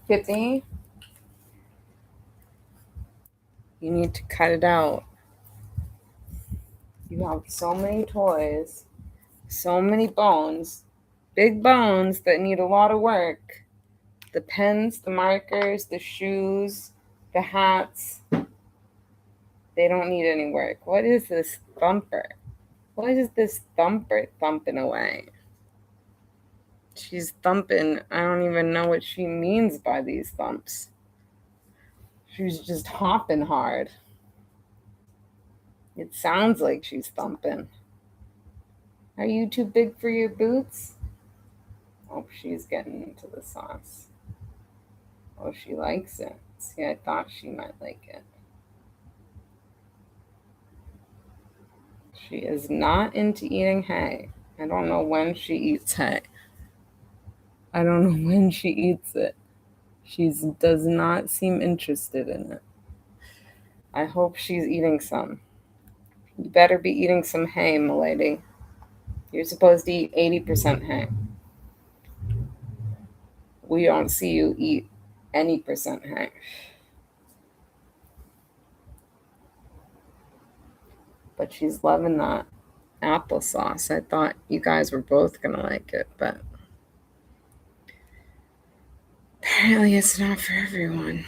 Kitty, you need to cut it out. You have so many toys, so many bones, big bones that need a lot of work. The pens, the markers, the shoes, the hats, they don't need any work. What is this thumper? What is this thumper thumping away? She's thumping. I don't even know what she means by these thumps. She's just hopping hard. It sounds like she's thumping. Are you too big for your boots? Oh, she's getting into the sauce. Oh, she likes it. See, I thought she might like it. She is not into eating hay. I don't know when she eats hay. I don't know when she eats it. She does not seem interested in it. I hope she's eating some. You better be eating some hay, m'lady. You're supposed to eat 80% hay. We don't see you eat any percent hay. But she's loving that applesauce. I thought you guys were both going to like it, but apparently it's not for everyone.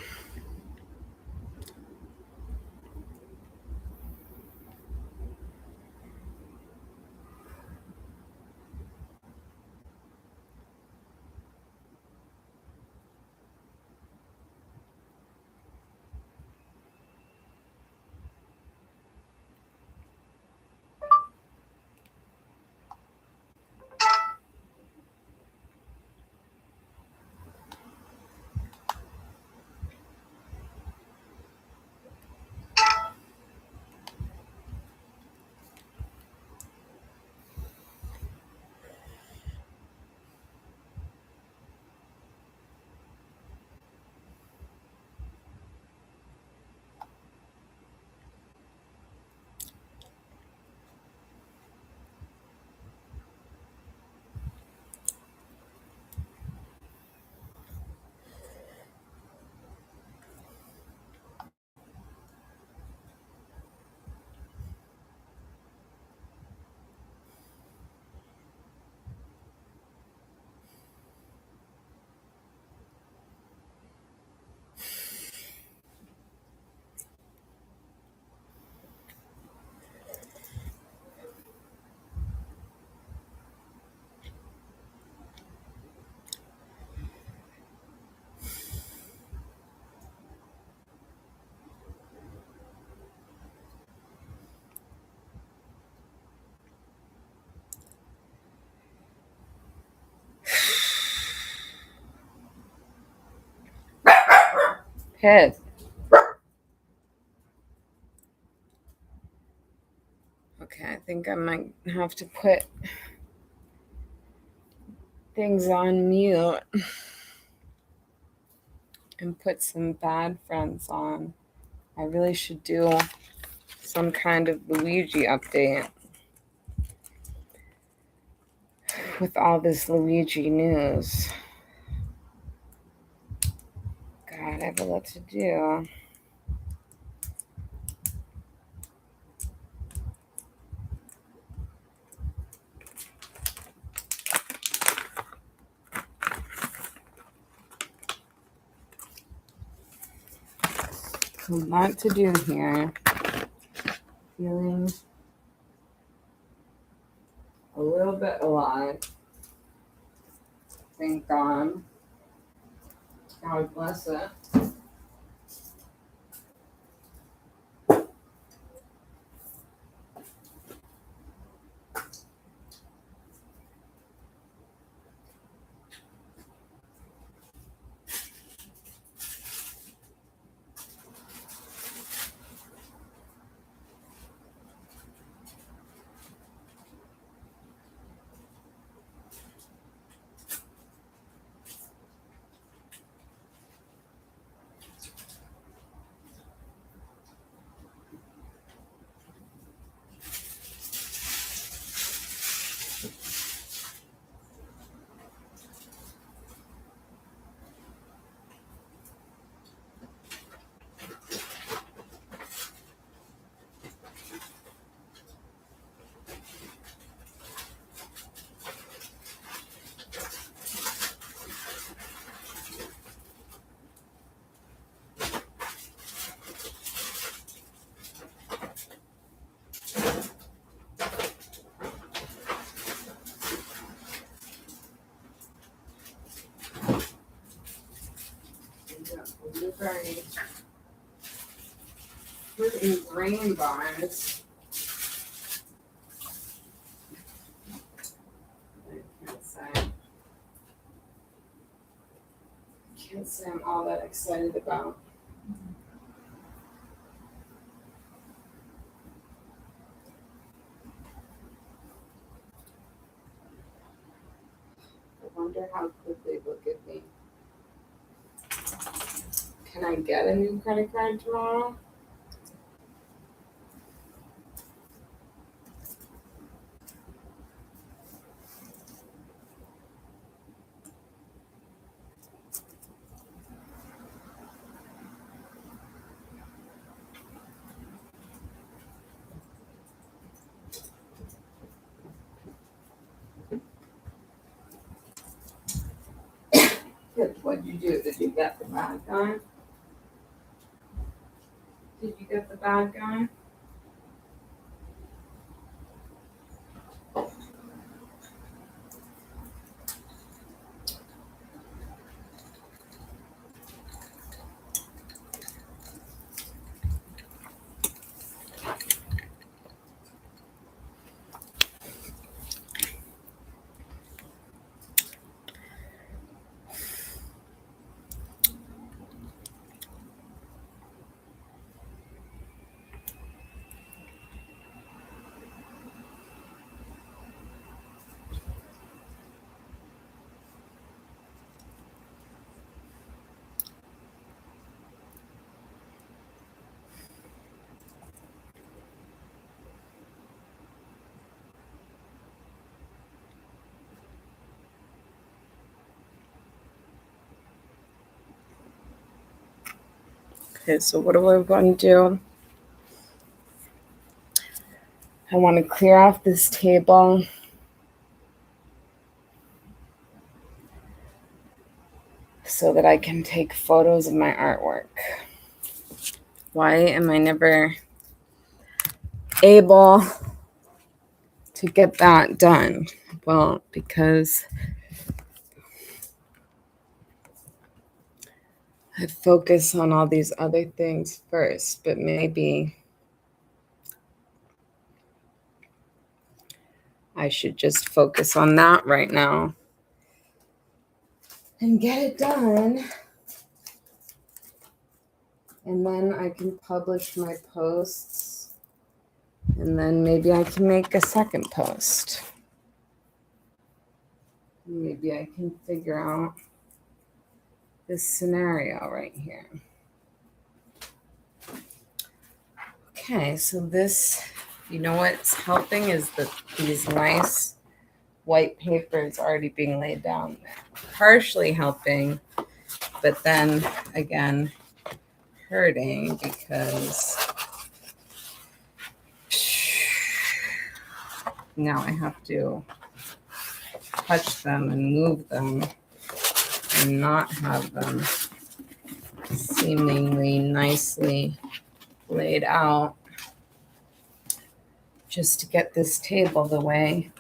Head. Okay, I think I might have to put things on mute and put some bad friends on. I really should do some kind of Luigi update with all this Luigi news. God, I have a lot to do. A lot to do here. Feeling a little bit alive. Thank God. God bless it. We got blueberry fruit and grain bars. Can't say I'm all that excited about. I wonder how quickly they'll give me. Can I get a new credit card tomorrow? What'd you do? Did you get the bad guy? Did you get the bad guy? Okay, so what do I want to do? I want to clear off this table. So that I can take photos of my artwork. Why am I never able to get that done? Well, because I focus on all these other things first, but maybe I should just focus on that right now and get it done. And then I can publish my posts. And then maybe I can make a second post. Maybe I can figure out this scenario right here. Okay, so this, you know what's helping is that these nice white papers already being laid down there. Partially helping, but then again, hurting because now I have to touch them and move them and not have them seemingly nicely laid out just to get this table the way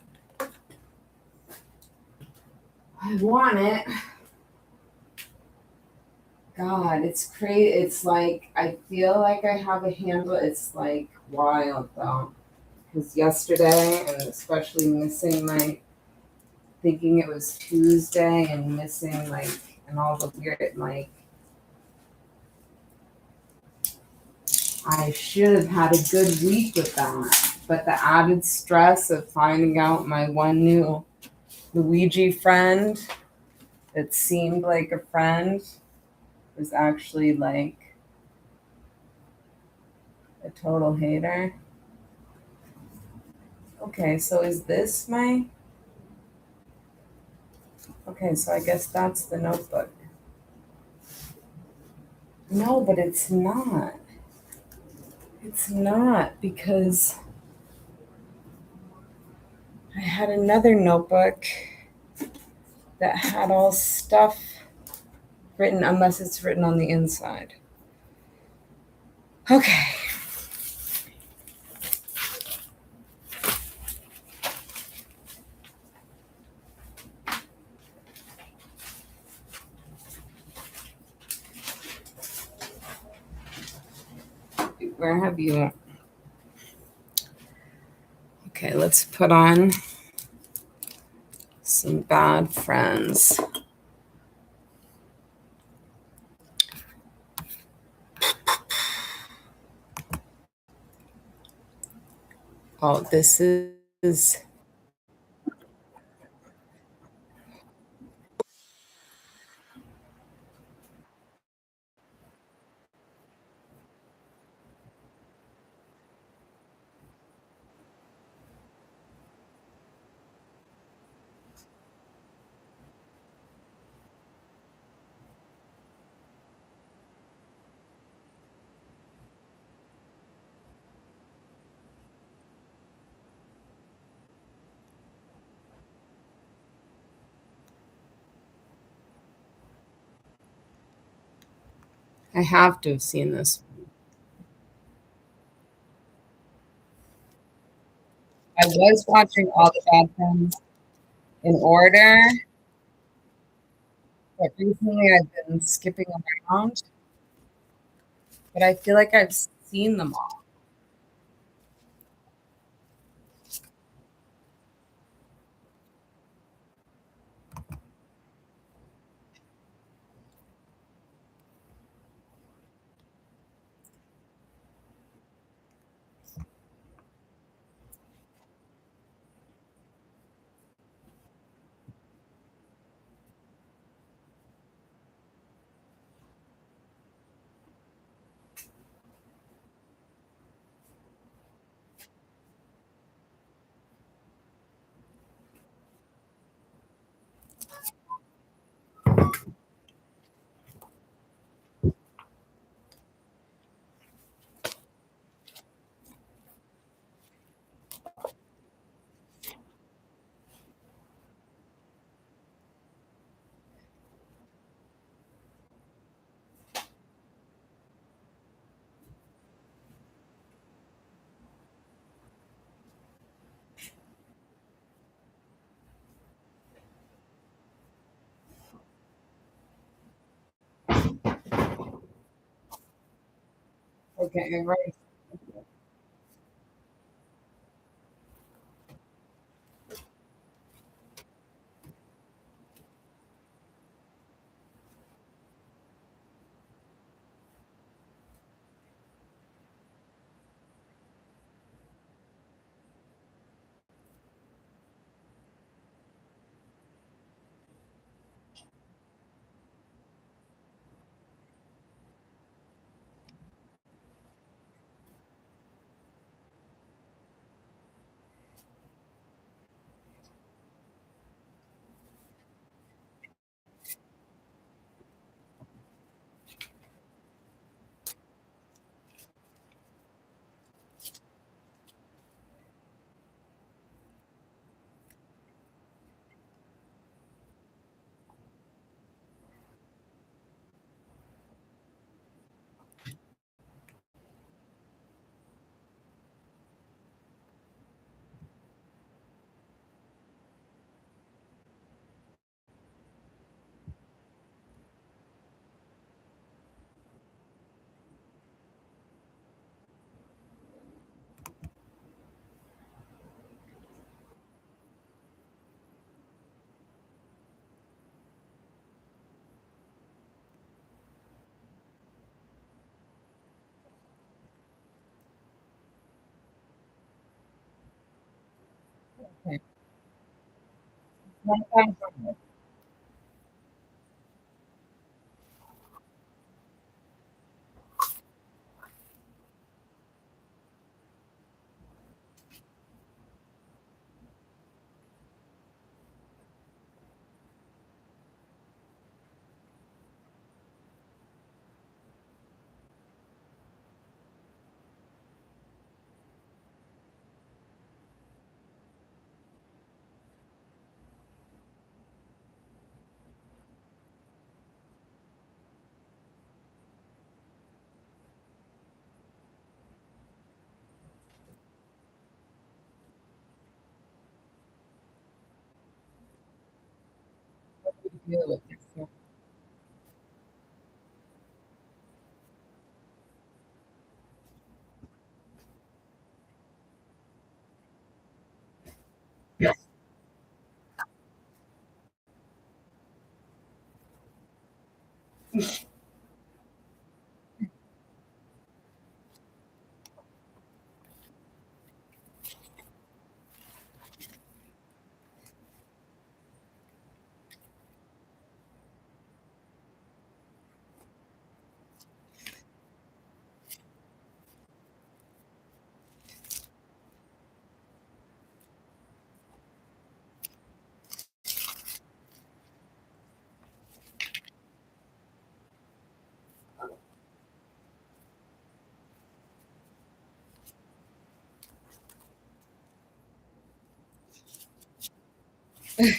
I want it. God, it's crazy. It's like, I feel like I have a handle. It's like wild though. Because yesterday, and especially missing my, thinking it was Tuesday and missing like, and all the weird, like, I should have had a good week with that. But the added stress of finding out my one new Luigi friend that seemed like a friend was actually like a total hater. Okay, so is this my... Okay, so I guess that's the notebook. No, but it's not. It's not, because I had another notebook that had all stuff written, unless it's written on the inside. Okay. Where have you? Okay, let's put on some bad friends. Oh, this is. I have to have seen this. I was watching all the bad friends in order, but recently I've been skipping around. But I feel like I've seen them all. Okay, right. Okay. One time. Deal with this. I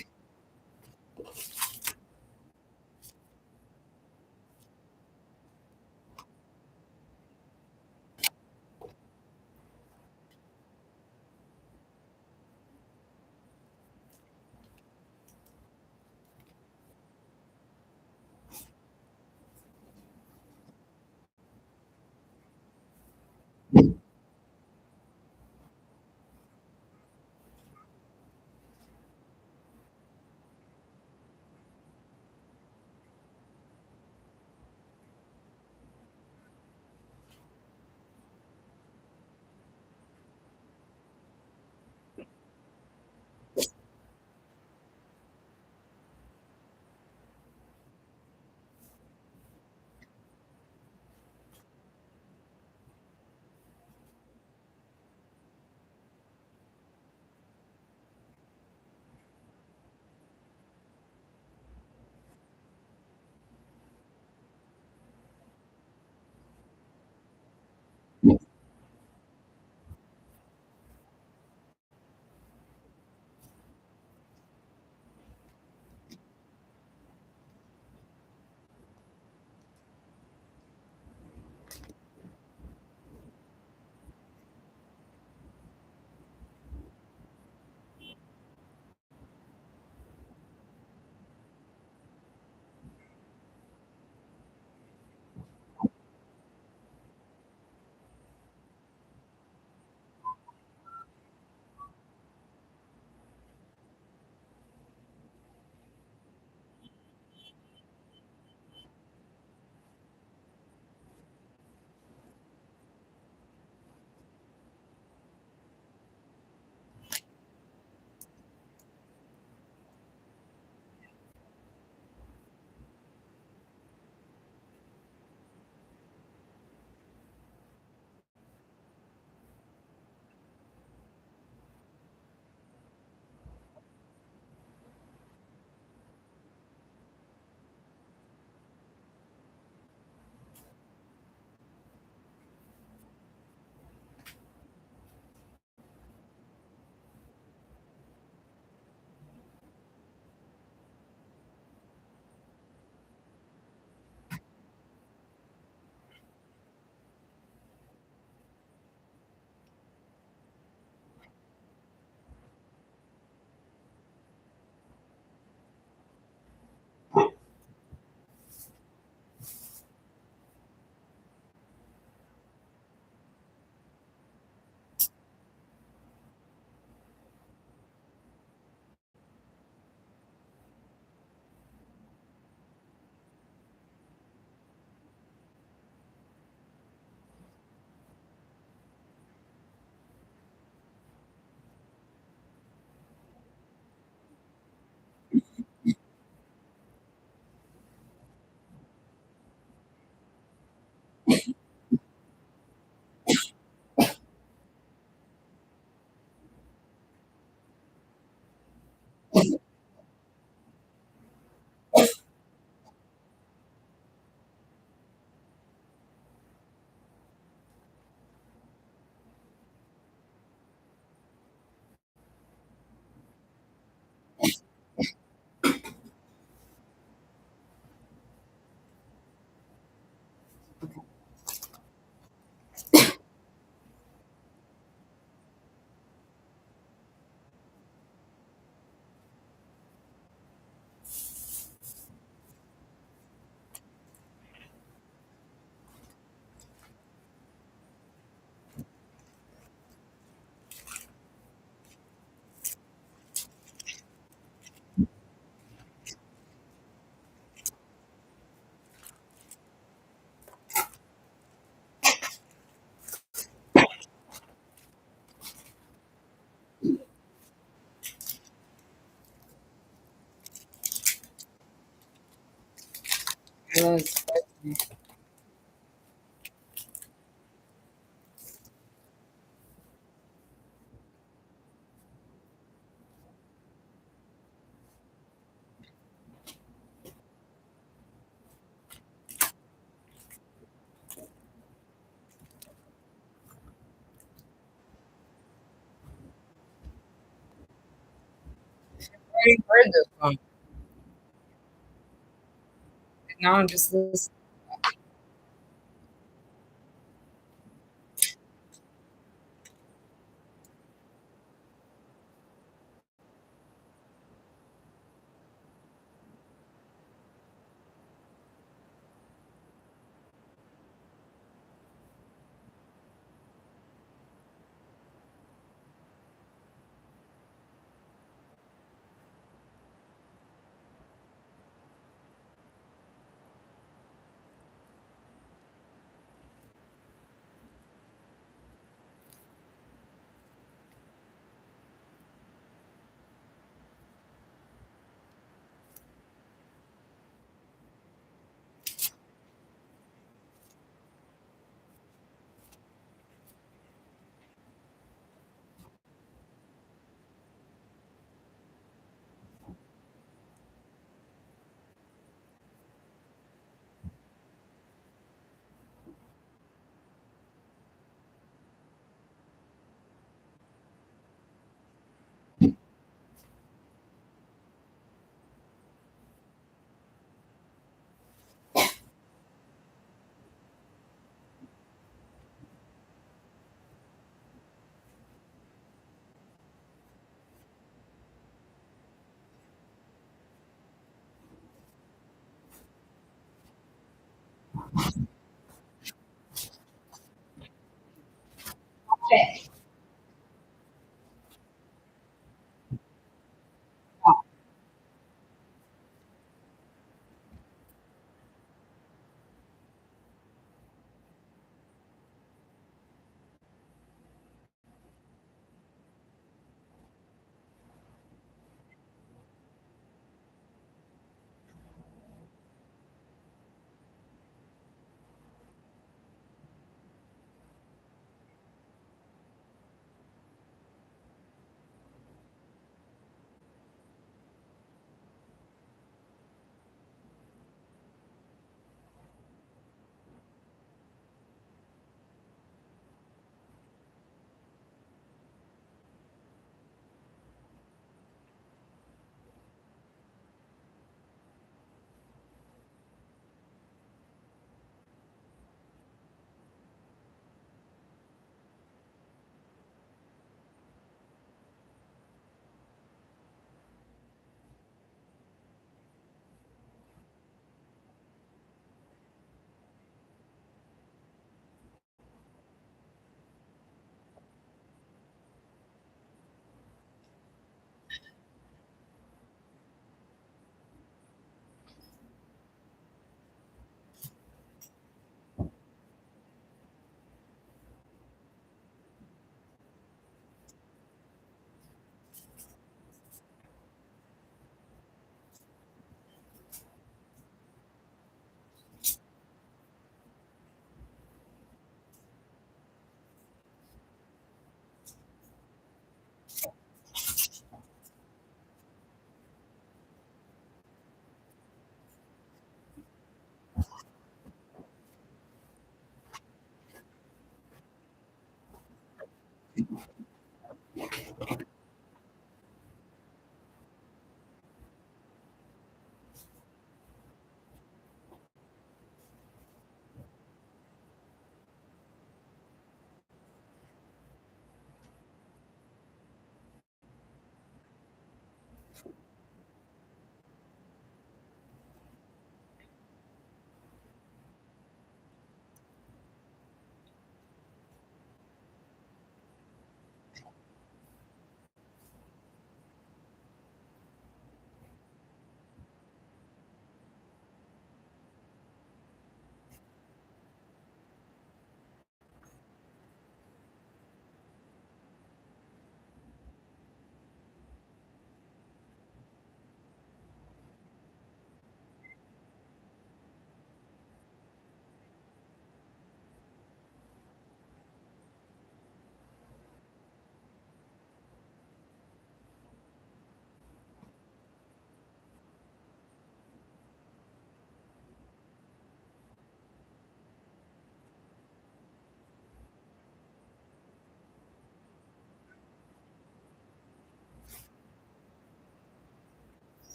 love spicy. even heard this one. Now I'm just listening.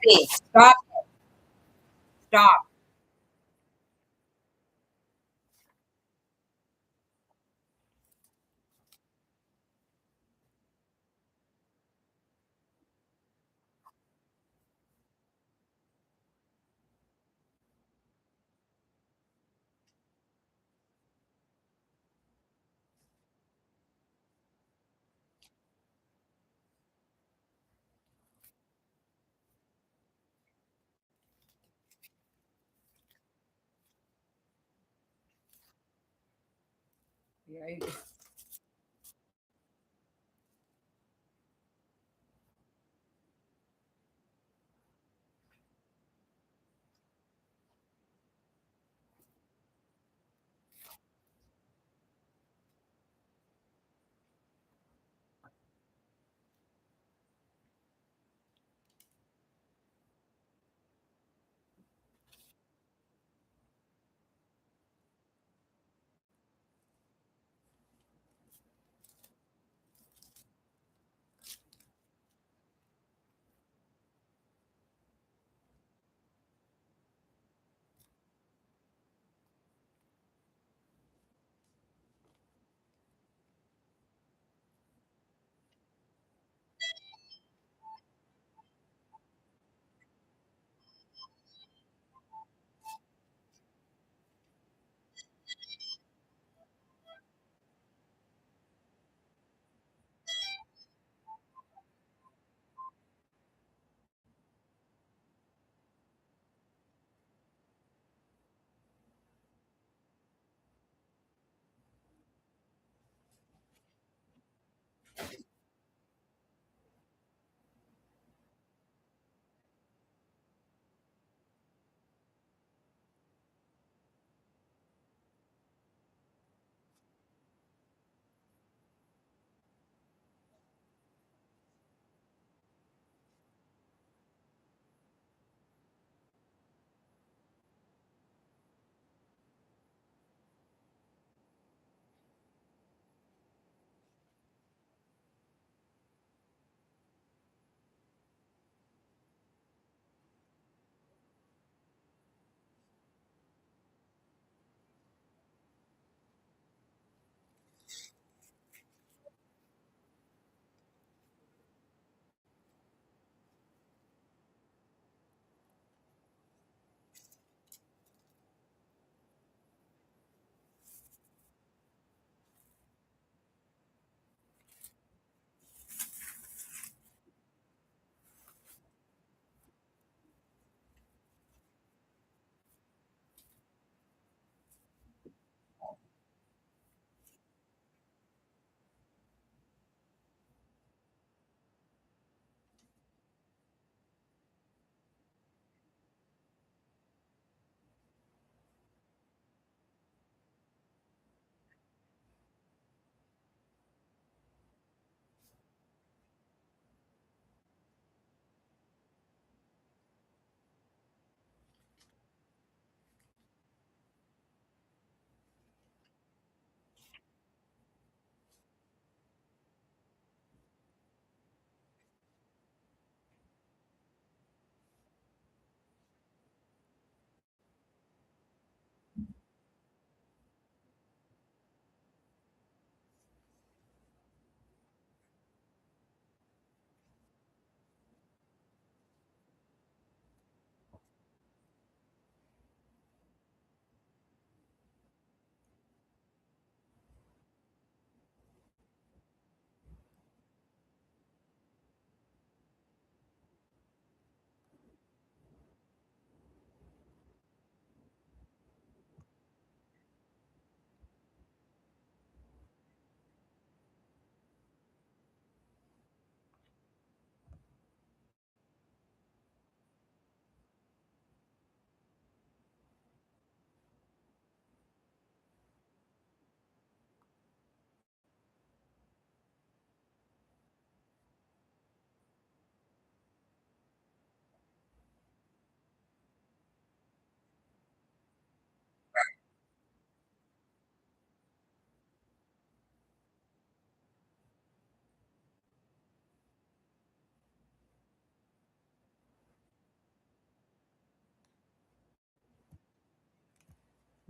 Susie, stop. Stop. Yeah,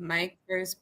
Mike first.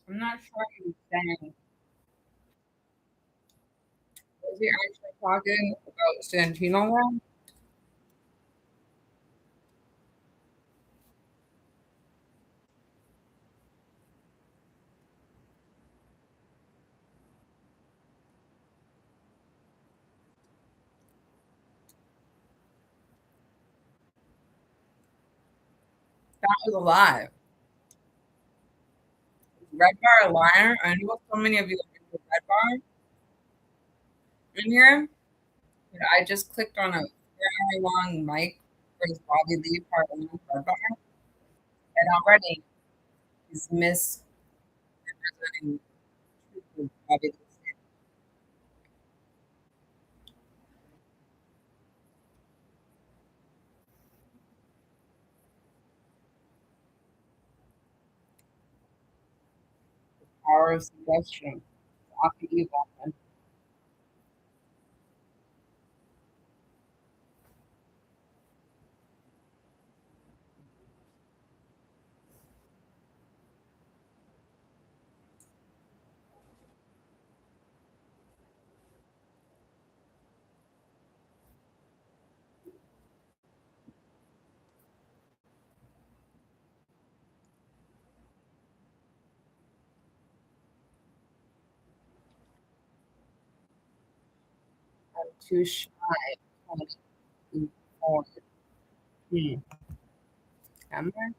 I'm not sure what he's saying. Is he actually talking about Santino one? That was a lie. Red Bar a liar? I know so many of you are into Red Bar in here, but I just clicked on a 4 hour long mic for his Bobby Lee part one of Red Bar, and already he's misrepresenting Bobby Lee. Power of suggestion. Off the evil. And I'm too shy. Can't move forward. Hmm. Am I?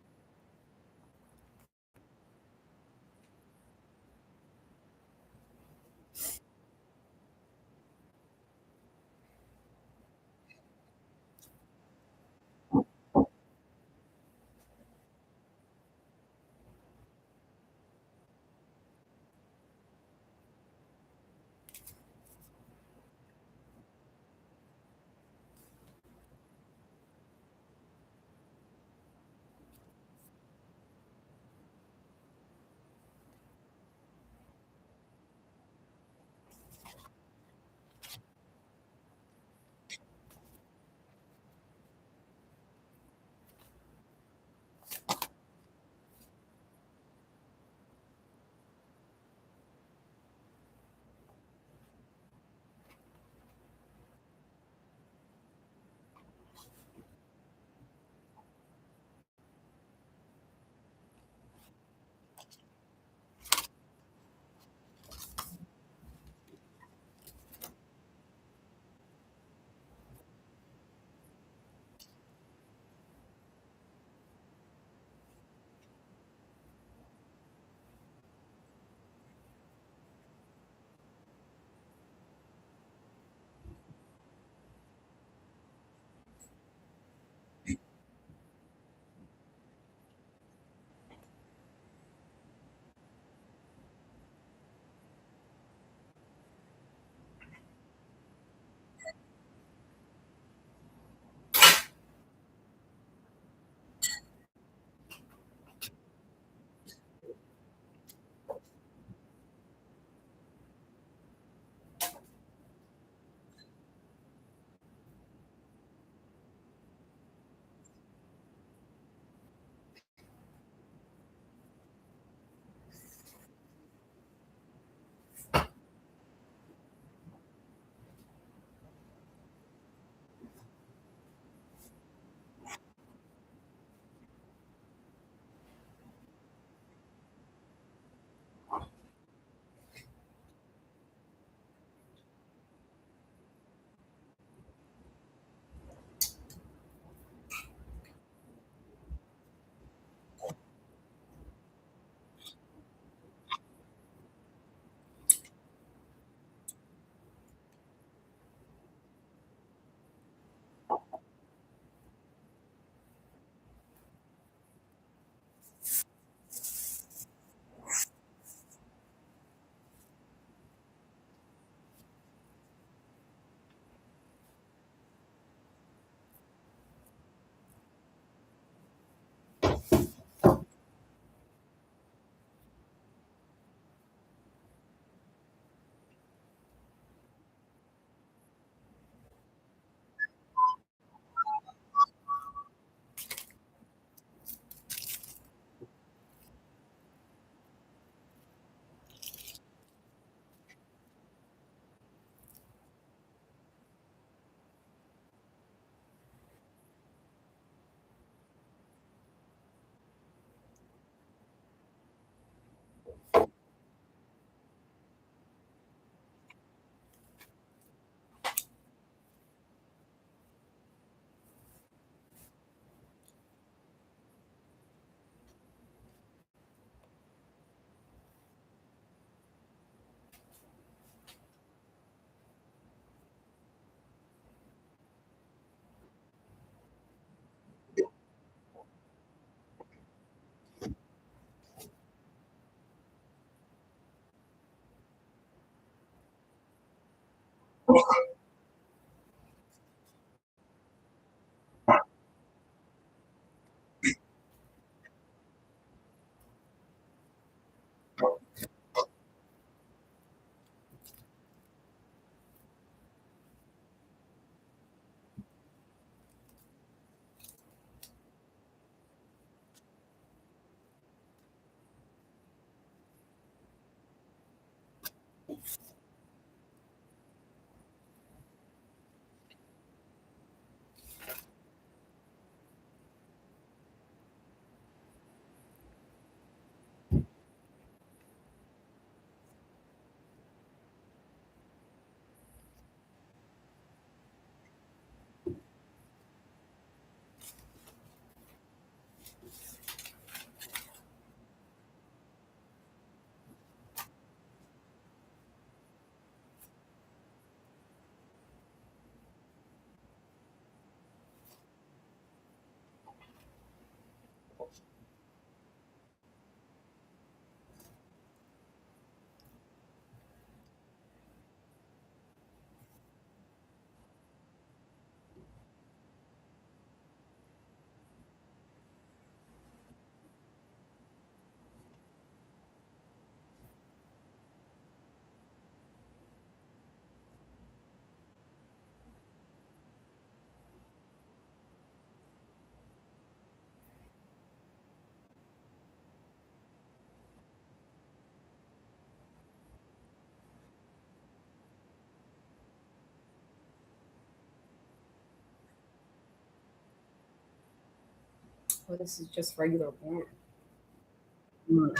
Oh, this is just regular bone. Mm.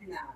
that.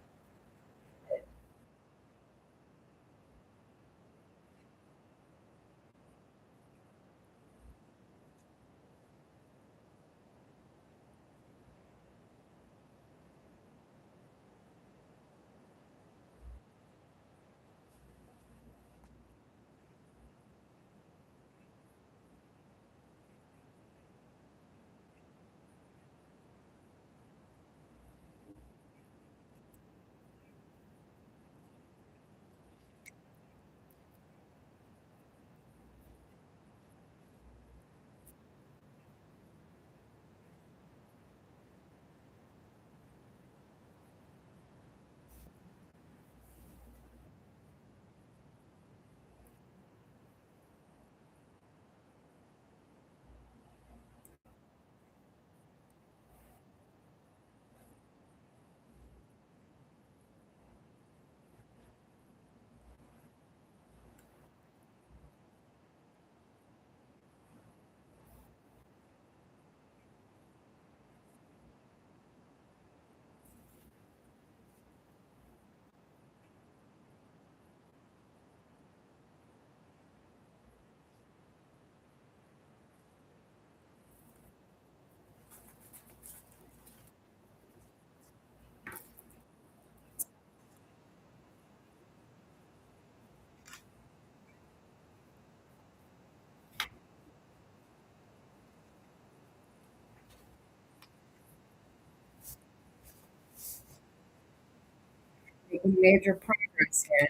Making major progress here.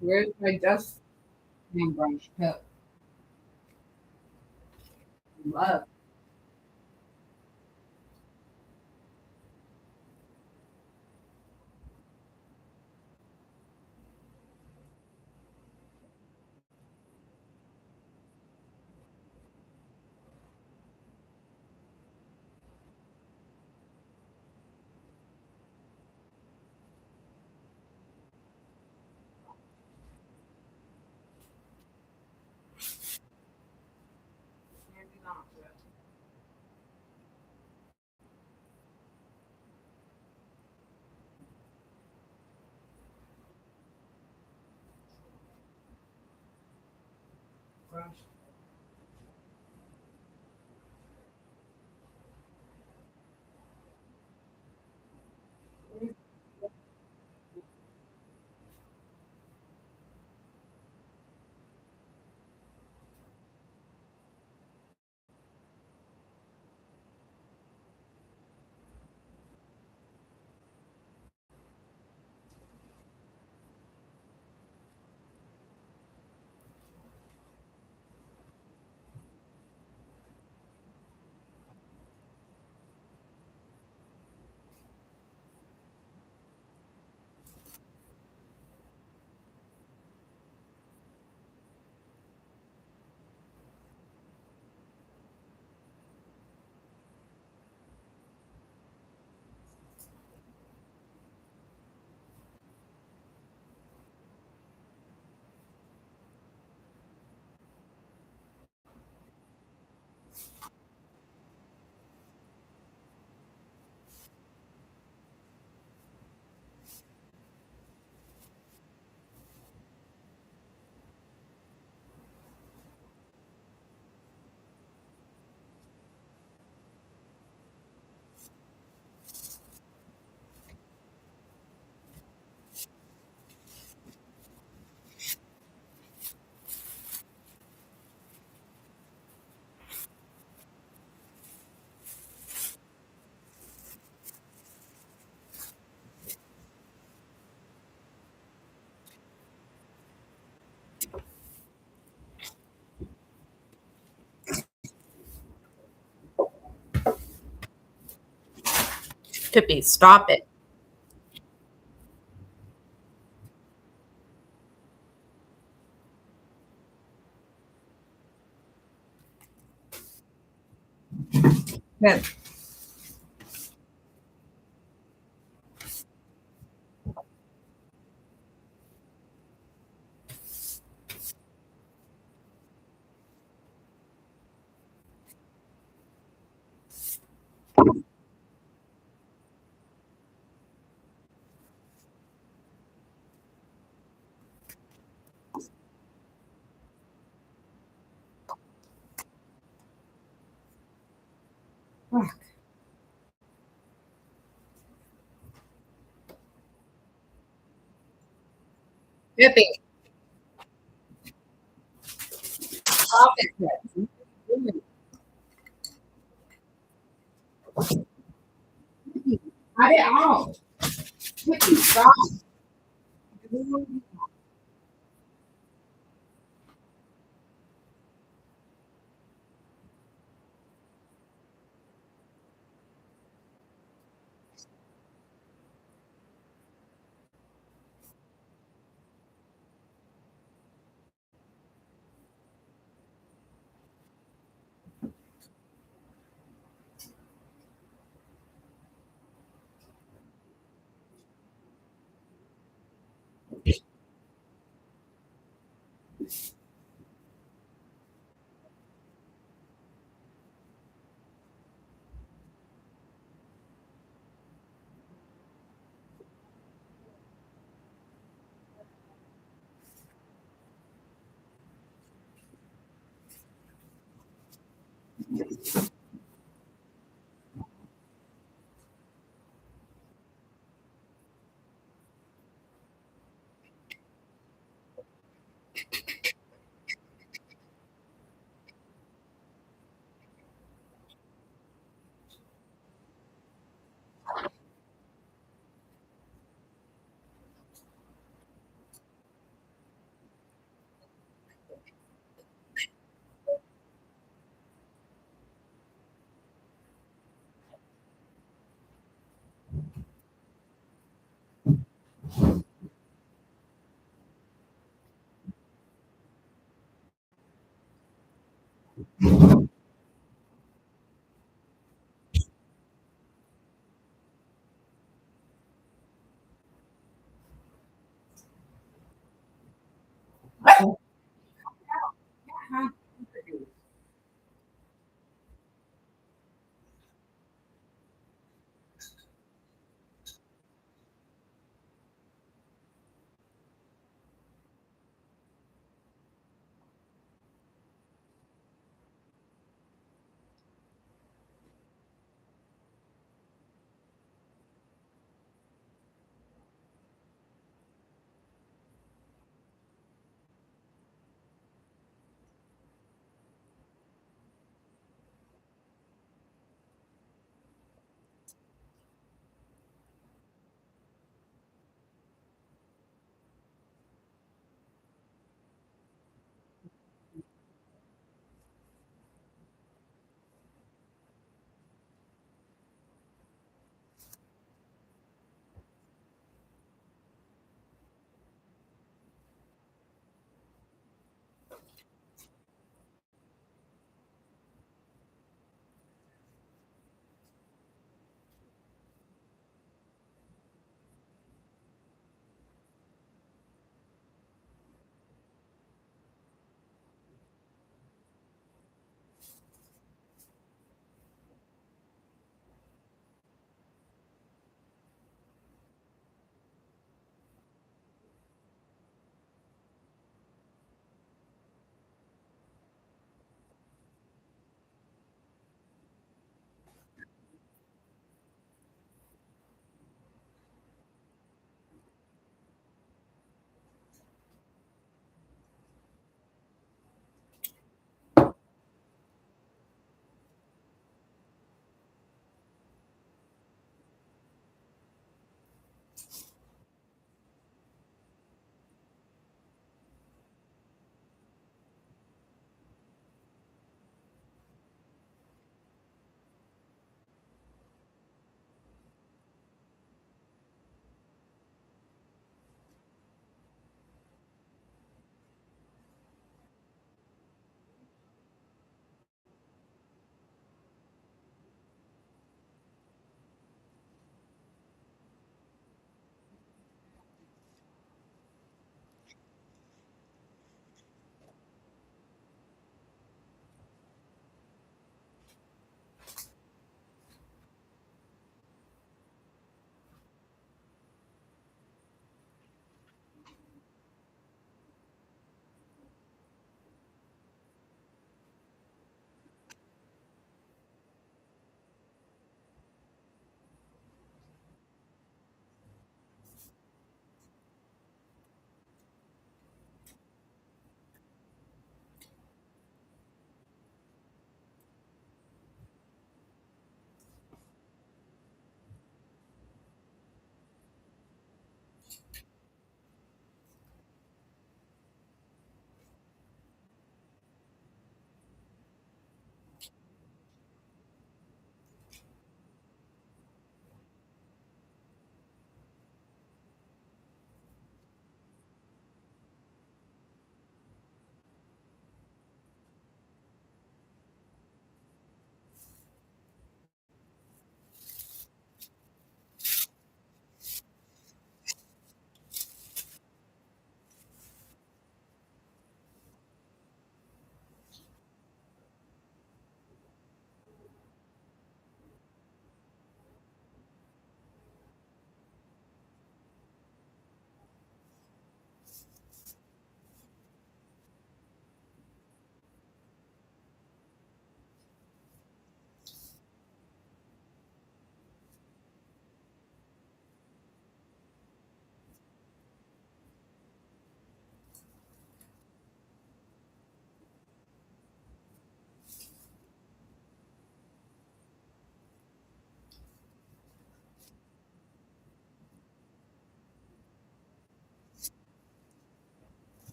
Where's my dust brush put? Love. Maybe not. Brush. Tippy, stop it. Good. Fuck. Tippy, stop it. Tippy, cut it out. Tippy, stop.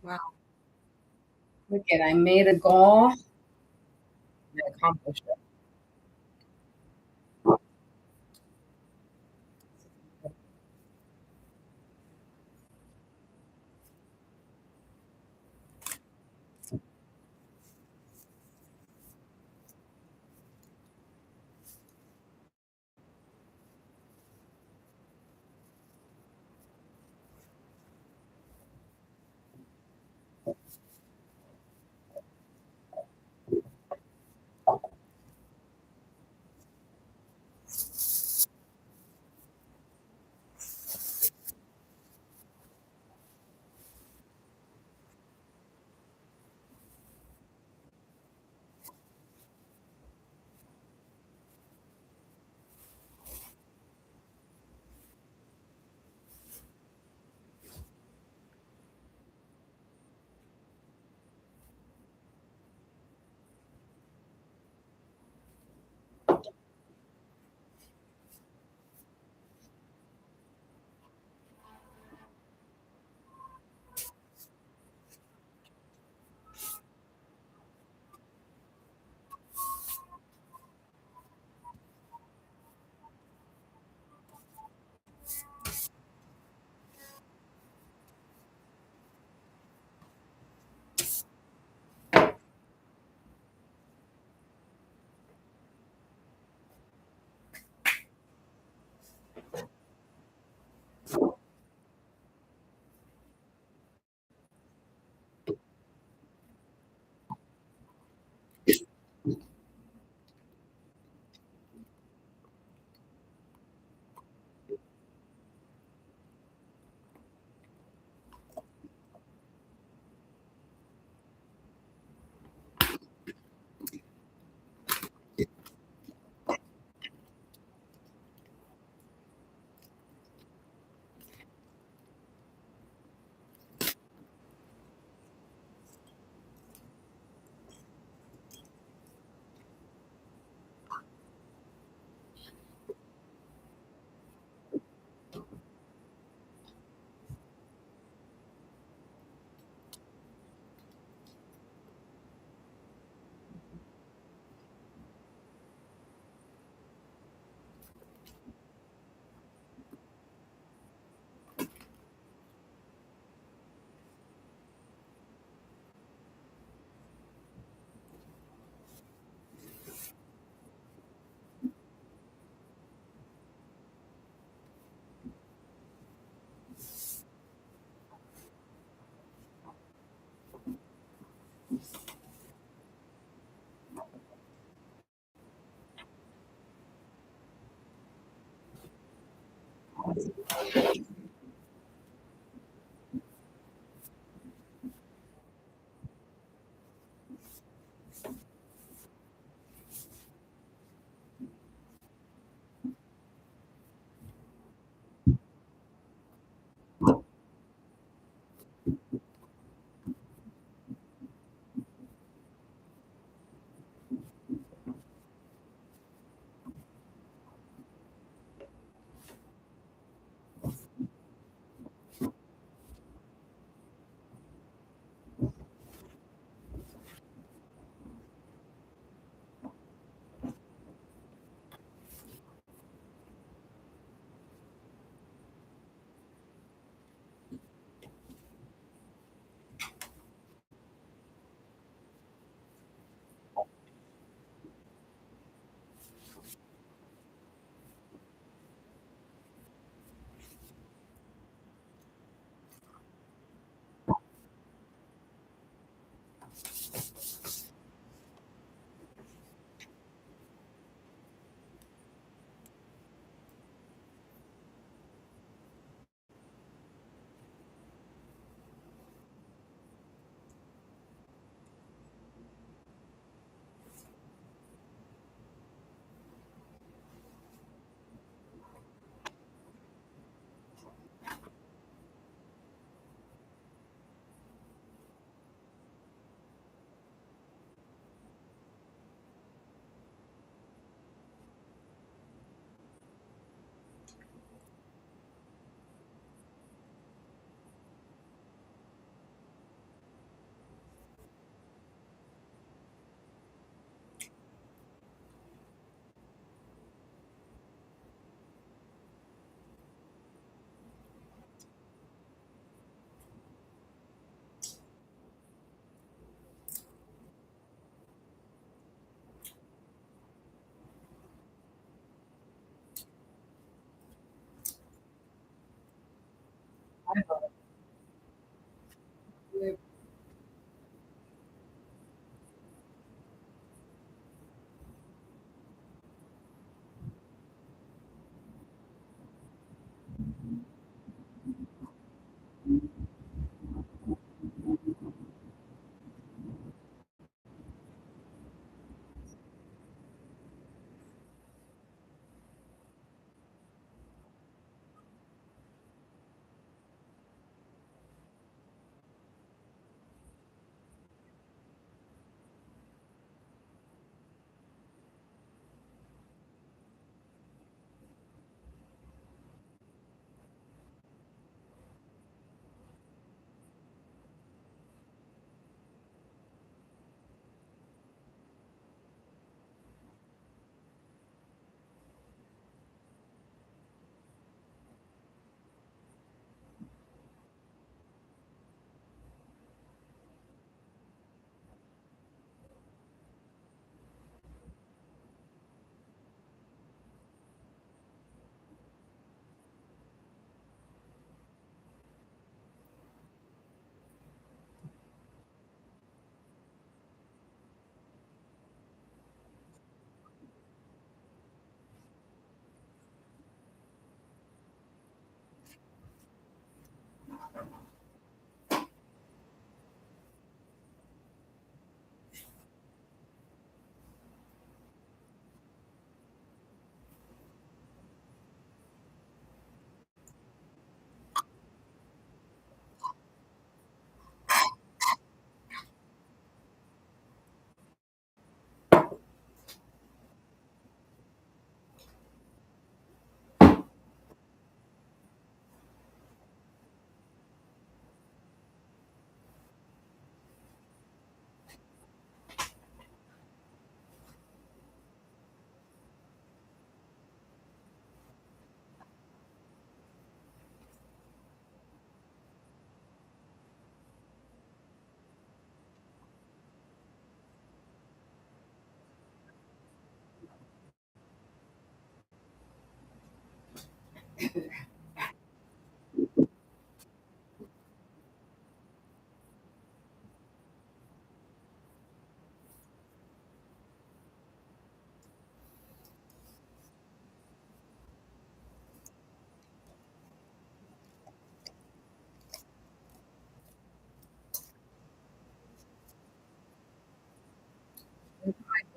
Wow, Look at, I made a goal. I accomplished it.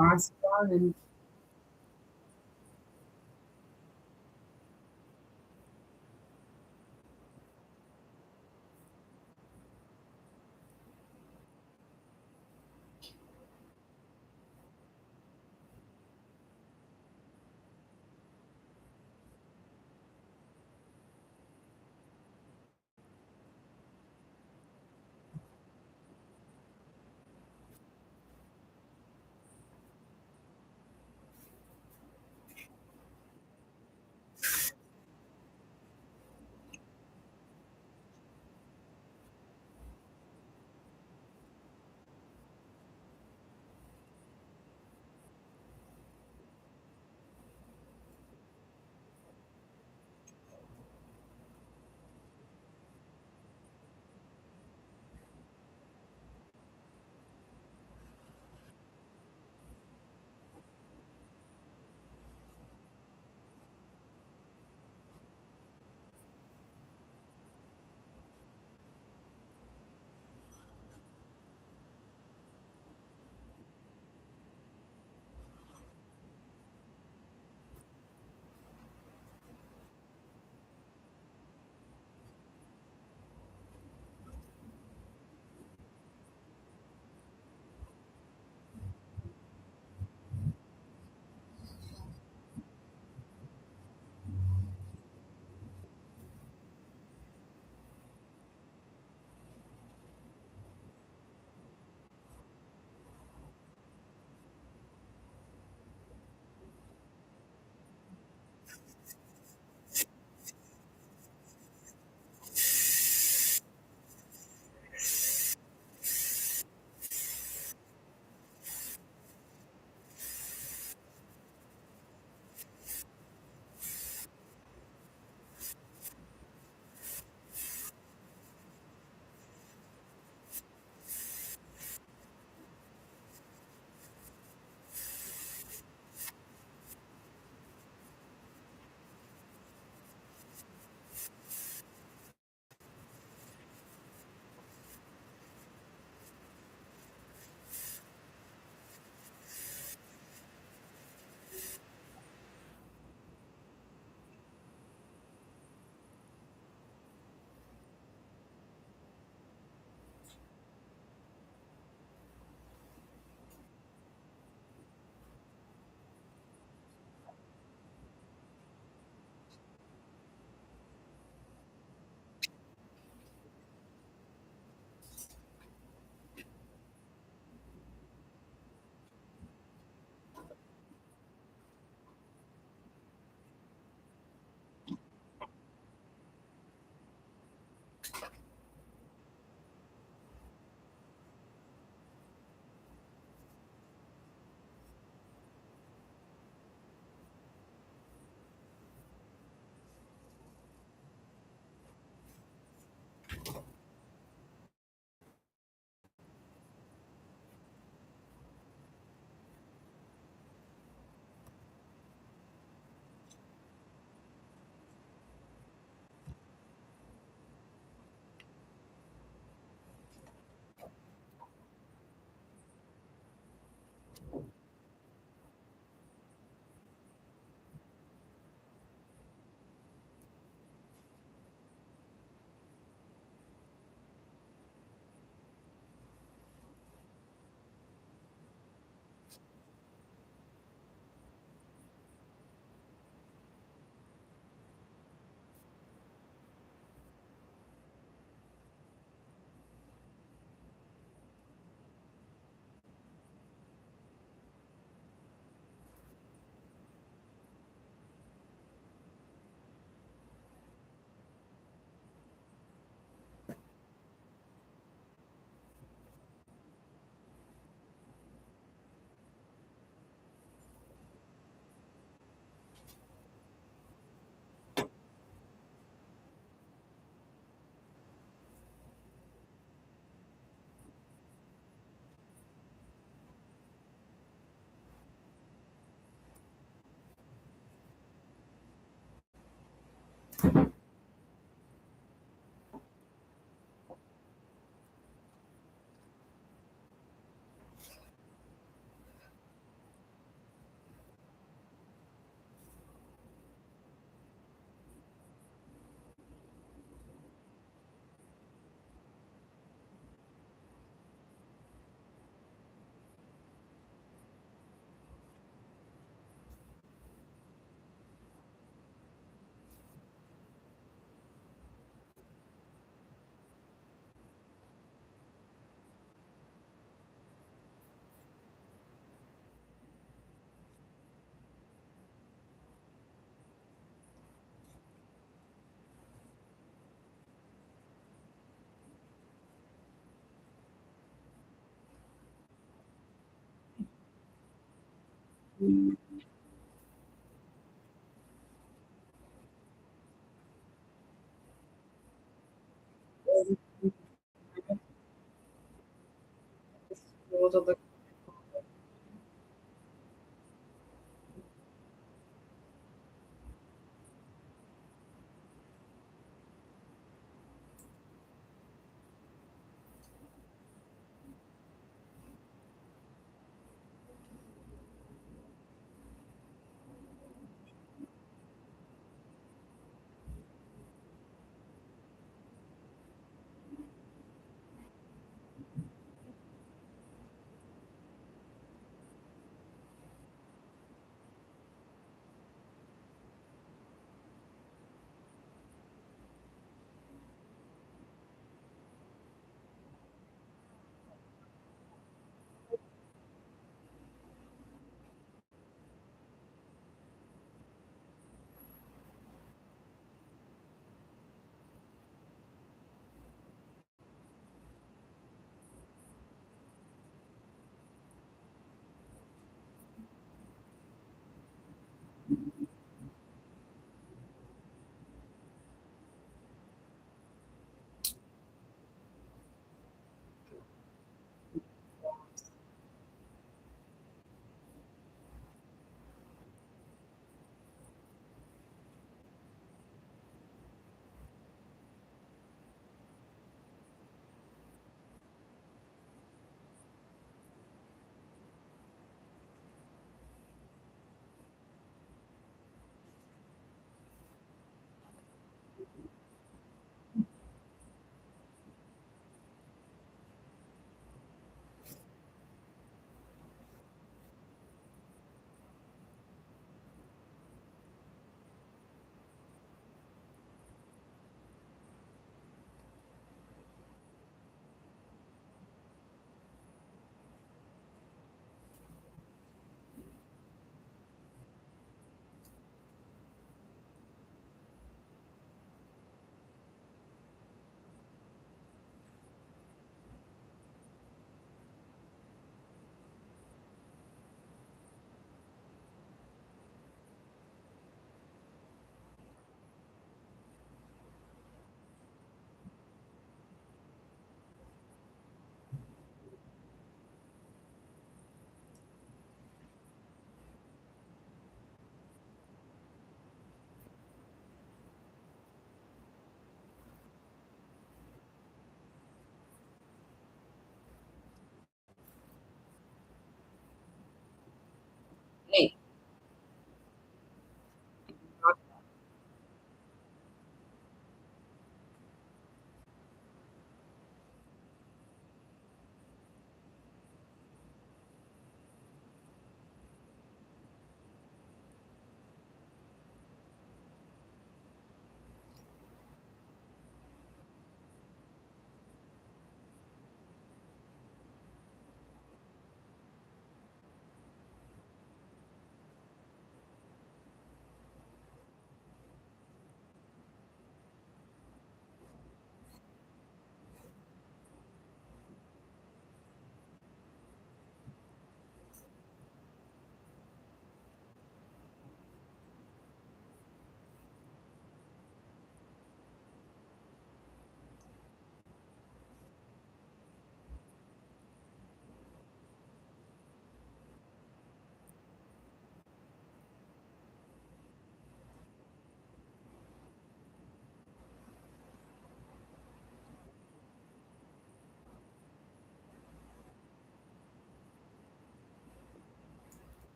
Barcelona and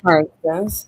Shark does.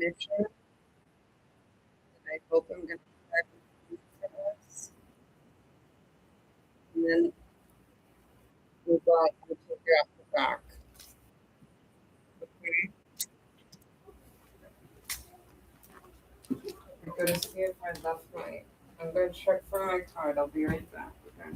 mission that I hope I'm going to try to do for us. And then we'll take you off the back. Okay. I'm going to see if I left my. I'm going to check for my card. I'll be right back. Okay.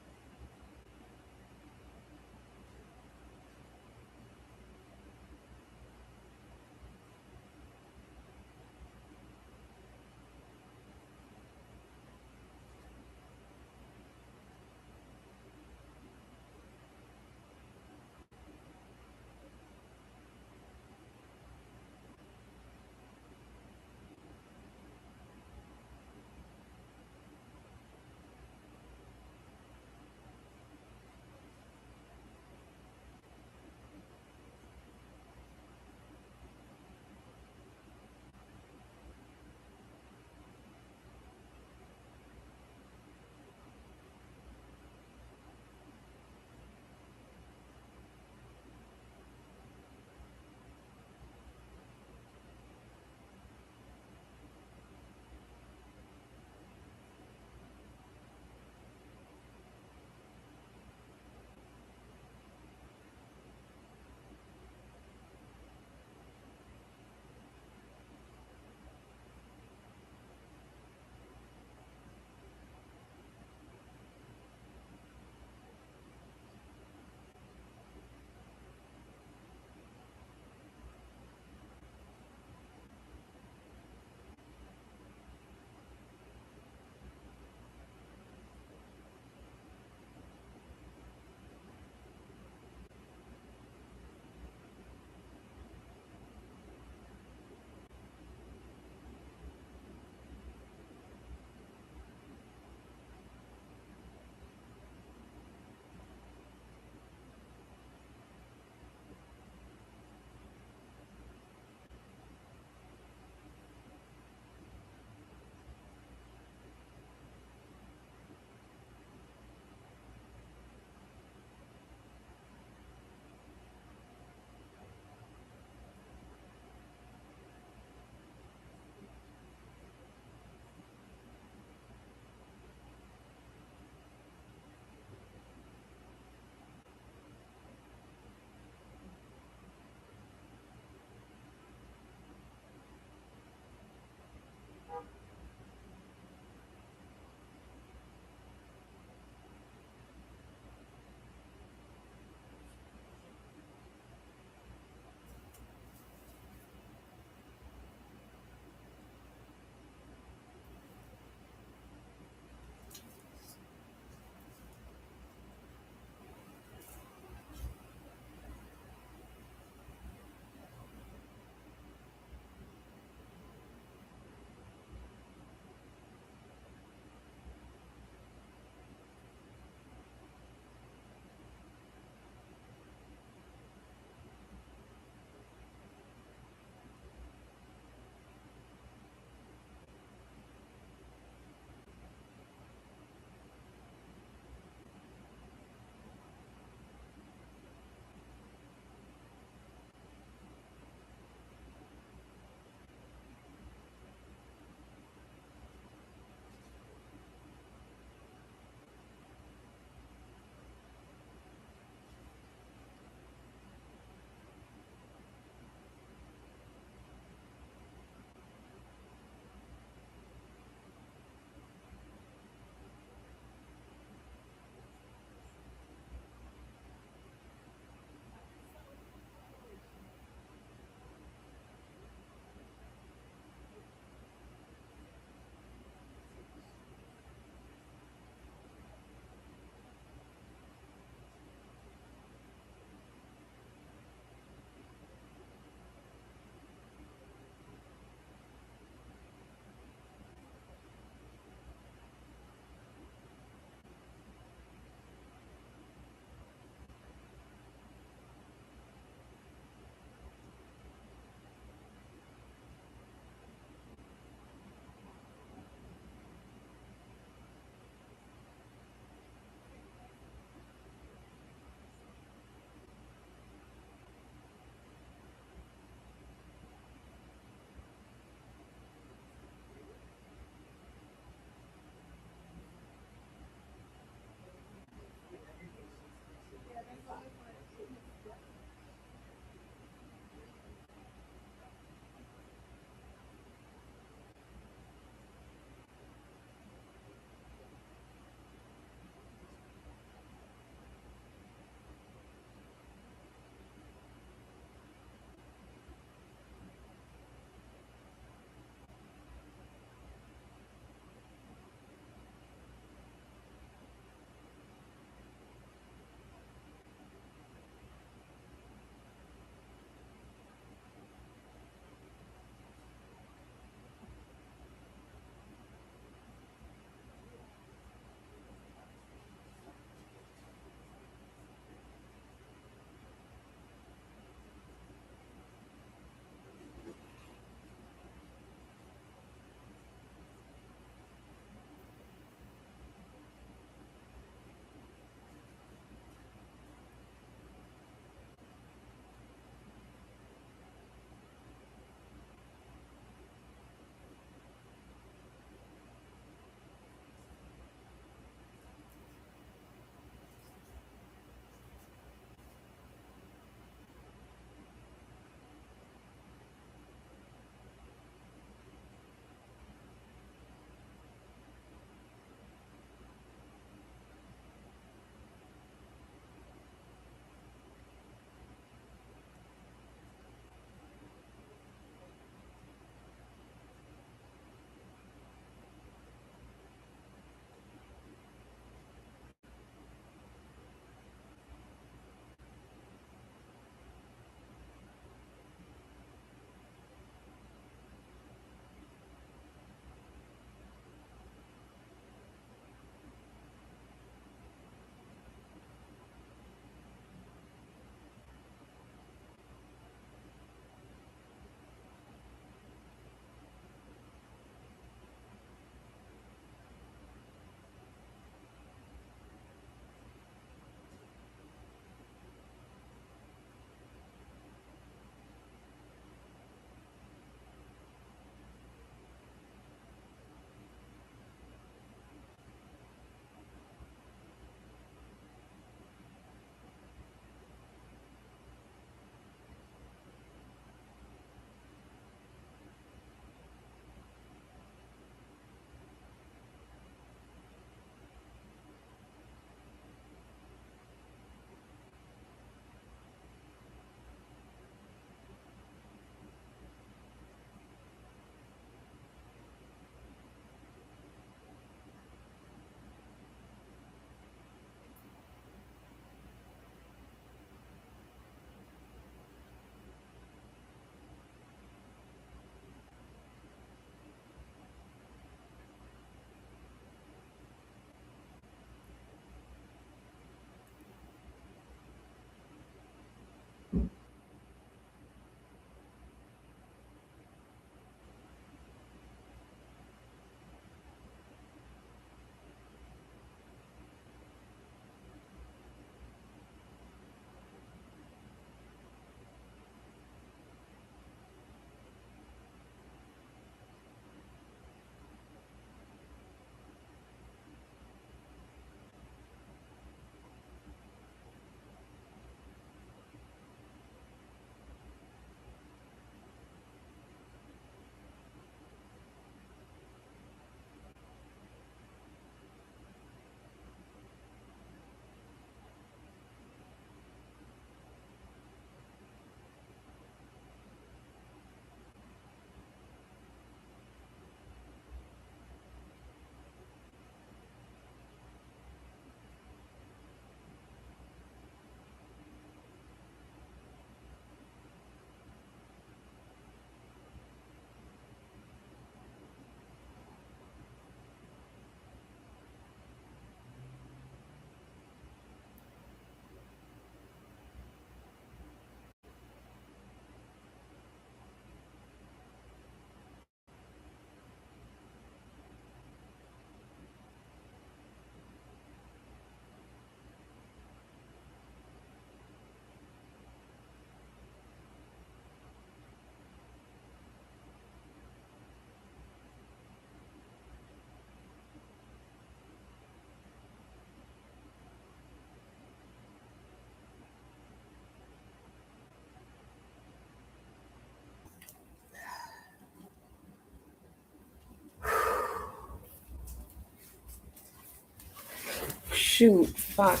shoot, fuck.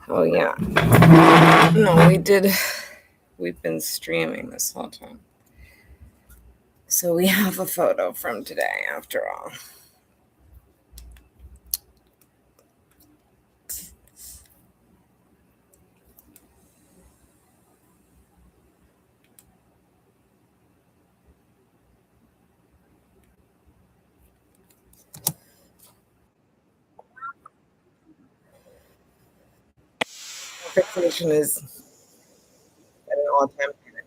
Oh yeah. No, we did. We've been streaming this whole time. So we have a photo from today after all. Fixation is at an all-time high.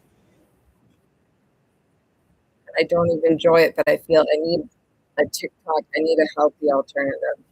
I don't even enjoy it, but I feel I need a TikTok. I need a healthy alternative.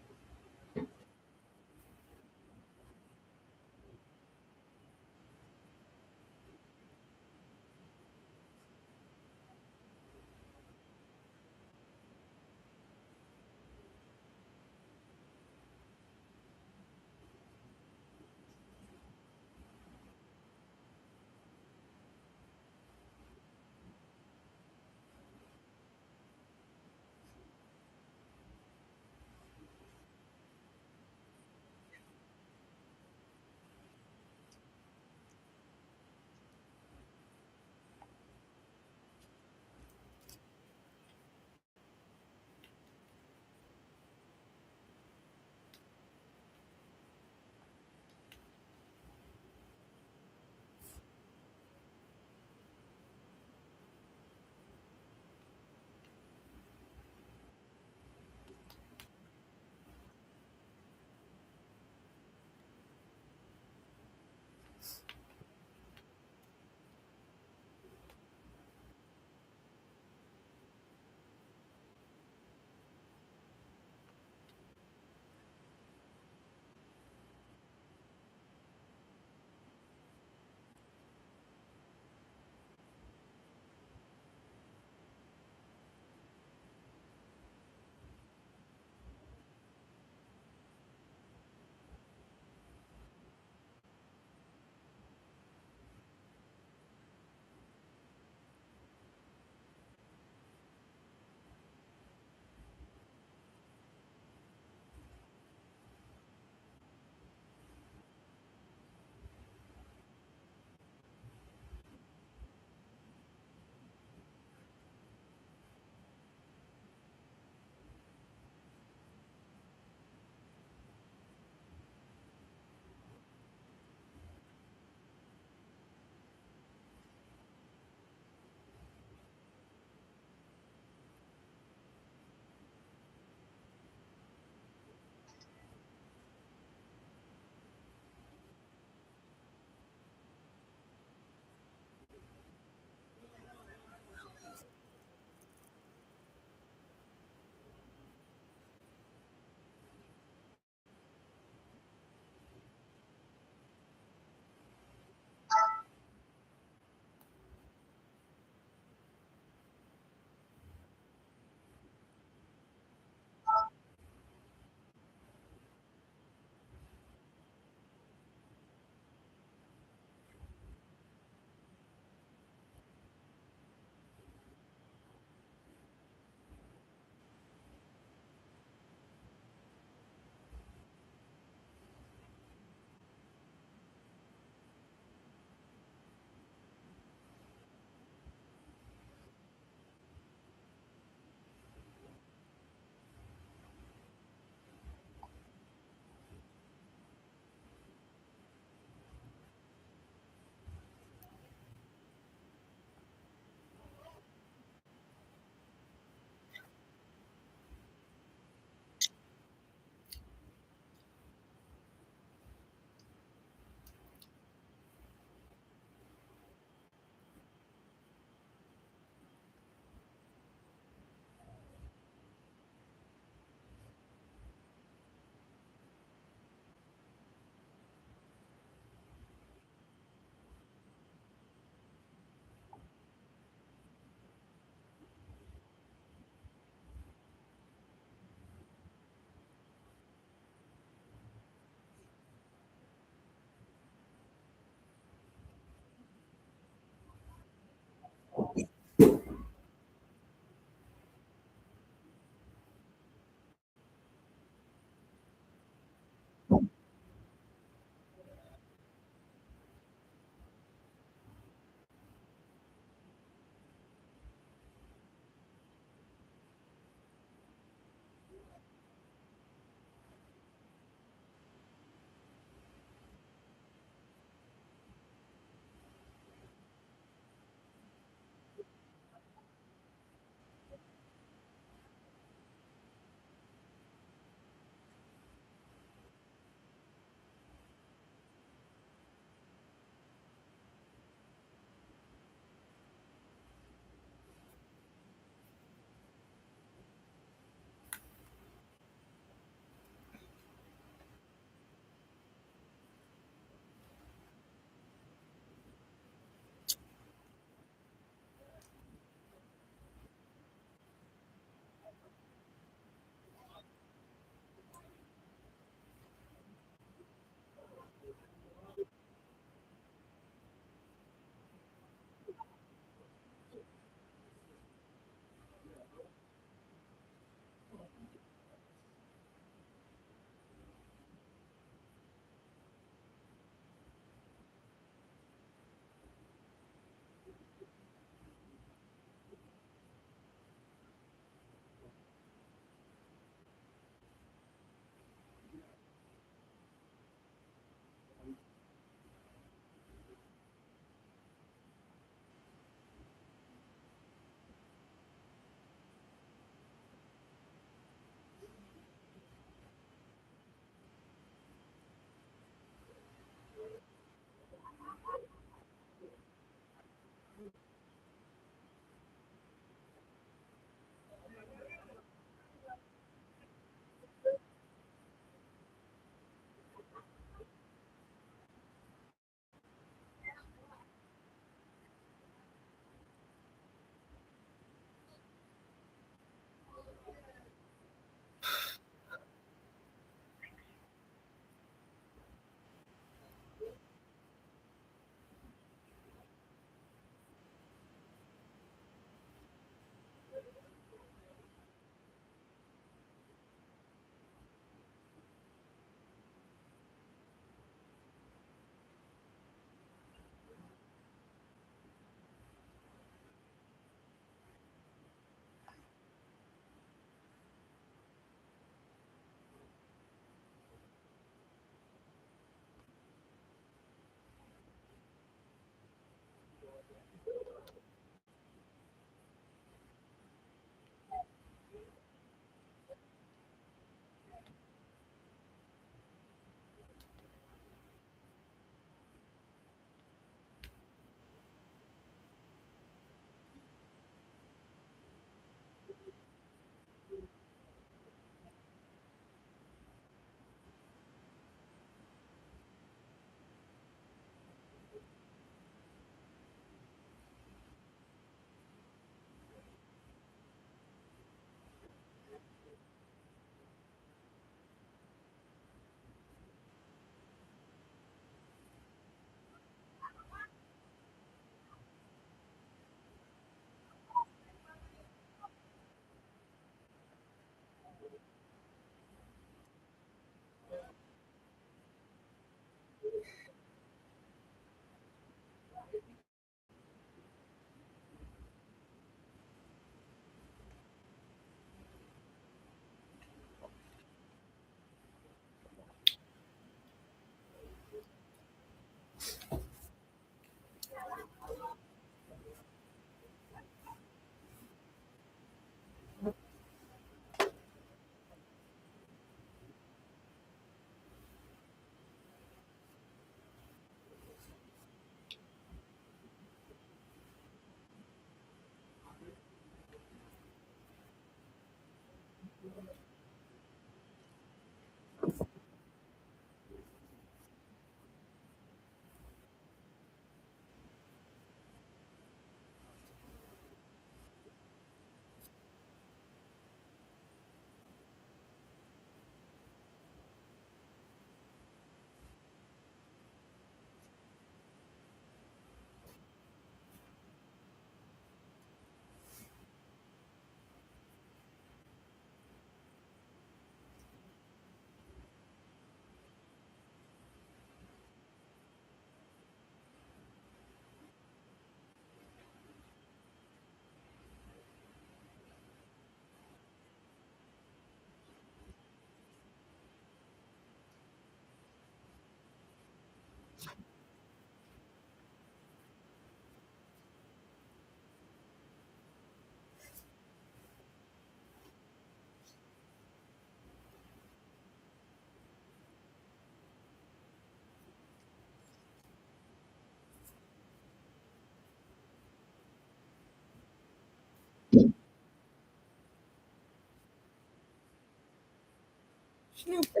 Snooper.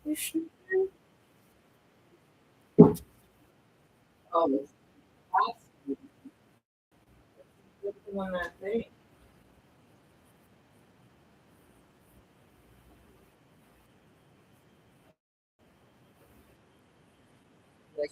You snooping? Oh, that's Looking on that thing. like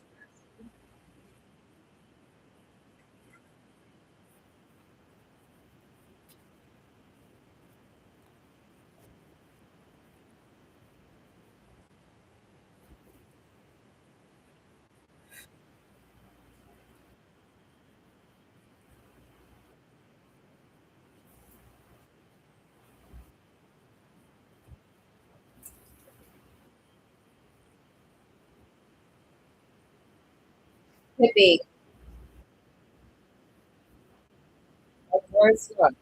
hippie. Of course, what?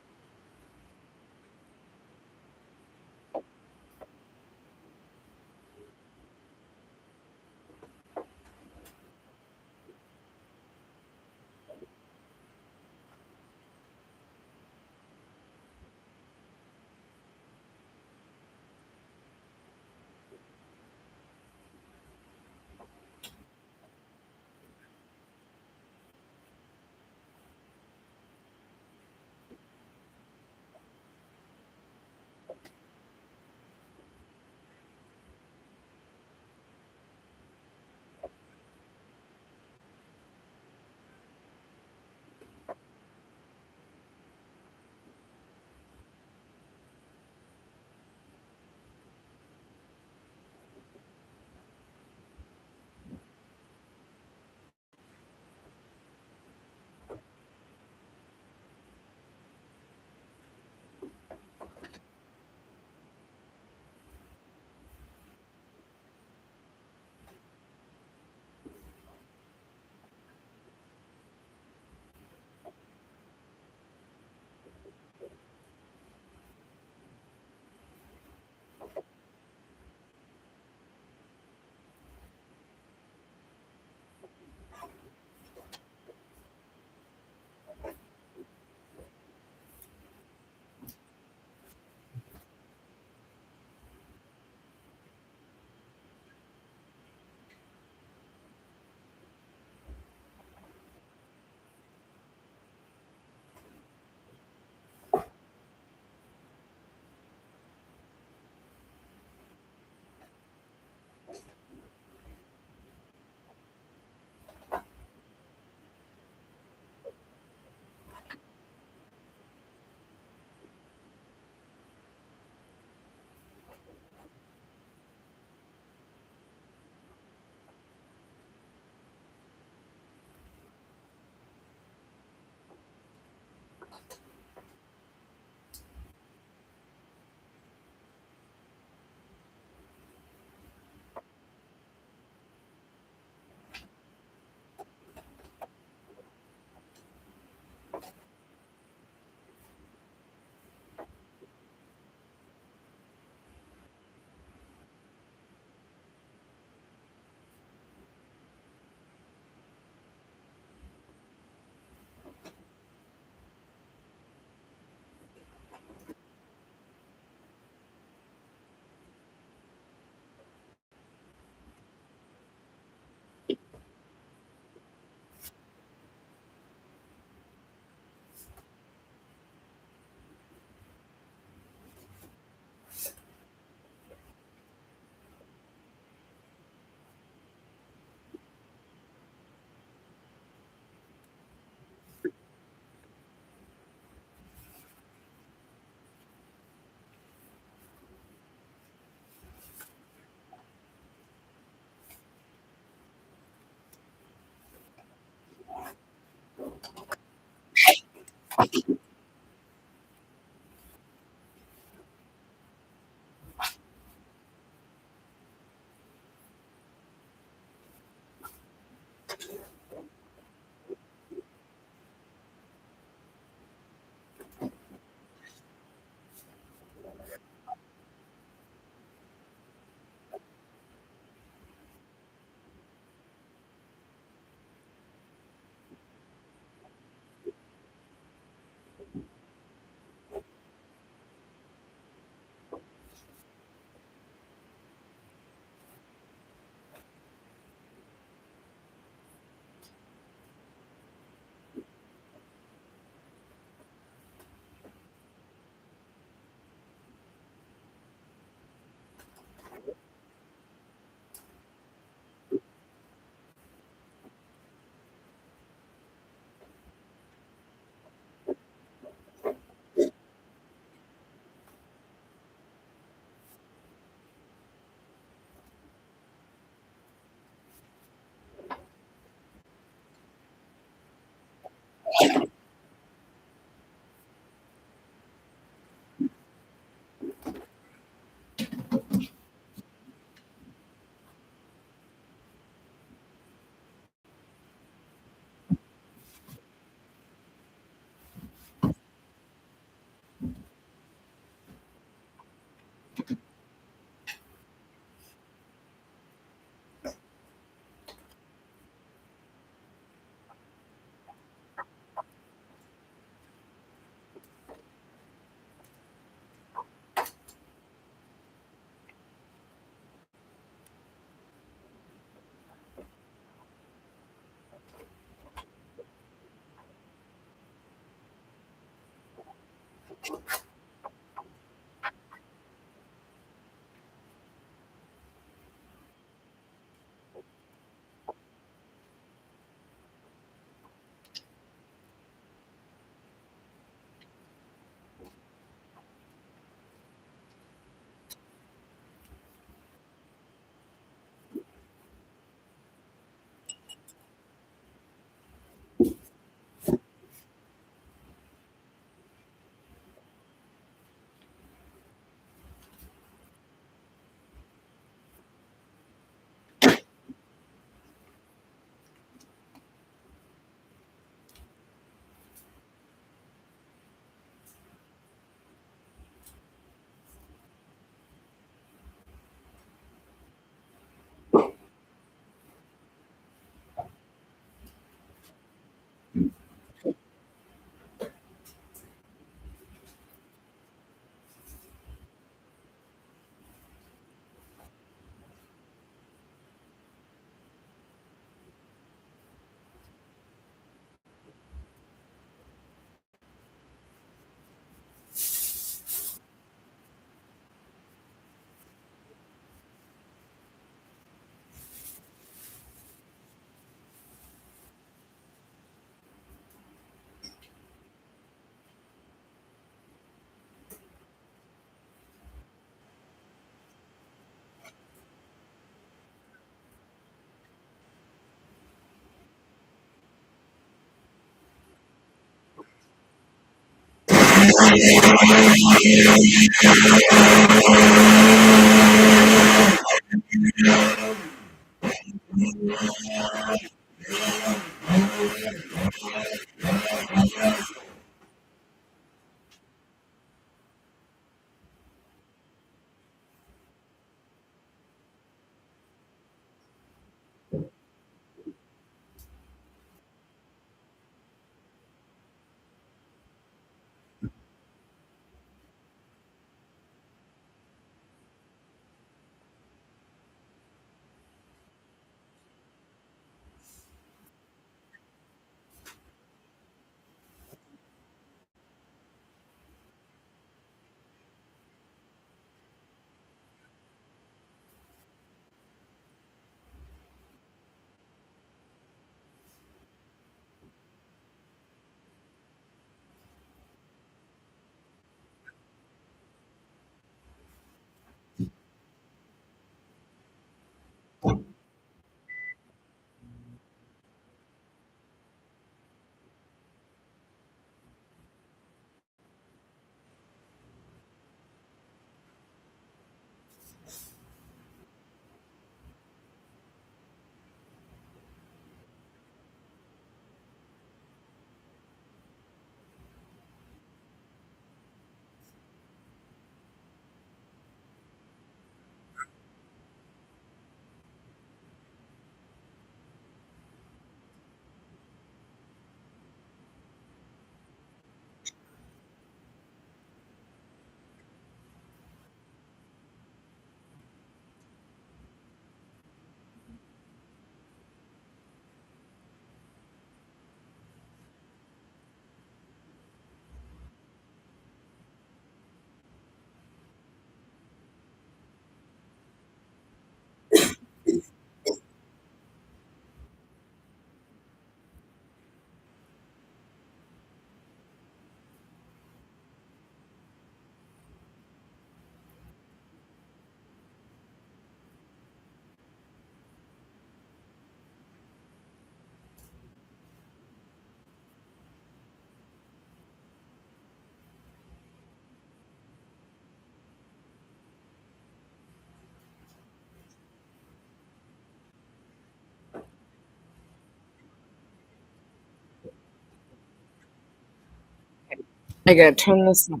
I gotta turn this up.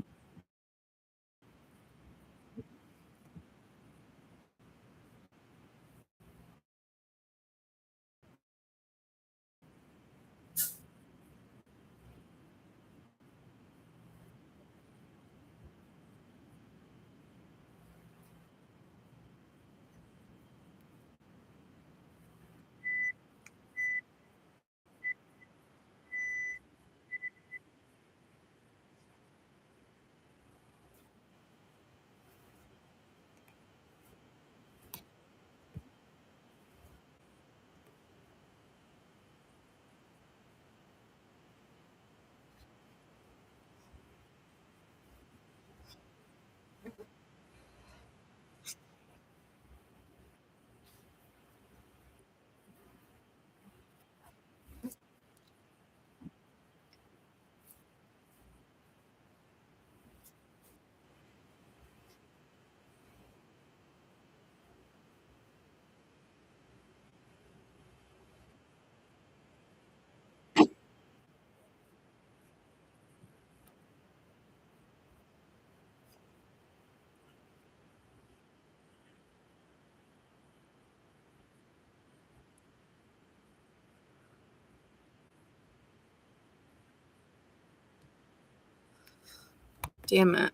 Damn it.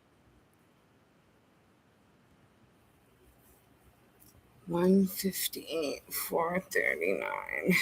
158, 439.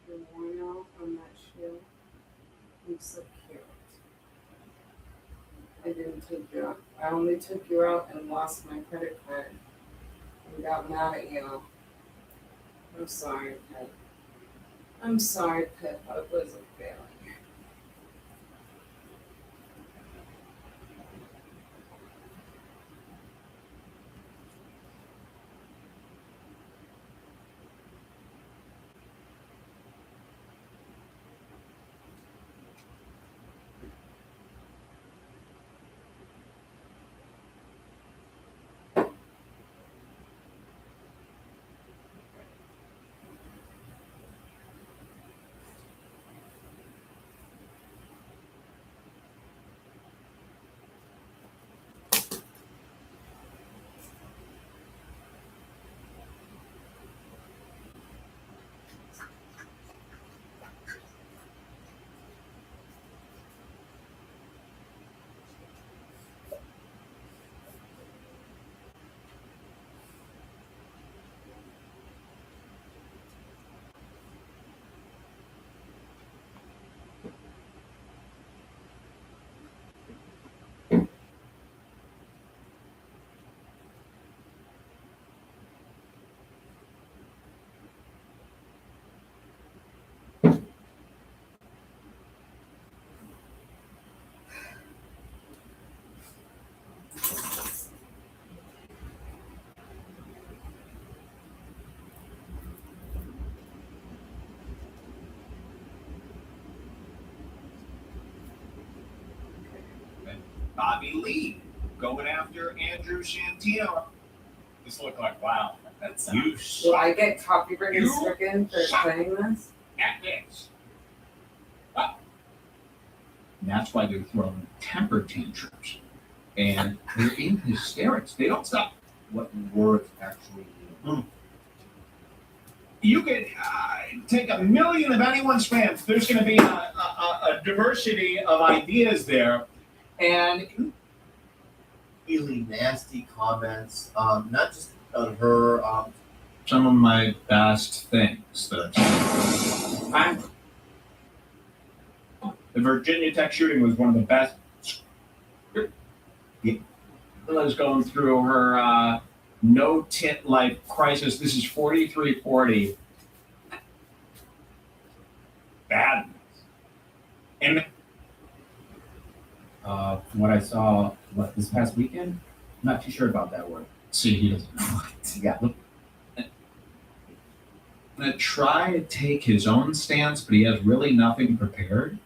You're worn out from that shoe. You're so cute. I didn't take you out. I only took you out and lost my credit card and got mad at you. I'm sorry, Pet. I'm sorry, Pet. That was a failing. Bobby Lee going after Andrew Santino. This looked like, wow, that's you. Will I get copyright stricken for saying this? At this. And that's why they're throwing temper tantrums. And they're in hysterics. They don't stop. What words actually mean? You could take 1 million of anyone's fans. There's going to be a diversity of ideas there. And Really nasty comments, not just on her. some of my best things that the Virginia Tech shooting was one of the best. Liz going through her no tit life crisis. This is 4340. Bad. And From what I saw this past weekend, I'm not too sure about that word. see, he doesn't know. Yeah. Gonna try to take his own stance, but he has really nothing prepared.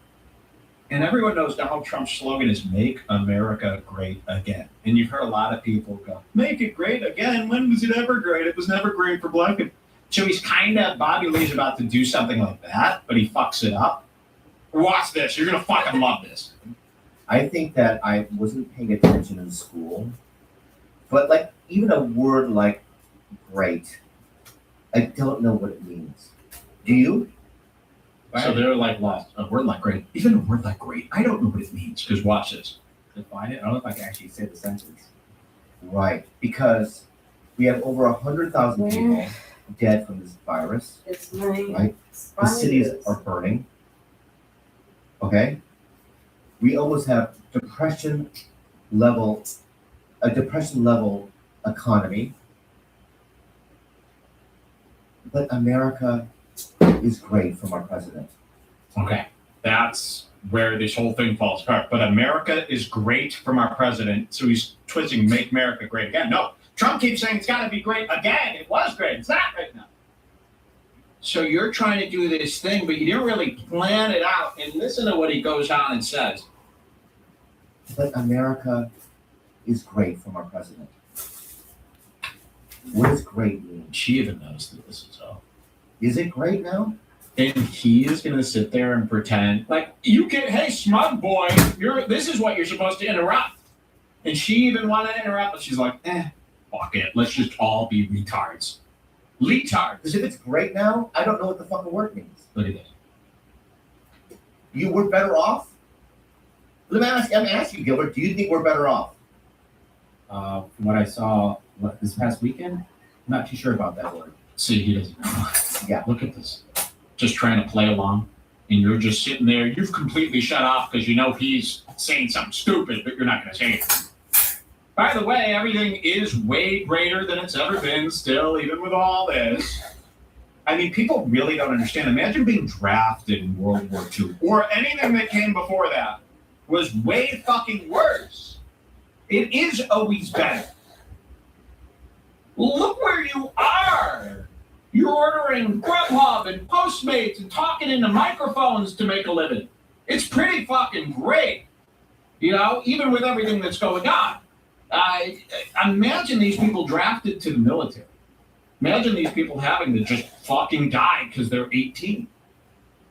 And everyone knows Donald Trump's slogan is "Make America Great Again." And you've heard a lot of people go, "Make it great again." When was it ever great? It was never great for black people. So he's kind of, Bobby Lee's about to do something like that, but he fucks it up. Watch this. You're gonna fucking love this. I think that I wasn't paying attention in school, but like even a word like "great," I don't know what it means. Do you? So they're like lost. A word like great, even a word like great, I don't know what it means. Because watch this. Define it. I don't know if I can actually say the sentence. Right, because we have over 100,000 people dead from this virus. It's my Right. The cities are burning. Okay, we almost have a depression level economy. But America is great from our president. Okay, that's where this whole thing falls apart. But America is great from our president, so he's twisting "Make America Great Again." No, Trump keeps saying it's got to be great again. It was great. It's not right now. So you're trying to do this thing, but you didn't really plan it out. And listen to what he goes on and says. But America is great from our president. What does great mean? She even knows that this is all. Is it great now? And he is going to sit there and pretend like you can. Hey, smug boy, this is what you're supposed to interrupt. And she even wanted to interrupt, but she's like, fuck it. Let's just all be retards. Letards. Because if it's great now, I don't know what the fucking word means. Look at this. We're better off? I'm asking you, Gilbert, do you think we're better off? From what I saw this past weekend, I'm not too sure about that word. See, he doesn't know. Yeah. Look at this. Just trying to play along. And you're just sitting there. You've completely shut off because you know he's saying something stupid, but you're not going to say anything. By the way, everything is way greater than it's ever been still, even with all this. I mean, people really don't understand. Imagine being drafted in World War II or anything that came before that was way fucking worse. It is always better. Look where you are. You're ordering Grubhub and Postmates and talking into microphones to make a living. It's pretty fucking great. You know, even with everything that's going on. Imagine these people drafted to the military. Imagine these people having to just fucking die because they're 18.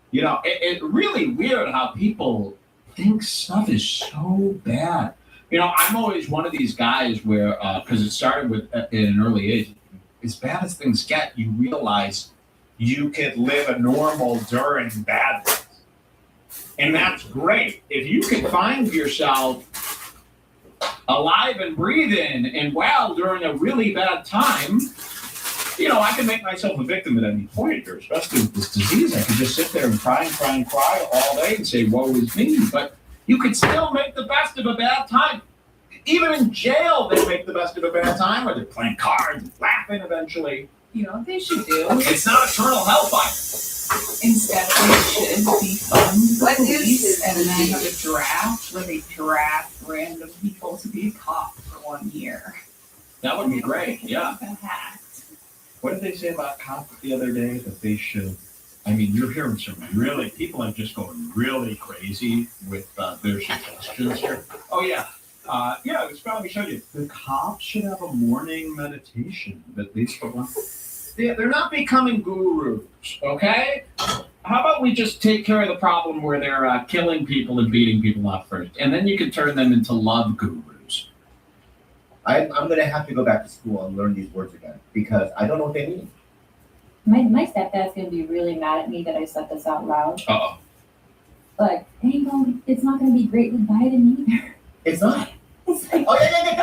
You know, it's really weird how people think stuff is so bad. You know, I'm always one of these guys where, because it started with at an early age, as bad as things get, you realize you could live a normal during bad things. And that's great. If you can find yourself alive and breathing and well during a really bad time, you know, I can make myself a victim at any point here, especially with this disease. I can just sit there and cry all day and say, woe is me. But you could still make the best of a bad time. Even in jail, they make the best of a bad time, where they're playing cards and laughing eventually. You know what they should do? It's not eternal hellfire. Instead, they should defund What police is and then this? have a draft where they draft random people to be a cop for 1 year. That would be great, yeah. Hacked. What did they say about cops the other day? That they should, I mean, you're hearing some really, people are just going really crazy with their suggestions here. Oh, yeah. Yeah, this probably showed you. The cops should have a morning meditation, at least for one. They're not becoming gurus, okay? How about we just take care of the problem where they're killing people and beating people up first, and then you can turn them into love gurus. I'm going to have to go back to school and learn these words again because I don't know what they mean. My stepdad's gonna be really mad at me that I said this out loud. Uh-oh. But it's not gonna be great with Biden either. It's not. It's like, Oh, yeah.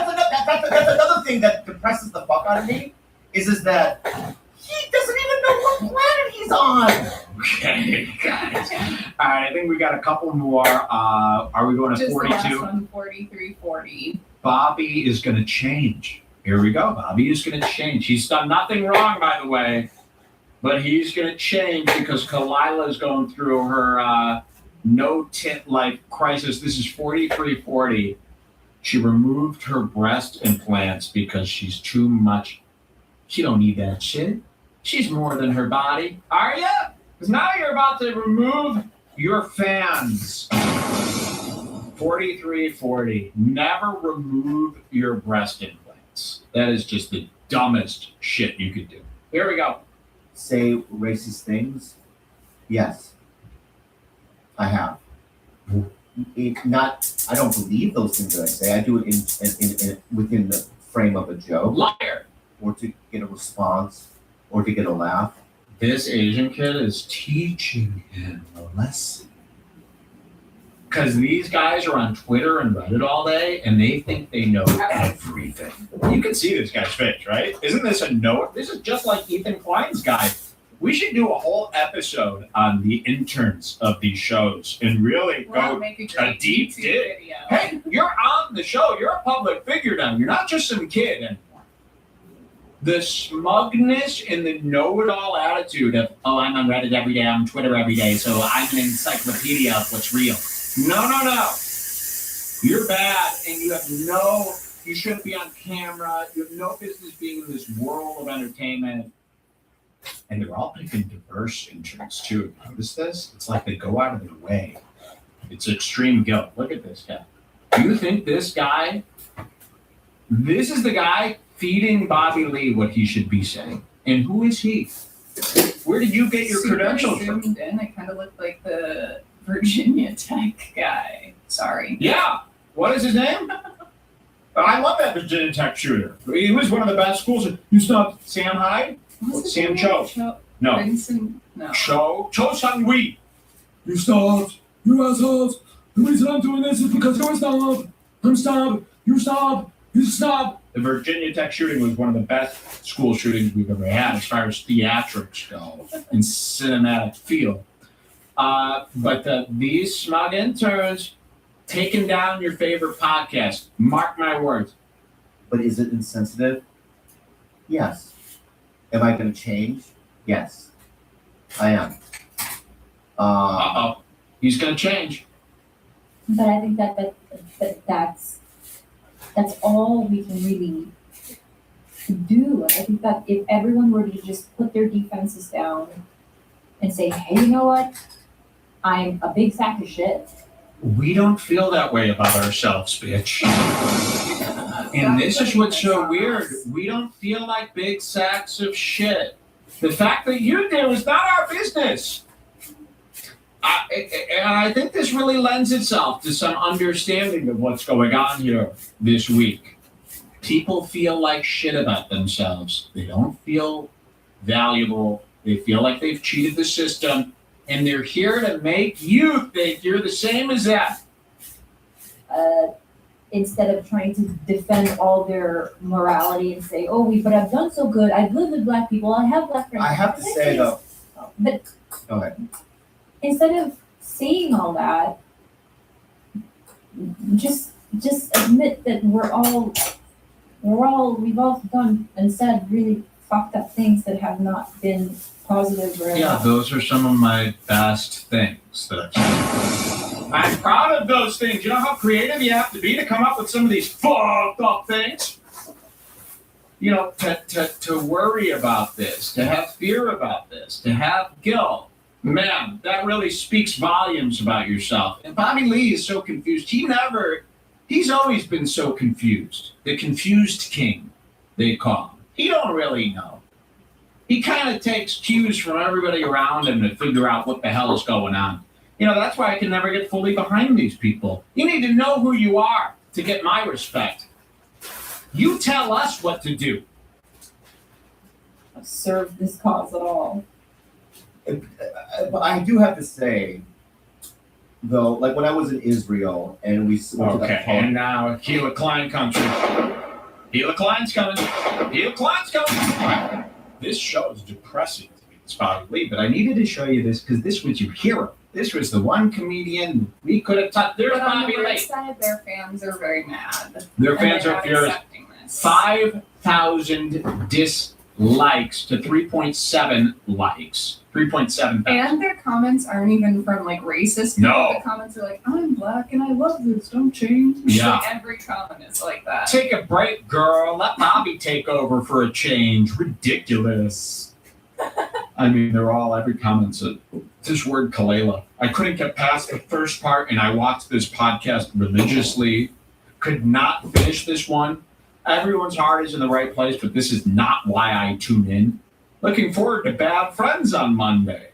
That's another thing that depresses the fuck out of me is that he doesn't even know what planet he's on. Okay, guys. All right, I think we got a couple more. Are we going to Just the 42? last one, 4340. Bobby is going to change. Here we go. Bobby is going to change. He's done nothing wrong, by the way, but he's going to change because Kalila is going through her no-tit life crisis. This is 4340. She removed her breast implants because she's too much. She don't need that shit. She's more than her body. Are you? Because now you're about to remove your fans. 4340. Never remove your breast implants. That is just the dumbest shit you could do. Here we go. Say racist things? Yes. I have. I don't believe those things that I say. I do it in within the frame of a joke. Liar. Or to get a response, or to get a laugh. This Asian kid is teaching him a lesson. Because these guys are on Twitter and Reddit all day, and they think they know everything. You can see this guy's face, right? Isn't this a note? This is just like Ethan Klein's guy. We should do a whole episode on the interns of these shows and really go Make a a great deep YouTube dig. video. Hey, you're on the show. You're a public figure now. You're not just some kid anymore. The smugness and the know-it-all attitude of, oh, I'm on Reddit every day, I'm on Twitter every day, so I'm an encyclopedia of what's real. No. You're bad, and you shouldn't be on camera. You have no business being in this world of entertainment. And they're all picking diverse interns, too. Notice this? It's like they go out of their way. It's extreme guilt. Look at this guy. Do you think this is the guy feeding Bobby Lee what he should be saying? And who is he? Where did you get your Super credentials from? zoomed in. I kind of look like the Virginia Tech guy. Sorry. Yeah. What is his name? I love that Virginia Tech shooter. He was one of the best schools. You stopped Sam Hyde? What's his Sam name? Cho. No. Vincent? No. Cho Sang-wee. You stopped. You assholes. The reason I'm doing this is because you're stopped. I'm stopped. You stop. You stop. The Virginia Tech shooting was one of the best school shootings we've ever had as far as theatrics go and cinematic feel. But these smug interns taking down your favorite podcast. Mark my words. But is it insensitive? Yes. Am I going to change? Yes. I am. Uh-oh. He's going to change. but I think that's all we can really do. And I think that if everyone were to just put their defenses down and say, hey, you know what? I'm a big sack of shit. We don't feel that way about ourselves, bitch. And this is what's so weird. We don't feel like big sacks of shit. The fact that you do is not our business. And I think this really lends itself to some understanding of what's going on here this week. People feel like shit about themselves. They don't feel valuable. They feel like they've cheated the system. And they're here to make you think you're the same as them. Instead of trying to defend all their morality and say, but I've done so good. I've lived with black people. I have black friends. I have to say though. But Go ahead. instead of saying all that, just admit that we've all done and said really fucked up things that have not been positive or Yeah, those are some of my best things that I've said. I'm proud of those things. You know how creative you have to be to come up with some of these fucked up things? You know, to worry about this, to have fear about this, to have guilt. Man, that really speaks volumes about yourself. And Bobby Lee is so confused. He never He's always been so confused. The confused king, they call him. He don't really know. He kind of takes cues from everybody around him to figure out what the hell is going on. That's why I can never get fully behind these people. You need to know who you are to get my respect. You tell us what to do. Serve this cause at all. But I do have to say, though, like when I was in Israel and we went to that park, And now Gila Klein country. Gila Klein's coming. Gila Klein's coming. This show is depressing to me, it's probably, but I needed to show you this because this was your hero. This was the one comedian we could have touched. There's But on Bobby the Lee. right side, their fans are very mad. Their fans are furious. 5,000 dislikes to 3.7 likes. 3.7. And their comments aren't even from like racist. No. The comments are like, I'm black and I love this. Don't change. Yeah. Like, every comment is like that. Take a break, girl. Let Bobby take over for a change. Ridiculous. I mean, they're all, every comment's this word Kalela. I couldn't get past the first part, and I watched this podcast religiously. Could not finish this one. Everyone's heart is in the right place, but this is not why I tune in. Looking forward to Bad Friends on Monday.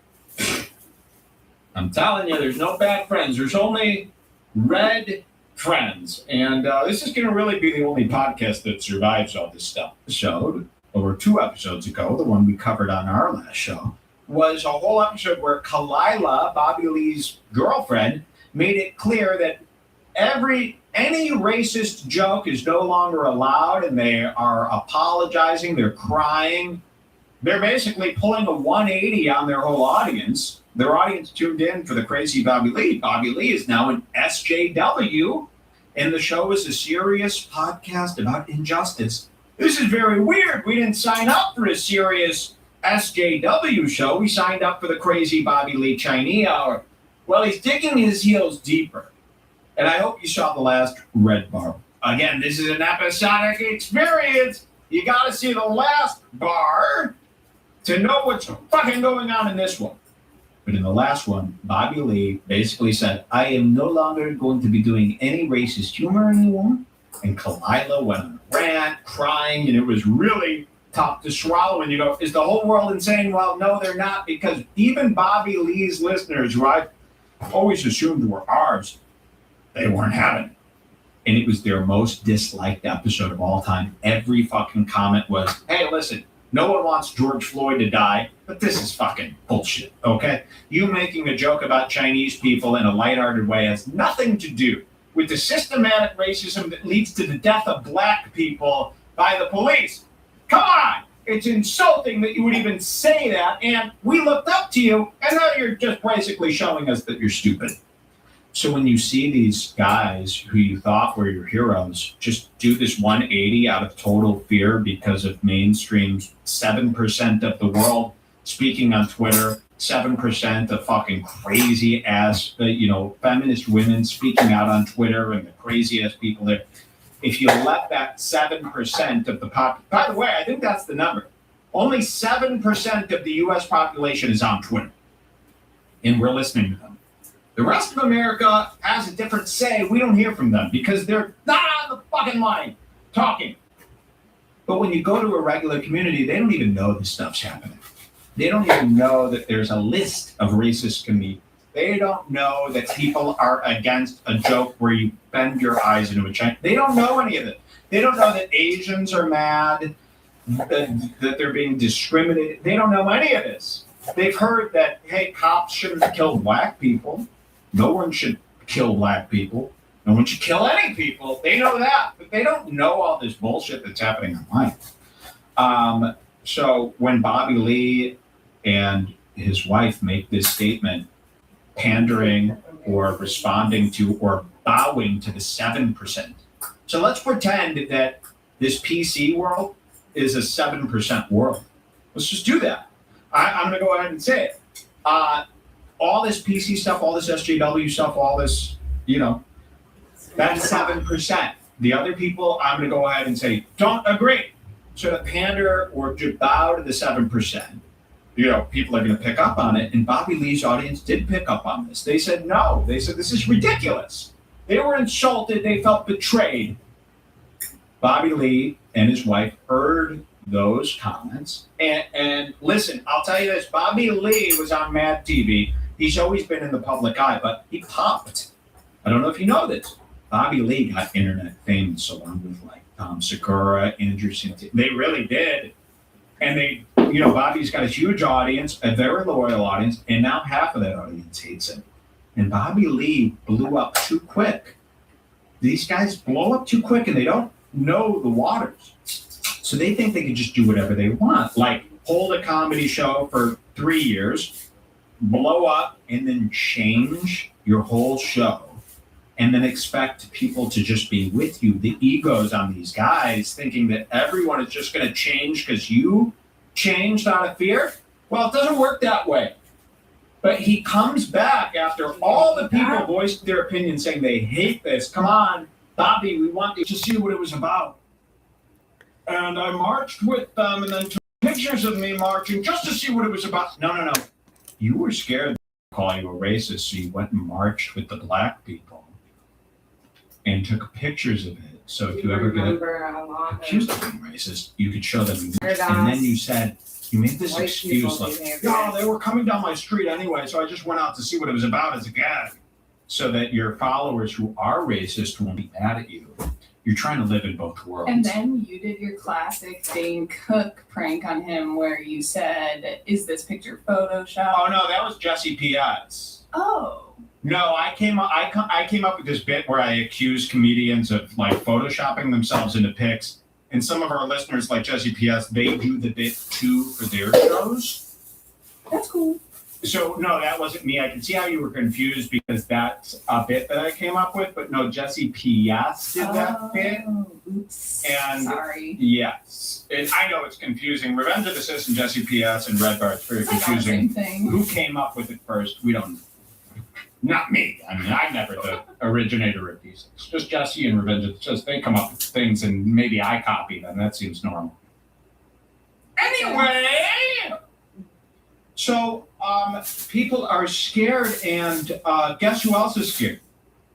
I'm telling you, there's no bad friends. There's only red friends. And this is going to really be the only podcast that survives all this stuff. The show, over 2 episodes ago, the one we covered on our last show, was a whole episode where Kalila, Bobby Lee's girlfriend, made it clear that any racist joke is no longer allowed, and they are apologizing, they're crying. They're basically pulling a 180 on their whole audience. Their audience tuned in for the crazy Bobby Lee. Bobby Lee is now an SJW, and the show is a serious podcast about injustice. This is very weird. We didn't sign up for a serious SJW show. We signed up for the crazy Bobby Lee Chinese Hour. Well, he's digging his heels deeper. And I hope you saw the last red bar. Again, this is an episodic experience. You got to see the last bar to know what's fucking going on in this one. But in the last one, Bobby Lee basically said, I am no longer going to be doing any racist humor anymore. And Kalila went on a rant, crying, and it was really tough to swallow. And you go, is the whole world insane? Well, no, they're not, because even Bobby Lee's listeners, who I always assumed were ours, they weren't having it. And it was their most disliked episode of all time. Every fucking comment was, hey, listen, no one wants George Floyd to die, but this is fucking bullshit, okay? You making a joke about Chinese people in a lighthearted way has nothing to do with the systematic racism that leads to the death of black people by the police. Come on! It's insulting that you would even say that, and we looked up to you, and now you're just basically showing us that you're stupid. So when you see these guys who you thought were your heroes just do this 180 out of total fear because of mainstream 7% of the world speaking on Twitter, 7% of fucking crazy ass, feminist women speaking out on Twitter and the crazy ass people there. If you let that 7% of the by the way, I think that's the number. Only 7% of the U.S. population is on Twitter, and we're listening to them. The rest of America has a different say. We don't hear from them because they're not on the fucking line talking. But when you go to a regular community, they don't even know this stuff's happening. They don't even know that there's a list of racist comedians. They don't know that people are against a joke where you bend your eyes into a Chinese. They don't know any of it. They don't know that Asians are mad, that they're being discriminated. They don't know any of this. They've heard that, hey, cops shouldn't kill black people. No one should kill black people. No one should kill any people. They know that, but they don't know all this bullshit that's happening online. So when Bobby Lee and his wife make this statement, pandering or responding to or bowing to the 7%. So let's pretend that this PC world is a 7% world. Let's just do that. I'm going to go ahead and say it. All this PC stuff, all this SJW stuff, all this, that's 7%. The other people, I'm going to go ahead and say, don't agree. So to pander or to bow to the 7%, people are going to pick up on it. And Bobby Lee's audience did pick up on this. They said, no. They said, this is ridiculous. They were insulted. They felt betrayed. Bobby Lee and his wife heard those comments. And listen, I'll tell you this. Bobby Lee was on Mad TV. He's always been in the public eye, but he popped. I don't know if you know this. Bobby Lee got internet famous along with like Tom Segura, Andrew Santino. They really did. And they, Bobby's got a huge audience, a very loyal audience, and now half of that audience hates him. And Bobby Lee blew up too quick. These guys blow up too quick and they don't know the waters. So they think they can just do whatever they want. Like hold a comedy show for 3 years, blow up, and then change your whole show. And then expect people to just be with you. The egos on these guys thinking that everyone is just going to change because you changed out of fear. Well, it doesn't work that way. But he comes back after all the people voiced their opinion saying they hate this. Come on, Bobby, we want you to see what it was about. And I marched with them and then took pictures of me marching just to see what it was about. No. You were scared to call you a racist, so you went and marched with the black people. And took pictures of it. So if you ever get accused of being racist, you could show them. And then you said, you made this excuse like, no, they were coming down my street anyway, so I just went out to see what it was about as a gag. So that your followers who are racist won't be mad at you. You're trying to live in both worlds. And then you did your classic Dane Cook prank on him where you said, is this picture Photoshop? Oh, no, that was Jesse P.S. Oh. No, I came up with this bit where I accused comedians of like photoshopping themselves into pics, and some of our listeners, like Jesse P.S., they do the bit too for their shows. That's cool. So no, that wasn't me. I can see how you were confused because that's a bit that I came up with, but no, Jesse P.S. did that bit. Oops. And sorry. Yes, and I know it's confusing. Revenge of the Sis and Jesse P.S. and Red Bar, it's very confusing. Same thing. Who came up with it first? We don't know. Not me. I mean, I'm never the originator of these things. Just Jesse and Revenge. It's just they come up with things and maybe I copy them. That seems normal. Anyway, so people are scared, and guess who else is scared?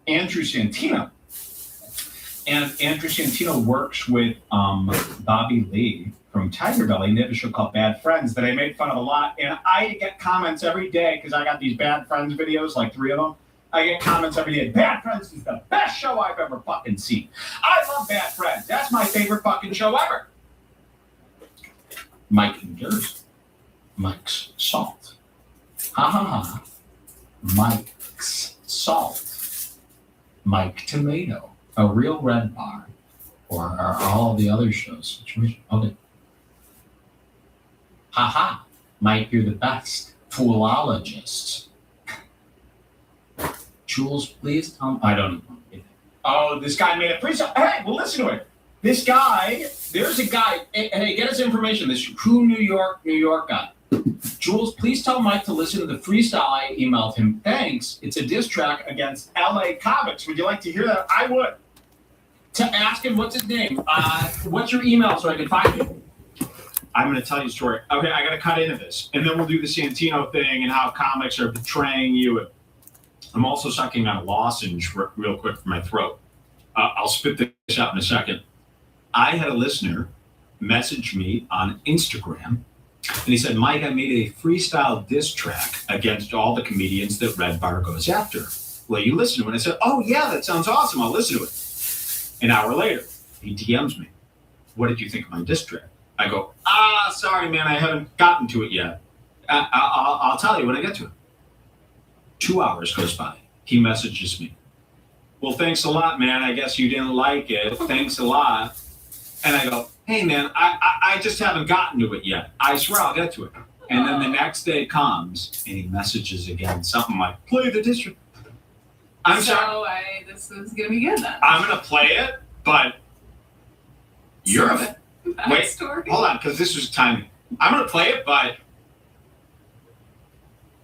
Andrew Santino. And Andrew Santino works with Bobby Lee from Tiger Belly, and they have a show called Bad Friends that I make fun of a lot. And I get comments every day because I got these Bad Friends videos, like 3 of them. I get comments every day. Bad Friends is the best show I've ever fucking seen. I love Bad Friends. That's my favorite fucking show ever. Mike endures. Mike's salt. Ha ha ha. Mike's salt. Mike Tomato. A real Red Bar. Or are all the other shows? Okay. Ha-ha, Mike, you're the best. Foolologist. Jules, please tell me. I don't know. Oh, this guy made a freestyle. Hey, well, listen to it. This guy, there's a guy. Hey, get us information. This True New York guy. Jules, please tell Mike to listen to the freestyle I emailed him. Thanks. It's a diss track against LA Comics. Would you like to hear that? I would. To ask him, what's his name? What's your email so I can find you? I'm going to tell you a story. Okay, I got to cut into this. And then we'll do the Santino thing and how comics are betraying you. I'm also sucking on a lozenge real quick for my throat. I'll spit this out in a second. I had a listener message me on Instagram, and he said, Mike, I made a freestyle diss track against all the comedians that Red Bar goes after. Will you listen to it? And I said, oh, yeah, that sounds awesome. I'll listen to it. An hour later, he DMs me. What did you think of my diss track? I go, sorry, man, I haven't gotten to it yet. I'll tell you when I get to it. 2 hours goes by. He messages me. Well, thanks a lot, man. I guess you didn't like it. Thanks a lot. And I go, hey, man, I just haven't gotten to it yet. I swear I'll get to it. And then the next day comes, and he messages again, something like, play the diss track. I'm sorry. This is going to be good then. I'm going to play it, but you're a... Wait, story. Hold on, because this was timing. I'm going to play it, but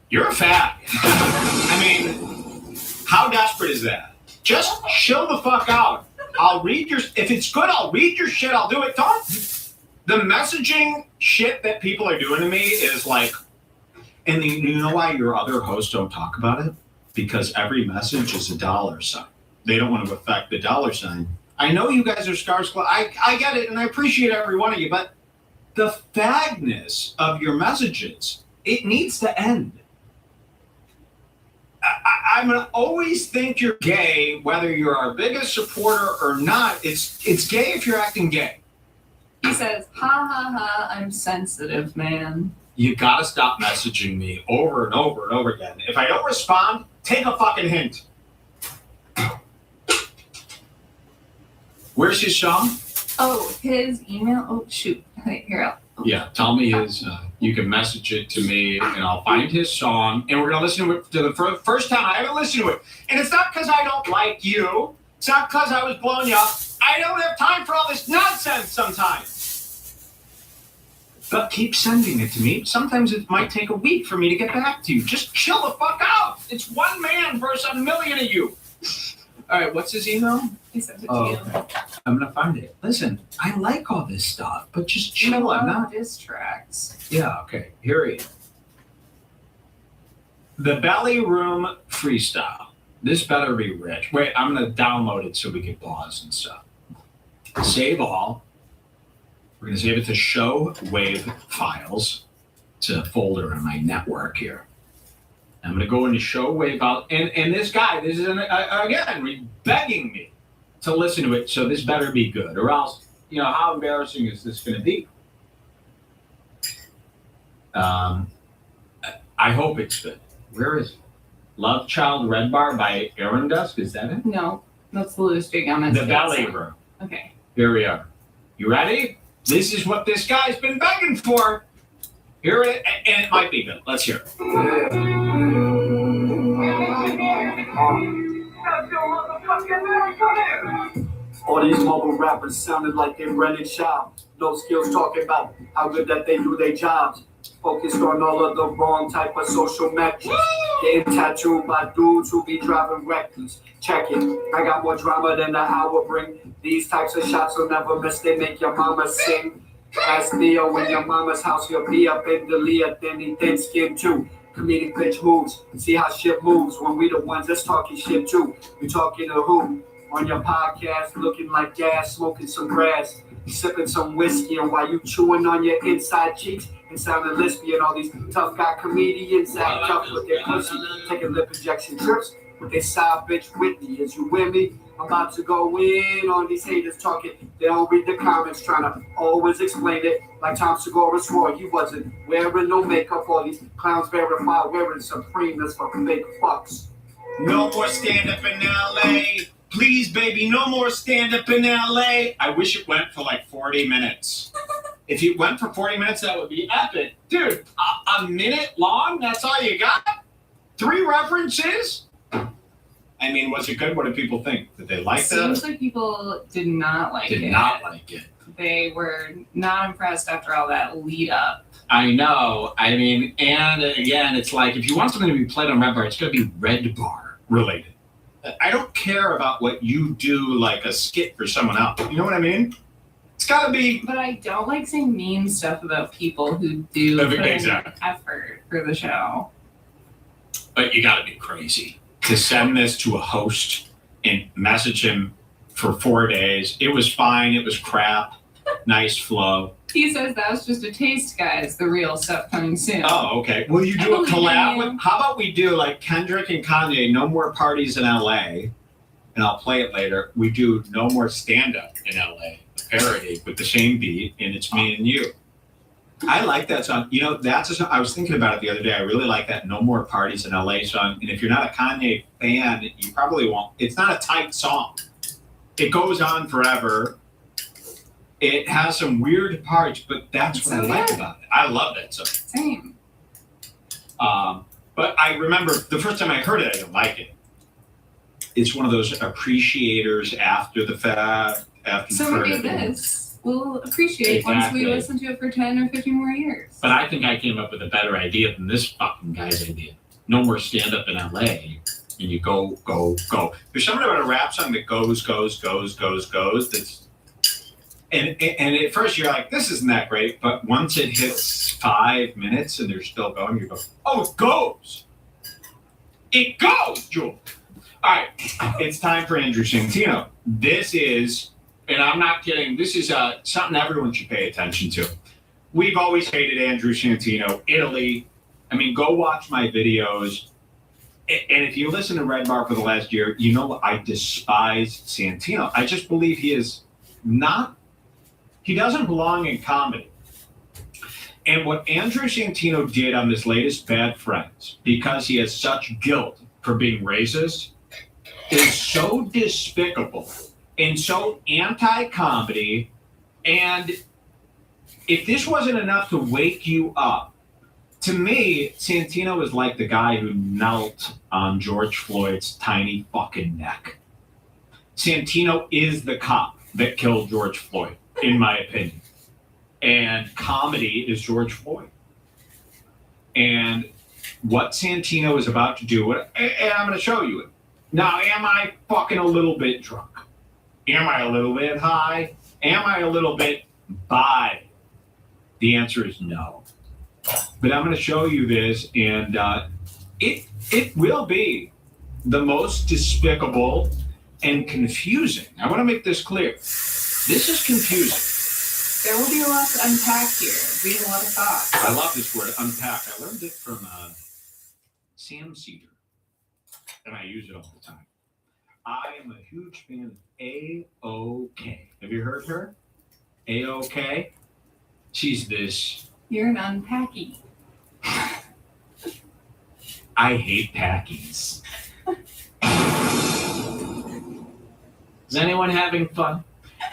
you're a fag. I mean, how desperate is that? Just chill the fuck out. I'll read your... If it's good, I'll read your shit. I'll do it. Don't... The messaging shit that people are doing to me is like... And you know why your other hosts don't talk about it? Because every message is $1 sign. they don't want to affect the dollar sign. I know you guys are Stars Club. I get it, and I appreciate every one of you, but the fagness of your messages, it needs to end. I'm gonna always think you're gay, whether you're our biggest supporter or not. It's gay if you're acting gay. He says, ha ha ha, I'm sensitive, man. You gotta stop messaging me over and over and over again. If I don't respond, take a fucking hint. Where's his song? Oh, his email? Oh, shoot. Wait, here, Yeah, tell me his, you can message it to me and I'll find his song and we're gonna listen to it to the first time. I haven't listened to it. And it's not because I don't like you. It's not because I was blowing you up. I don't have time for all this nonsense sometimes. But keep sending it to me. Sometimes it might take a week for me to get back to you. Just chill the fuck out. It's one man versus a million of you. All right, what's his email? he sent it to you. I'm gonna find it. Listen, I like all this stuff, but just You know chill. I'm what? not. Diss tracks. Yeah, okay. Here he is. The Belly Room Freestyle. This better be rich. Wait, I'm gonna download it so we can pause and stuff. Save all. We're gonna save it to show wave files. It's a folder in my network here. I'm gonna go into show wave files, and this guy, this is again begging me to listen to it. So this better be good, or else, how embarrassing is this gonna be? I hope it's good. Where is it? Love Child Red Bar by Aaron Dusk. Is that it? No, that's the Louis J. Gomez. The Belly Room. Okay. Here we are. You ready? This is what this guy's been begging for. Here it, and it might be good. Let's hear it. All these mobile rappers sounded like they rented shops. No skills talking about how good that they do their jobs. Focused on all of the wrong type of social metrics. Getting tattooed by dudes who be driving reckless. Check it, I got more drama than the hour bring. These types of shots will never miss, they make your mama sing. Ask Theo in your mama's house, you'll be up in the Leah, then he thin skin too. Comedic bitch moves, see how shit moves when we the ones that's talking shit too. You talking to who? On your podcast, looking like gas, smoking some grass, sipping some whiskey, and while you chewing on your inside cheeks and sounding lispy, and all these tough guy comedians act tough with their pussy, taking lip injection trips with their side bitch Whitney. Is you with me? I'm about to go in on these haters talking. They don't read the comments, trying to always explain it like Tom Segura swore he wasn't wearing no makeup. All these clowns verify wearing Supreme. That's for fake fucks. No more stand-up in L.A. Please, baby, no more stand-up in L.A. I wish it went for like 40 minutes. If it went for 40 minutes, that would be epic. Dude, a minute long? That's all you got? 3 references? I mean, was it good? What did people think? Did they like that? Seems like people did not like it. Did not like it. They were not impressed after all that lead up. I know. I mean, and again, it's like if you want something to be played on Red Bar, it's going to be Red Bar related. I don't care about what you do, like a skit for someone else. You know what I mean? It's got to be. But I don't like saying mean stuff about people who do put in effort for the show. But you got to be crazy to send this to a host and message him for 4 days. It was fine. It was crap. Nice flow. He says that was just a taste, guys. The real stuff coming soon. Oh, okay. Will you do a collab with? How about we do like Kendrick and Kanye? No more parties in LA, and I'll play it later. We do no more stand-up in LA, a parody with the same beat, and it's me and you. I like that song. That's a song. I was thinking about it the other day. I really like that No More Parties in LA song. And if you're not a Kanye fan, you probably won't. It's not a tight song. It goes on forever. It has some weird parts, but that's what I like about it. I love that song. Same. But I remember the first time I heard it, I didn't like it. It's one of those appreciators after the fact. So maybe this we'll appreciate once we listen to it for 10 or 15 more years. But I think I came up with a better idea than this fucking guy's idea. No more stand-up in LA, and you go, go, go. There's something about a rap song that goes, that's and at first you're like, this isn't that great, but once it hits 5 minutes and they're still going, you go, oh, it goes. It goes, Jewel. All right, it's time for Andrew Santino. This is, and I'm not kidding, this is something everyone should pay attention to. We've always hated Andrew Santino, Italy. I mean, go watch my videos. And if you listen to Red Bar for the last year, you know I despise Santino. I just believe he doesn't belong in comedy. And what Andrew Santino did on this latest Bad Friends, because he has such guilt for being racist, is so despicable and so anti-comedy. And if this wasn't enough to wake you up, to me, Santino is like the guy who knelt on George Floyd's tiny fucking neck. Santino is the cop that killed George Floyd, in my opinion. And comedy is George Floyd. And what Santino is about to do, and I'm going to show you it. Now, am I fucking a little bit drunk? Am I a little bit high? Am I a little bit bi? The answer is no. But I'm going to show you this, and it will be the most despicable and confusing. I want to make this clear. This is confusing. There will be a lot to unpack here. Read a lot of thoughts. I love this word, unpack. I learned it from Sam Cedar, and I use it all the time. I am a huge fan of A-OK. Have you heard her? A-OK? She's this. You're an unpacky. I hate packies. Is anyone having fun?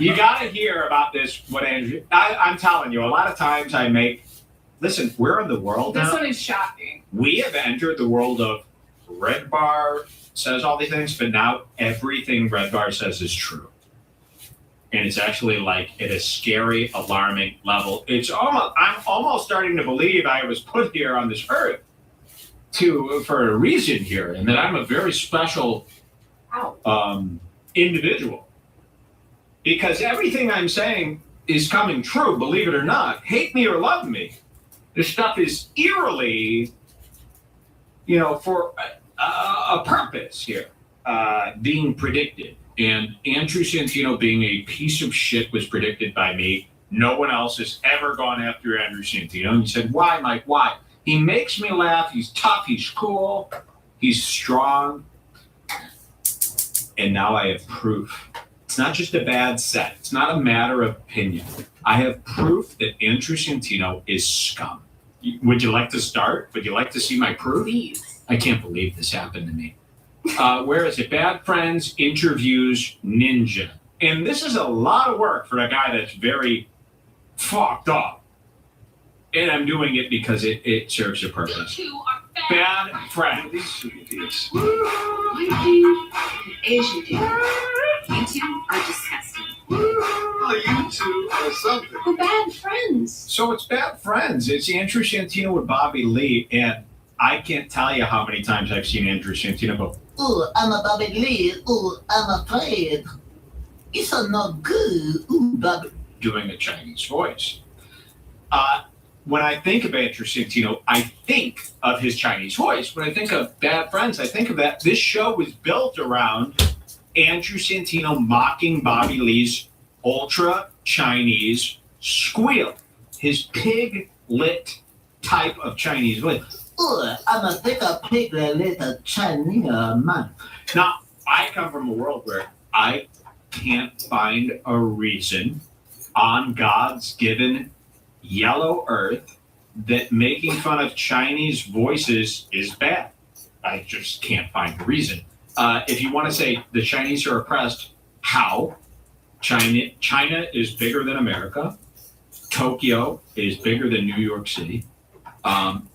You got to hear about this. What Andrew? I'm telling you, a lot of times I make. Listen, we're in the world now. This one is shocking. We have entered the world of Red Bar says all these things, but now everything Red Bar says is true. And it's actually like at a scary, alarming level. I'm almost starting to believe I was put here on this earth for a reason here, and that I'm a very special individual. Because everything I'm saying is coming true, believe it or not. Hate me or love me. This stuff is eerily, for a purpose here, being predicted. And Andrew Santino being a piece of shit was predicted by me. No one else has ever gone after Andrew Santino. And you said, why, Mike, why? He makes me laugh. He's tough. He's cool. He's strong. And now I have proof. It's not just a bad set. It's not a matter of opinion. I have proof that Andrew Santino is scum. Would you like to start? Would you like to see my proof? Please. I can't believe this happened to me. Where is it? Bad Friends Interviews Ninja. And this is a lot of work for a guy that's very fucked up. And I'm doing it because it serves a purpose. Bad Friends. Asian dude. You two are disgusting. Oh, you two are something. We're bad friends. So it's Bad Friends. It's Andrew Santino with Bobby Lee. And I can't tell you how many times I've seen Andrew Santino go, ooh, I'm a Bobby Lee. Ooh, I'm afraid. It's not good. Ooh, Bobby. doing a Chinese voice. When I think of Andrew Santino, I think of his Chinese voice. When I think of Bad Friends, I think of that. This show was built around Andrew Santino mocking Bobby Lee's ultra Chinese squeal, his pig-lit type of Chinese voice. Ooh, I'm a thicker pig little Chinese man. Now, I come from a world where I can't find a reason on God's given yellow earth that making fun of Chinese voices is bad. I just can't find a reason. If you want to say the Chinese are oppressed, how? China is bigger than America. Tokyo is bigger than New York City.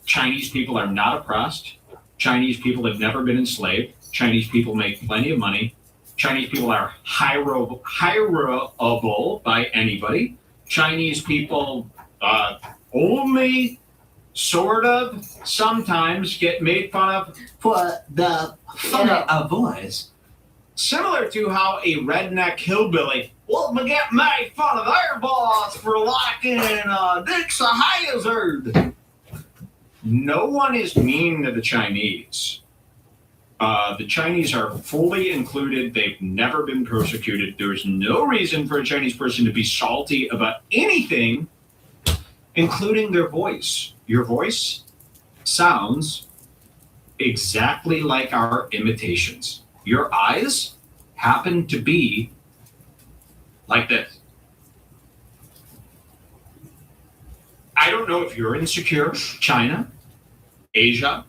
Chinese people are not oppressed. Chinese people have never been enslaved. Chinese people make plenty of money. Chinese people are hireable by anybody. Chinese people only sort of sometimes get made fun of For the a voice. Similar to how a redneck hillbilly will get made fun of their boss for liking Dukes of Hazzard. No one is mean to the Chinese. The Chinese are fully included. They've never been persecuted. There's no reason for a Chinese person to be salty about anything, including their voice. Your voice sounds exactly like our imitations. Your eyes happen to be like this. I don't know if you're insecure, China, Asia.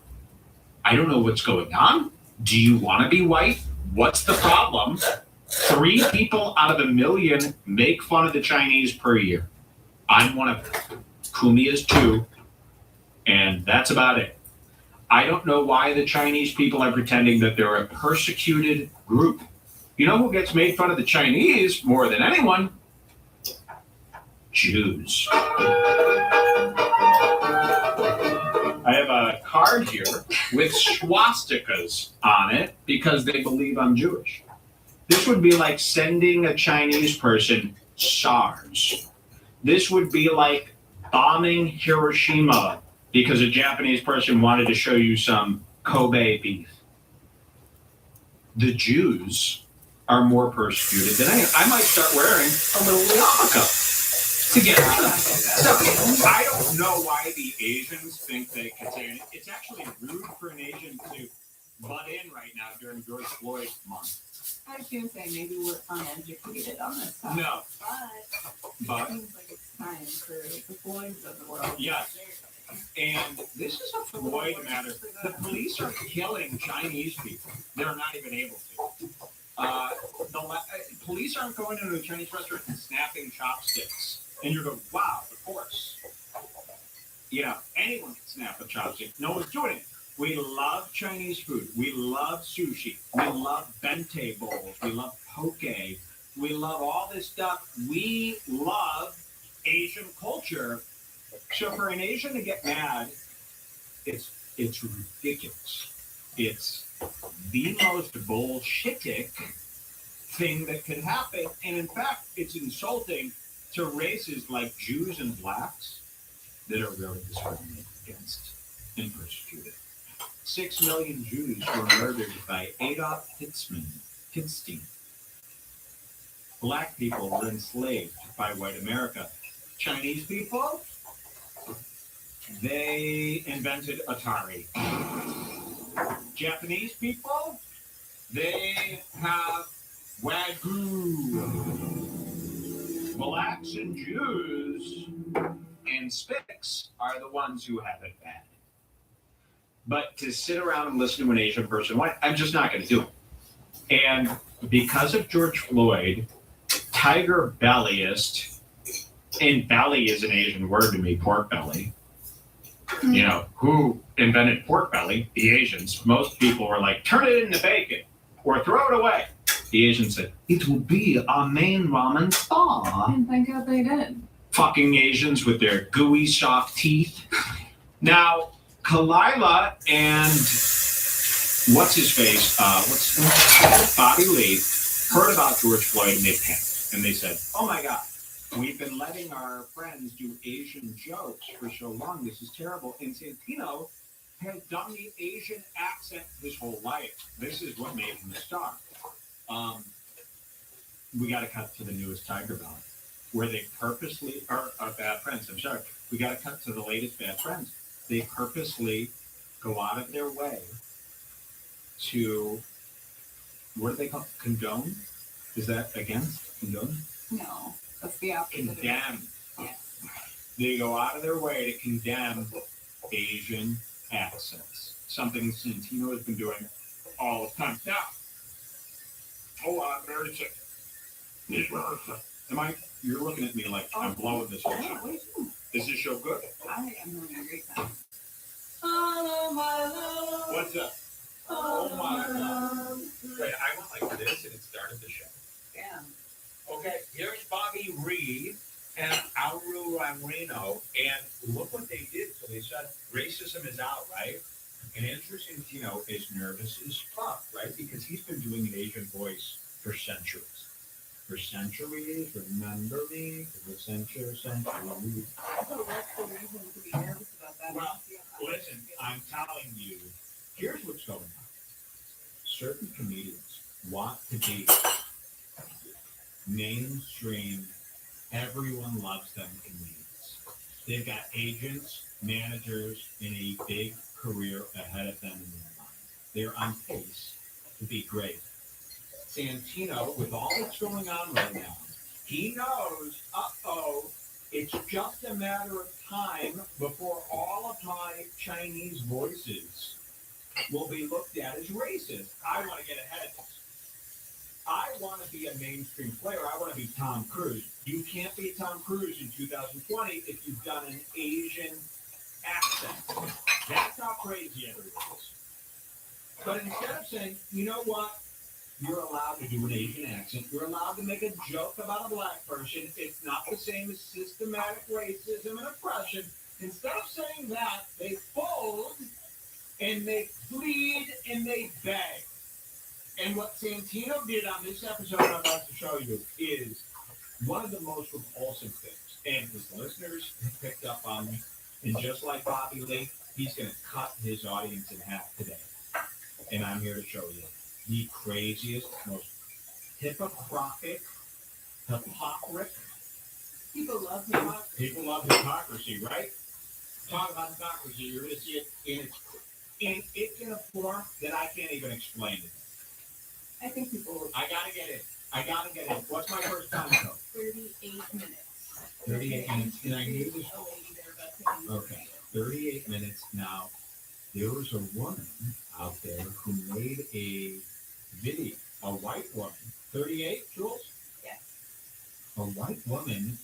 I don't know what's going on. Do you want to be white? What's the problem? 3 people out of 1 million make fun of the Chinese per year. I'm one of them. Kumi is 2, and that's about it. I don't know why the Chinese people are pretending that they're a persecuted group. You know who gets made fun of the Chinese more than anyone? Jews. I have a card here with swastikas on it because they believe I'm Jewish. This would be like sending a Chinese person SARS. This would be like bombing Hiroshima because a Japanese person wanted to show you some Kobe beef. The Jews are more persecuted than anyone. I might start wearing a little yarmulke to get out of it. So I don't know why the Asians think they can say it. It's actually rude for an Asian to butt in right now during George Floyd month. I was gonna say maybe we're uneducated on this topic. No. But it seems like it's time for the Floyds of the world. Yes. And this is a Floyd matter. The police are killing Chinese people. They're not even able to. Police aren't going into a Chinese restaurant and snapping chopsticks. And you're going, wow, of course. You know, anyone can snap a chopstick. No one's doing it. We love Chinese food. We love sushi. We love bente bowls. We love poke. We love all this stuff. We love Asian culture. So for an Asian to get mad, it's ridiculous. It's the most bullshitic thing that could happen. And in fact, it's insulting to races like Jews and blacks that are really discriminated against and persecuted. 6 million Jews were murdered by Adolf Hitler. Black people were enslaved by white America. Chinese people, they invented Atari. Japanese people, they have Wagyu. Blacks and Jews and Spics are the ones who have it bad. But to sit around and listen to an Asian person, I'm just not going to do it. And because of George Floyd, tiger bellyist, and belly is an Asian word to me, pork belly. You know, who invented pork belly? The Asians. Most people were like, turn it into bacon or throw it away. The Asians said, it will be our main ramen star. And thank God they did. Fucking Asians with their gooey, soft teeth. Now, Kalila and what's his face? Bobby Lee heard about George Floyd and they panicked. And they said, oh my God, we've been letting our friends do Asian jokes for so long. This is terrible. And Santino has done the Asian accent his whole life. This is what made him a star. We got to cut to the newest Tiger Belly, where they purposely, or Bad Friends, I'm sorry. We got to cut to the latest Bad Friends. They purposely go out of their way to, what do they call it? Condone? Is that against? Condone? No, that's the opposite. Condemn. Yes. They go out of their way to condemn Asian accents. Something Santino has been doing all the time. Now, I'm very sick. You're looking at me like I'm blowing this whole show. Is this show good? I am having a great time. What's up? Oh my God. Wait, I went like this and it started the show. Damn. Okay, here's Bobby Reed and Auru Reno, and look what they did. So they said racism is out, right? And interesting, is nervous as fuck, right? Because he's been doing an Asian voice for centuries. For centuries, remember me? For centuries. So what's the reason to be nervous about that? Well, listen, I'm telling you, here's what's going on. certain comedians want to be mainstream, everyone loves them comedians. They've got agents, managers, and a big career ahead of them in their mind. They're on pace to be great. Santino, with all that's going on right now, he knows, it's just a matter of time before all of my Chinese voices will be looked at as racist. I want to get ahead of this. I want to be a mainstream player. I want to be Tom Cruise. You can't be Tom Cruise in 2020 if you've done an Asian accent. That's how crazy everyone is. But instead of saying, you know what? You're allowed to do an Asian accent. You're allowed to make a joke about a black person. It's not the same as systematic racism and oppression. Instead of saying that, they fold and they plead and they beg. And what Santino did on this episode I'm about to show you is one of the most repulsive things. And his listeners have picked up on me. And just like Bobby Lee, he's going to cut his audience in half today. And I'm here to show you the craziest, most hypocritic. People love hypocrisy, right? Talk about hypocrisy. You're going to see it in a form that I can't even explain it. I think people will. I gotta get it. What's my first time code? 38 minutes. 38 minutes. And I knew this. Okay, 38 minutes. Now, there was a woman out there who made a video, a white woman. 38, Jules? Yes. A white woman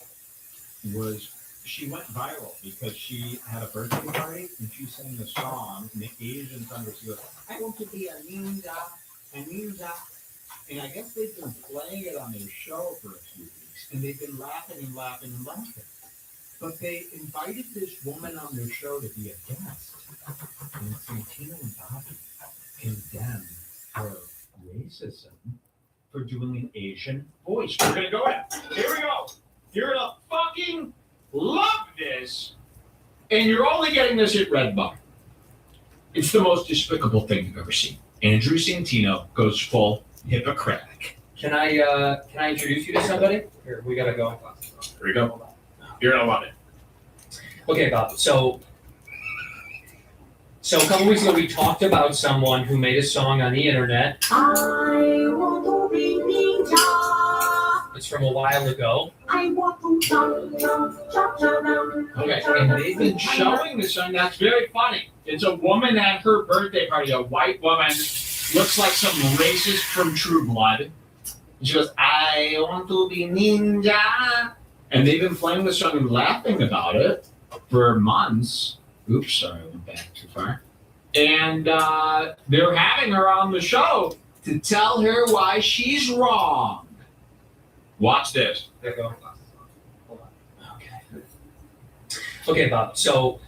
she went viral because she had a birthday party and she sang the song in the Asian thunder. She goes, I want to be a ninja. And I guess they've been playing it on their show for a few weeks, and they've been laughing and laughing and laughing. But they invited this woman on their show to be a guest, and Santino and Bobby condemned her racism for doing an Asian voice. We're gonna go ahead. Here we go. You're gonna fucking love this, and you're only getting this at Redbubble. It's the most despicable thing you've ever seen. Andrew Santino goes full Hippocratic. Can I introduce you to somebody? Here, we gotta go. Here we go. You're gonna love it. Okay, Bob. So a couple weeks ago, we talked about someone who made a song on the internet. I want to be ninja. It's from a while ago. I want to jump. Okay, and they've been showing this song. That's very funny. It's a woman at her birthday party, a white woman, looks like some racist from True Blood. And she goes, I want to be ninja. And they've been playing the song and laughing about it for months. Oops, sorry, I went back too far. And they're having her on the show to tell her why she's wrong. Watch this. There you go. Hold on. Okay, Bob. So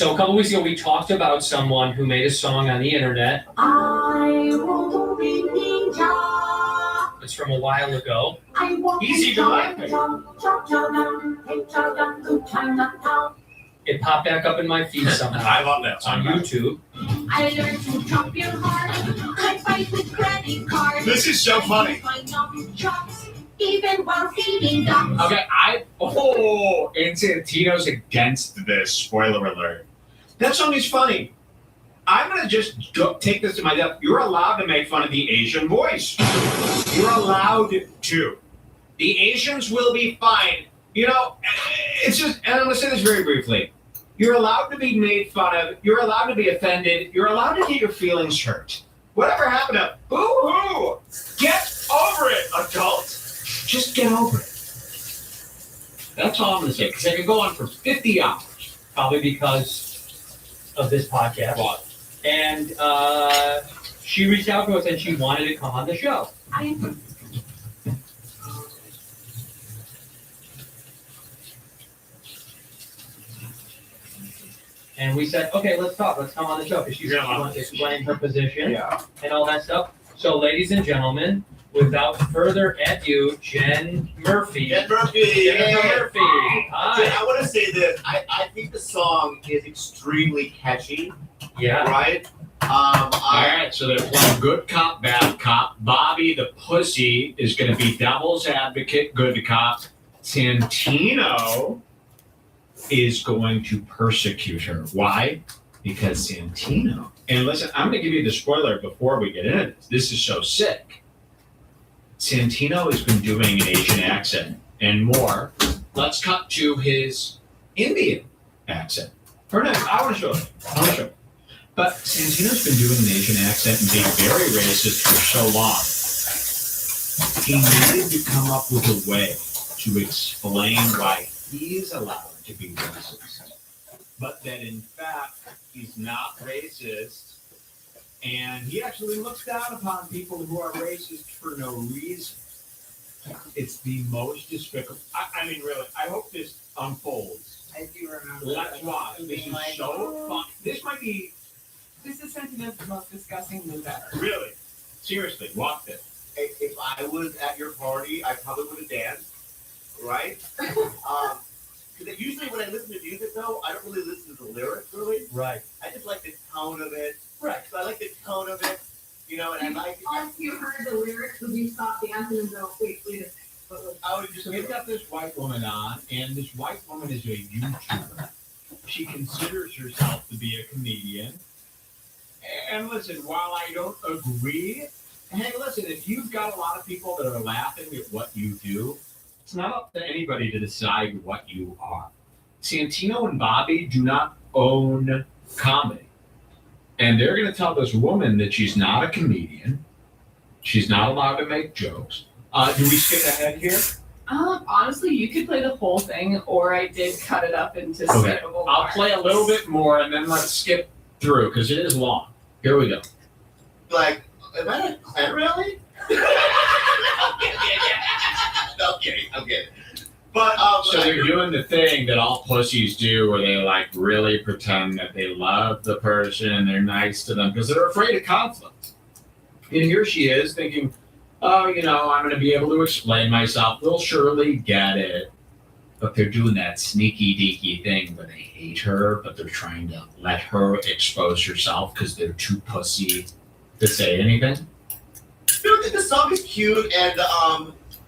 a couple weeks ago, we talked about someone who made a song on the internet. I want to be ninja. It's from a while ago. I want Easy to laughing. It popped back up in my feed somehow. I love that on song. YouTube. I learned to jump your heart. I fight with credit cards. This is so funny. My number drops, even while feeding ducks. Okay, and Santino's against this. Spoiler alert. That song is funny. I'm going to just take this to my depth. You're allowed to make fun of the Asian voice. You're allowed to. The Asians will be fine. You know, it's just, and I'm going to say this very briefly. You're allowed to be made fun of. You're allowed to be offended. You're allowed to get your feelings hurt. Whatever happened to boo-hoo? Get over it, adult. Just get over it. That's all I'm going to say, because I could go on for 50 hours. Probably because of this podcast. What? And she reached out to us and she wanted to come on the show. And we said, okay, let's talk. Let's come on the show because she wants to explain her position and all that stuff. So, ladies and gentlemen, without further ado, Jen Murphy. Jennifer Murphy. Hi. I want to say this. I think the song is extremely catchy. Yeah. Right? All right, so they're playing good cop, bad cop. Bobby, the pussy, is going to be devil's advocate, good cop. Santino is going to persecute her. Why? Because Santino. And listen, I'm going to give you the spoiler before we get into this. This is so sick. Santino has been doing an Asian accent and more. Let's cut to his Indian accent. Or no, I want to show it. But Santino's been doing an Asian accent and being very racist for so long. He needed to come up with a way to explain why he's allowed to be racist. But that in fact, he's not racist. And he actually looks down upon people who are racist for no reason. It's the most despicable. I mean, really, I hope this unfolds. I do remember. Let's watch. This is so fun. This might be. This is Santino's most disgusting move ever. Really? Seriously, watch this. If I was at your party, I probably would have danced, right? Because usually when I listen to music, though, I don't really listen to the lyrics, really. Right. I just like the tone of it. Right. So I like the tone of it, you know, and I like. Once you heard the lyrics, would you stop dancing and go, wait a second? What was I would just. So they've got this white woman on, and this white woman is a YouTuber. She considers herself to be a comedian. And listen, while I don't agree, hey, listen, if you've got a lot of people that are laughing at what you do, it's not up to anybody to decide what you are. Santino and Bobby do not own comedy. And they're going to tell this woman that she's not a comedian. She's not allowed to make jokes. Do we skip ahead here? Honestly, you could play the whole thing, or I did cut it up into skippable I'll parts. play a little bit more, and then let's skip through, because it is long. Here we go. Like, am I a clan rally? I'm kidding. But So they're doing the thing that all pussies do, where they like really pretend that they love the person and they're nice to them because they're afraid of conflict. And here she is thinking, oh, you know, I'm going to be able to explain myself. They'll surely get it. But they're doing that sneaky deaky thing where they hate her, but they're trying to let her expose herself because they're too pussy to say anything. The song is cute, and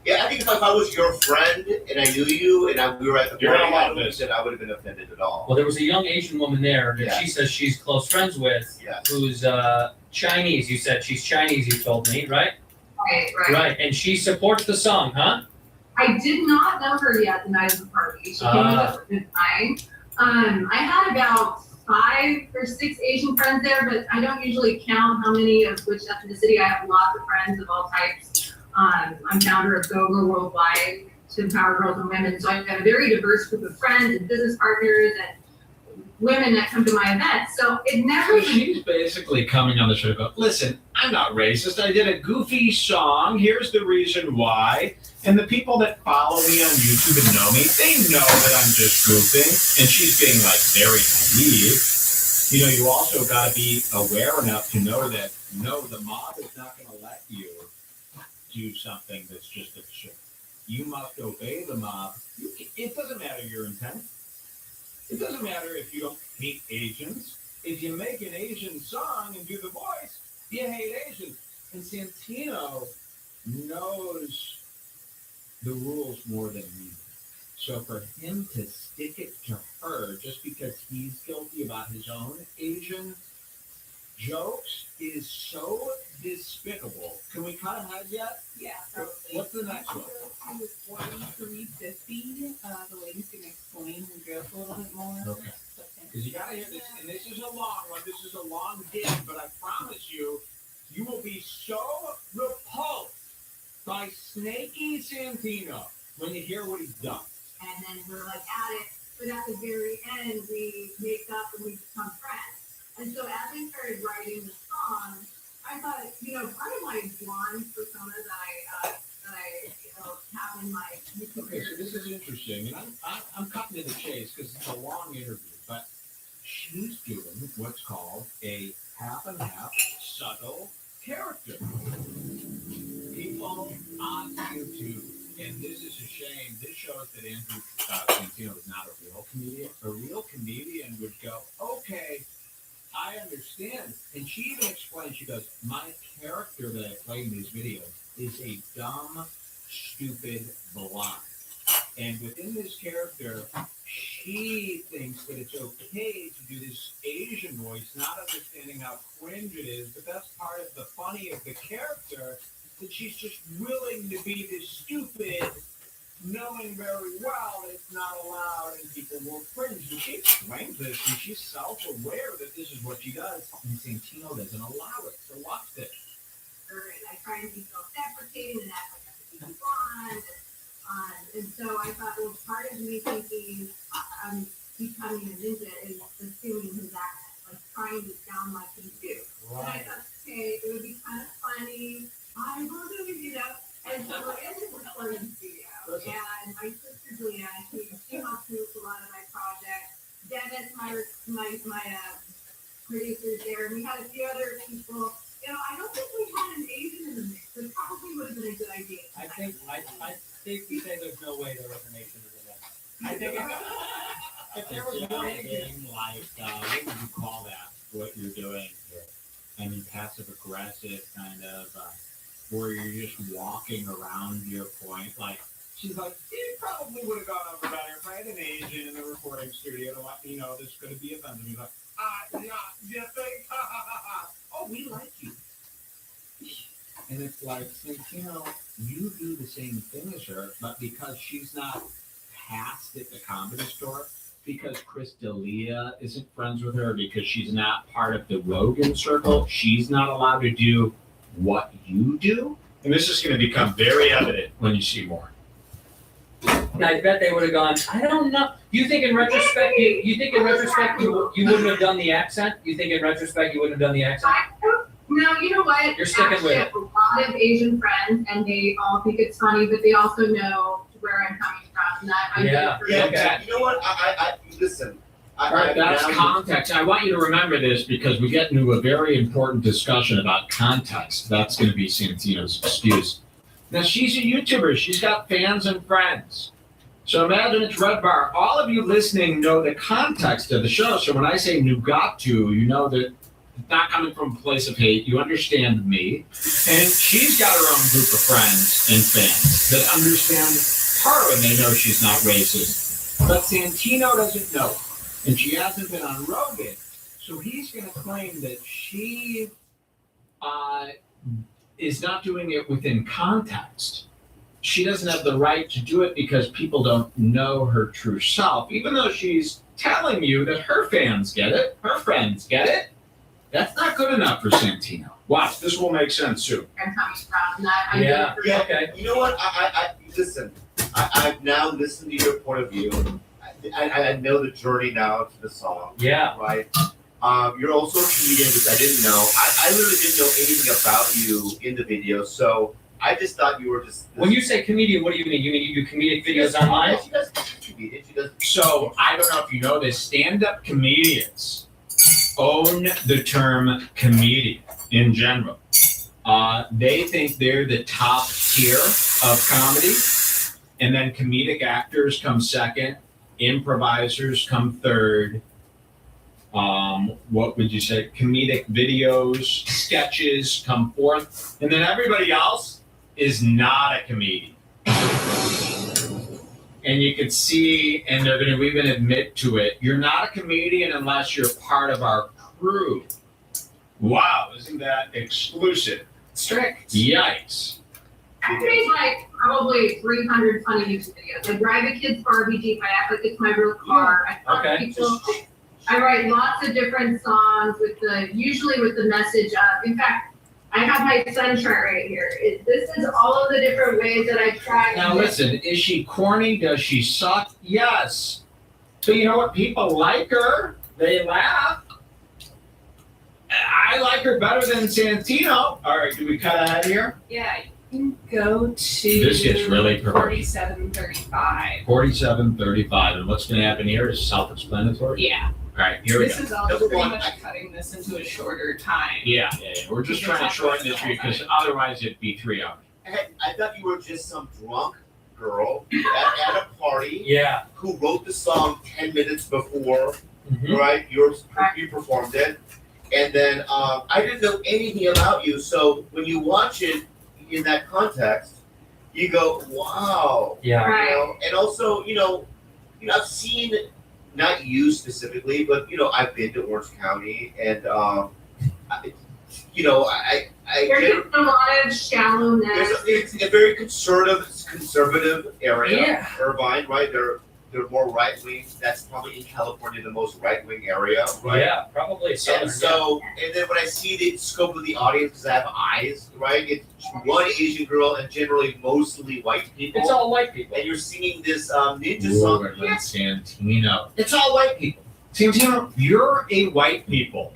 yeah, I think if I was your friend and I knew you and we were at the You're party, not I like don't this. think that I would have been offended at all. Well, there was a young Asian woman there that Yeah. she says she's close friends with, Yeah. who's Chinese. You said she's Chinese, you told me, right? Right. Right, and she supports the song, huh? I did not know her yet the night of the party. She came up with time. I had about 5 or 6 Asian friends there, but I don't usually count how many of which ethnicity. I have lots of friends of all types. I'm founder of Go-Go Worldwide to empower girls and women. So I've got a very diverse group of friends and business partners and women that come to my events. So it never. So she's basically coming on the show to go, listen, I'm not racist. I did a goofy song. Here's the reason why. And the people that follow me on YouTube and know me, they know that I'm just goofing. And she's being like very naive. You know, you also got to be aware enough to know that, no, the mob is not going to let you do something that's just absurd. You must obey the mob. It doesn't matter your intent. It doesn't matter if you don't hate Asians. If you make an Asian song and do the voice, you hate Asians. And Santino knows the rules more than you. So for him to stick it to her just because he's guilty about his own Asian jokes is so despicable. Can we cut ahead yet? Yeah. What's the next one? To 4350, the lady's going to explain her joke a little bit more. Okay. Because you gotta hear this, and this is a long one, this is a long dig, but I promise you, you will be so repulsed by Snaky Santino when you hear what he's done. And then we're like at it, but at the very end, we make up and we become friends. And so as I started writing the song, I thought, you know, part of my blonde persona that I have in my YouTube Okay, so this is interesting, and I'm cutting to the chase because it's a long interview, but she's doing what's called a half and half subtle character. People on YouTube, and this is a shame, this shows that Andrew Santino is not a real comedian. A real comedian would go, okay, I understand. And she even explained, she goes, my character that I play in these videos is a dumb, stupid blonde. And within this character, she thinks that it's okay to do this Asian voice, not understanding how cringe it is, but that's part of the funny of the character, that she's just willing to be this stupid, knowing very well that it's not allowed and people will cringe. And she explains this, and she's self-aware that this is what she does, and Santino doesn't allow it. So watch this. And I try and be self-deprecating and act like I'm a blonde. And so I thought, well, part of me thinking I'm becoming a ninja is assuming his accent, like trying to sound like him too. And I thought, okay, it would be kind of funny. I will do it, you know. And so we're in this recording studio, and my sister Julia, she helps me with a lot of my projects. Dennis, my producer's there, and we had a few other people. You know, I don't think we had an Asian in the mix. It probably would have been a good idea. I think you say there's no way there was an Asian in the mix. I think if there was no Asian, like, what would you call that? What you're doing here? I mean, passive aggressive kind of, where you're just walking around your point. Like, she's like, it probably would have gone over better if I had an Asian in the recording studio to let me know this is going to be offensive. He's like, you think? Oh, we like you. And it's like, Santino, you do the same thing as her, but because she's not past at the Comedy Store, because Chris D'Elia isn't friends with her, because she's not part of the Rogan circle, she's not allowed to do what you do. And this is going to become very evident when you see more. And I bet they would have gone, I don't know. You think in retrospect, you wouldn't have done the accent? You think in retrospect you wouldn't have done the accent? No, you know what? You're sticking with it. I have a lot of Asian friends, and they all think it's funny, but they also know where I'm coming from. And that I Yeah, you know what? I listen. Right, that's context. I want you to remember this because we get into a very important discussion about context. That's going to be Santino's excuse. Now, she's a YouTuber. She's got fans and friends. So imagine it's Red Bar. All of you listening know the context of the show. So when I say Nugatu, you know that it's not coming from a place of hate. You understand me. And she's got her own group of friends and fans that understand her and they know she's not racist. But Santino doesn't know. And she hasn't been on Rogan. So he's going to claim that she is not doing it within context. She doesn't have the right to do it because people don't know her true self, even though she's telling you that her fans get it, her friends get it. That's not good enough for Santino. Watch, this will make sense soon. I'm coming from. That Yeah. Okay. You know what? I listen. I've now listened to your point of view. I know the journey now to the song. Yeah. Right. You're also a comedian, which I didn't know. I literally didn't know anything about you in the video, so I just thought you were just. When you say comedian, what do you mean? You mean you do comedic videos online? She does comedian. She does. So I don't know if you know this. Stand-up comedians own the term comedian in general. They think they're the top tier of comedy, and then comedic actors come second. Improvisers come third. What would you say? Comedic videos, sketches come fourth. And then everybody else is not a comedian. And you can see, and they're going to even admit to it, you're not a comedian unless you're part of our crew. Wow, isn't that exclusive? Strict. Yikes. I made like probably 300 funny YouTube videos. I drive a kid's Barbie Jeep. I act like it's my real car. I talk to people. I write lots of different songs usually with the message of. In fact, I have my sun chart right here. This is all of the different ways that I try. Now listen, is she corny? Does she suck? Yes. So you know what? People like her. They laugh. I like her better than Santino. All right, do we cut ahead here? Yeah, you can go to This gets really perverted. 4735. 4735. And what's going to happen here is self-explanatory? Yeah. All right, here we This go. is also pretty much cutting this into a shorter time. Yeah. We're just trying to shorten this because otherwise it'd be 3 hours. I thought you were just some drunk girl at a party. Yeah. Who wrote the song 10 minutes before, Mhm. right? You performed it. And then I didn't know anything about you, so when you watch it in that context, you go, wow. Yeah. Right. You know? And also, I've seen, not you specifically, but I've been to Orange County, and I There's just a lot of shallowness. it's a very conservative area. Yeah. Irvine, right? They're more right wing. That's probably in California the most right wing area, right? Yeah, probably southern. And so, and then when I see the scope of the audience, because I have eyes, right? It's one Asian girl and generally mostly white people. It's all white people. And you're singing this ninja song. Than Santino. It's all white people. Santino, you're a white people.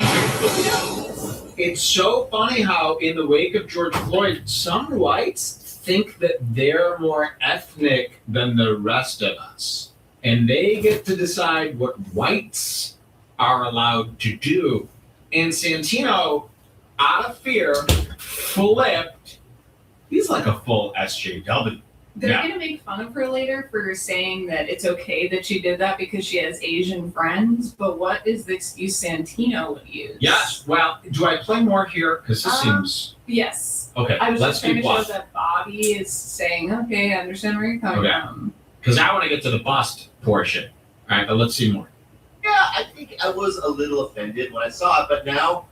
It's so funny how in the wake of George Floyd, some whites think that they're more ethnic than the rest of us. And they get to decide what whites are allowed to do. And Santino, out of fear, flipped. He's like a full SJW. They're Yeah. gonna make fun of her later for saying that it's okay that she did that because she has Asian friends, but what is the excuse Santino would use? Yes. Well, do I play more here? Because this seems Yes. okay. I was Let's just trying to keep show watching. that Bobby is saying, okay, I understand where you're coming Okay. from. Because I want to get to the bust portion. All right, but let's see more. Yeah, I think I was a little offended when I saw it, but now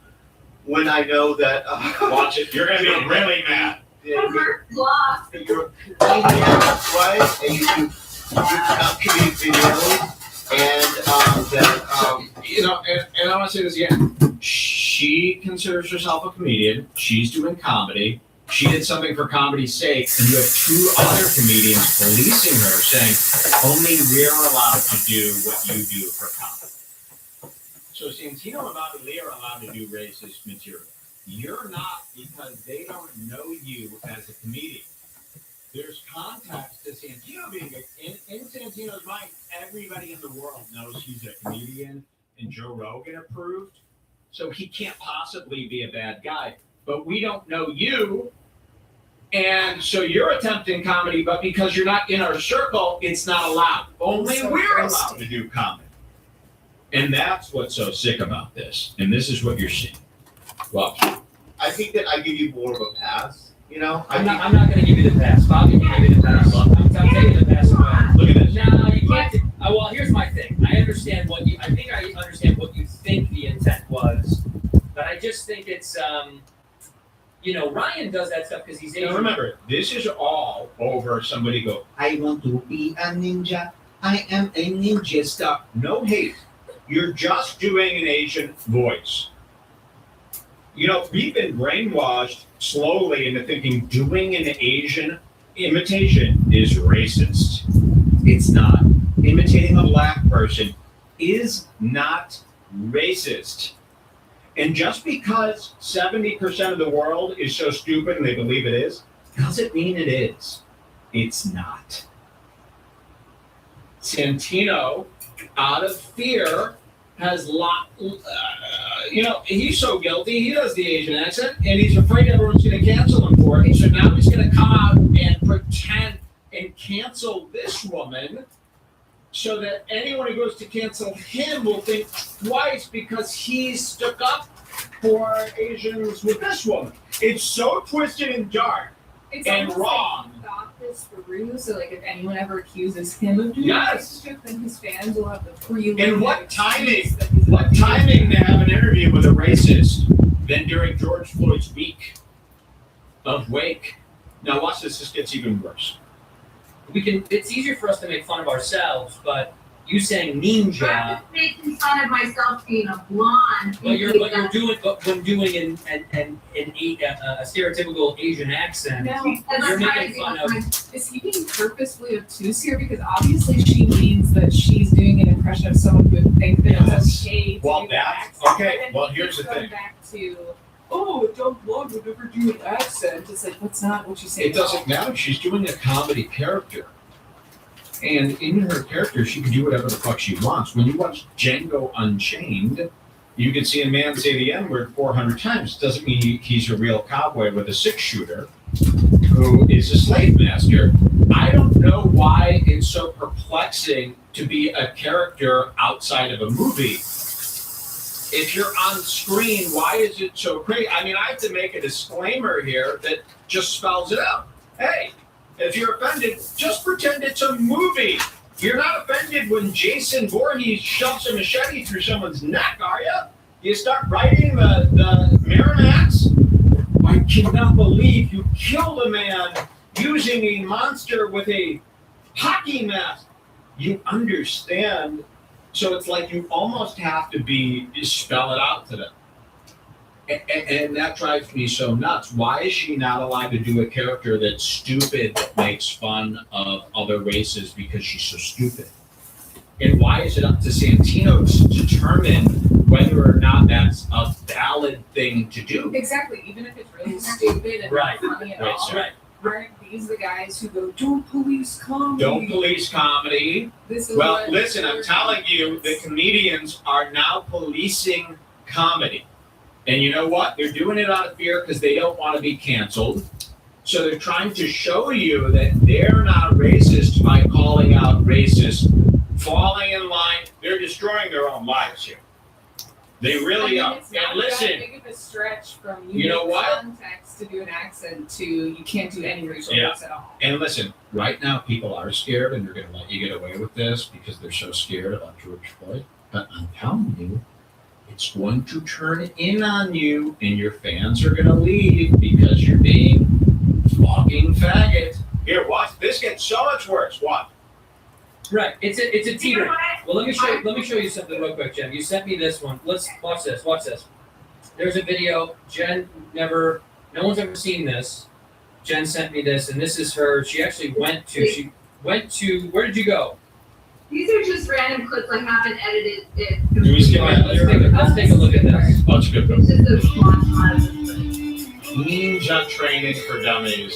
when I know that Watch it. You're gonna be really mad. Her flaw. You're right, and you do comedic videos, and and I want to say this again. She considers herself a comedian. She's doing comedy. She did something for comedy's sake, and you have two other comedians policing her, saying only we're allowed to do what you do for comedy. So Santino and Bobby Lee are allowed to do racist material. You're not, because they don't know you as a comedian. There's context to Santino being in Santino's mind. Everybody in the world knows he's a comedian and Joe Rogan approved, so he can't possibly be a bad guy. But we don't know you, and so you're attempting comedy, but because you're not in our circle, it's not allowed. Only So we're thirsty. allowed to do comedy. And that's what's so sick about this. And this is what you're seeing. Well, I think that I give you more of a pass. I'm not going to give you the pass. Bobby can give you the pass. I'm taking the pass away. look at this. No, you can't. Well, here's my thing. I understand what you. I think I understand what you think the intent was, but I just think it's. Ryan does that stuff because he's Asian. Now remember, this is all over somebody go, I want to be a ninja. I am a ninja stuff. No hate. You're just doing an Asian voice. We've been brainwashed slowly into thinking doing an Asian imitation is racist. It's not. Imitating a black person is not racist. And just because 70% of the world is so stupid and they believe it is, doesn't mean it is. It's not. Santino, out of fear, has he's so guilty, he does the Asian accent, and he's afraid everyone's going to cancel him for it. So now he's going to come out and pretend and cancel this woman so that anyone who goes to cancel him will think twice because he's stuck up for Asians with this woman. It's so twisted and dark It's and almost wrong. Like thought this through, so like if anyone ever accuses him of doing Yes. this, then his fans will have the free. And what timing to have an interview with a racist than during George Floyd's week of wake. Now watch this, this gets even worse. It's easier for us to make fun of ourselves, but you saying ninja. I'm just making fun of myself being a blonde. When doing a stereotypical Asian accent, Now, you're making fun of. Is he being purposefully obtuse here? Because obviously she means that she's doing an impression of someone who would think that it's okay to Well, do that's accent. okay. And Well, he here's keeps the going thing. back to, oh, Doug Love would never do an accent. It's like, that's not what you say. It doesn't matter. She's doing a comedy character. And in her character, she can do whatever the fuck she wants. When you watch Django Unchained, you can see a man say the N-word 400 times. Doesn't mean he's a real cowboy with a six-shooter who is a slave master. I don't know why it's so perplexing to be a character outside of a movie. if you're on screen, why is it so crazy? I mean, I have to make a disclaimer here that just spells it out. Hey, if you're offended, just pretend it's a movie. You're not offended when Jason Voorhees shoves a machete through someone's neck, are you? You start writing the Miramax? I cannot believe you killed a man using a monster with a hockey mask. You understand. So it's like you almost have to spell it out to them. And that drives me so nuts. Why is she not allowed to do a character that's stupid, that makes fun of other races because she's so stupid? And why is it up to Santino to determine whether or not that's a valid thing to do? Exactly, even if it's really stupid and Right. not funny at Right, all. right. Aren't these the guys who go, don't police comedy? Don't police comedy. This is Well, what listen, I'm telling you, the comedians are now policing comedy. And you know what? They're doing it out of fear because they don't want to be canceled. So they're trying to show you that they're not racist by calling out racists, falling in line. They're destroying their own lives here. They really are. It's not And listen, that big of a stretch from You know what? context to do an accent to you can't do any racial Yeah. jokes at all. and listen, right now people are scared and they're going to let you get away with this because they're so scared about George Floyd. But I'm telling you, it's going to turn in on you and your fans are going to leave because you're being fucking faggot. Here, watch. This gets so much worse. Watch. Right. It's a teeter. Well, let me show you something real quick, Jen. You sent me this one. Let's watch this. Watch this. There's a video. No one's ever seen this. Jen sent me this, and this is her. She went to. Where did you go? These are just random clips. I haven't edited it. Do we skip All right, that? let's take a look at this. Oh, it's a good book. It's just a montage. Ninja training for dummies.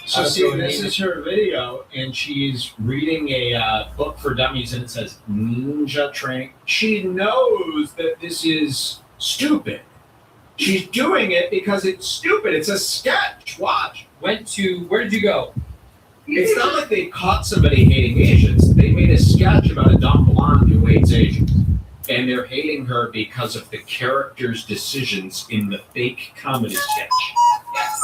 So see, this is her video, and she's reading a book for dummies, and it says ninja training. She knows that this is stupid. She's doing it because it's stupid. It's a sketch. Watch. Where did you go? It's not like they caught somebody hating Asians. They made a sketch about a dumb blonde who hates Asians. And they're hating her because of the character's decisions in the fake comedy sketch. Yes.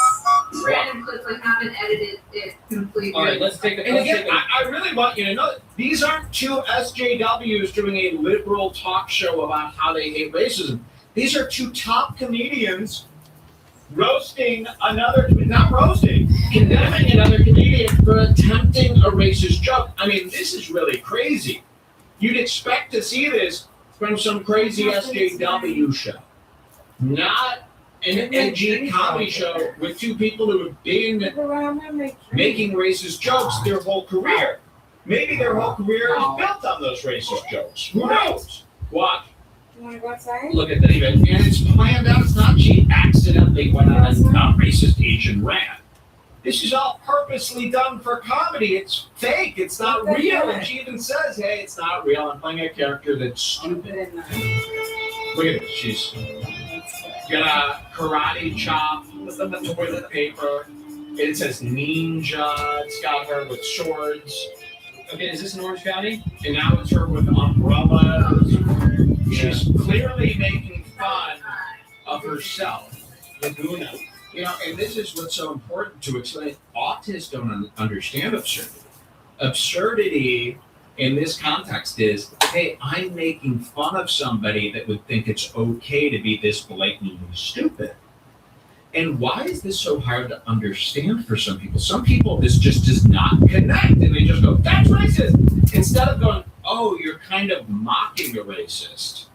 Random clips. I haven't edited it completely. All right, let's take a. And again, I really want you to know that these aren't two SJWs doing a liberal talk show about how they hate racism. These are two top comedians condemning another comedian for attempting a racist joke. I mean, this is really crazy. You'd expect to see this from some crazy SJW show, not an edgy comedy show with two people who have been making racist jokes their whole career. Maybe their whole career is built on those racist jokes. Who knows? Watch. You want to go outside? Look at that. And it's planned out. It's not she accidentally went on a racist Asian rant. This is all purposely done for comedy. It's fake. It's not real. And she even says, hey, it's not real. I'm playing a character that's stupid. Look at this. She's got a karate chop with the toilet paper. It says ninja. It's got her with swords. Okay, is this in Orange County? And now it's her with umbrellas. She's clearly making fun of herself. Laguna. You know, and this is what's so important to explain. Autists don't understand absurdity. Absurdity in this context is, hey, I'm making fun of somebody that would think it's okay to be this blatantly stupid. And why is this so hard to understand for some people? Some people, this just does not connect, and they just go, that's racist. Instead of going, oh, you're kind of mocking a racist.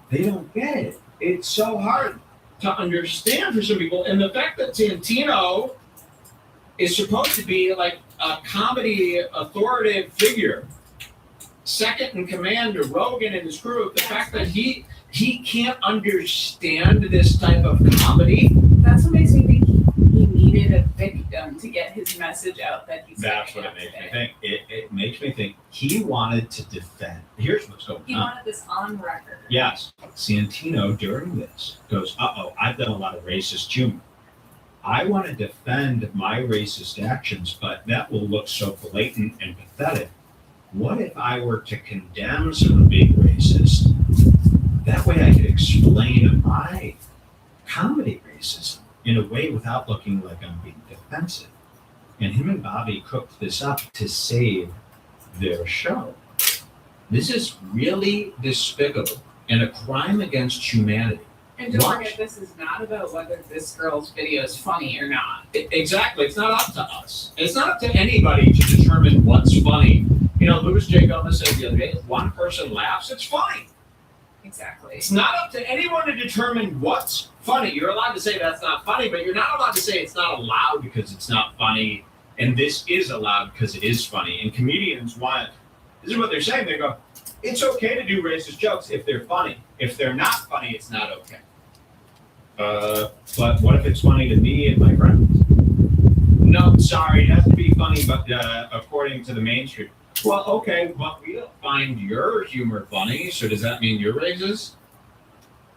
They don't get it. It's so hard to understand for some people. And the fact that Santino is supposed to be like a comedy authoritative figure, second in command to Rogan and his crew, the fact that he can't understand this type of comedy. That's what makes me think he needed a victim to get his message out that he's. That's what it makes me think. It makes me think he wanted to defend. Here's what's going He on. wanted this on record. Yes, Santino during this goes, I've done a lot of racist humor. I want to defend my racist actions, but that will look so blatant and pathetic. What if I were to condemn some big racist That way I could explain my comedy racism in a way without looking like I'm being defensive. And him and Bobby cooked this up to save their show. This is really despicable and a crime against humanity. And don't Watch. forget, this is not about whether this girl's video is funny or not. Exactly. It's not up to us. It's not up to anybody to determine what's funny. You know, Louis J. Gomez said the other day, if one person laughs, it's funny. Exactly. It's not up to anyone to determine what's funny. You're allowed to say that's not funny, but you're not allowed to say it's not allowed because it's not funny, and this is allowed because it is funny. And comedians want, this is what they're saying. They go, it's okay to do racist jokes if they're funny. If they're not funny, it's not okay. But what if it's funny to me and my friends? No, sorry, it has to be funny, but according to the mainstream. Well, okay, but we don't find your humor funny, so does that mean you're racist?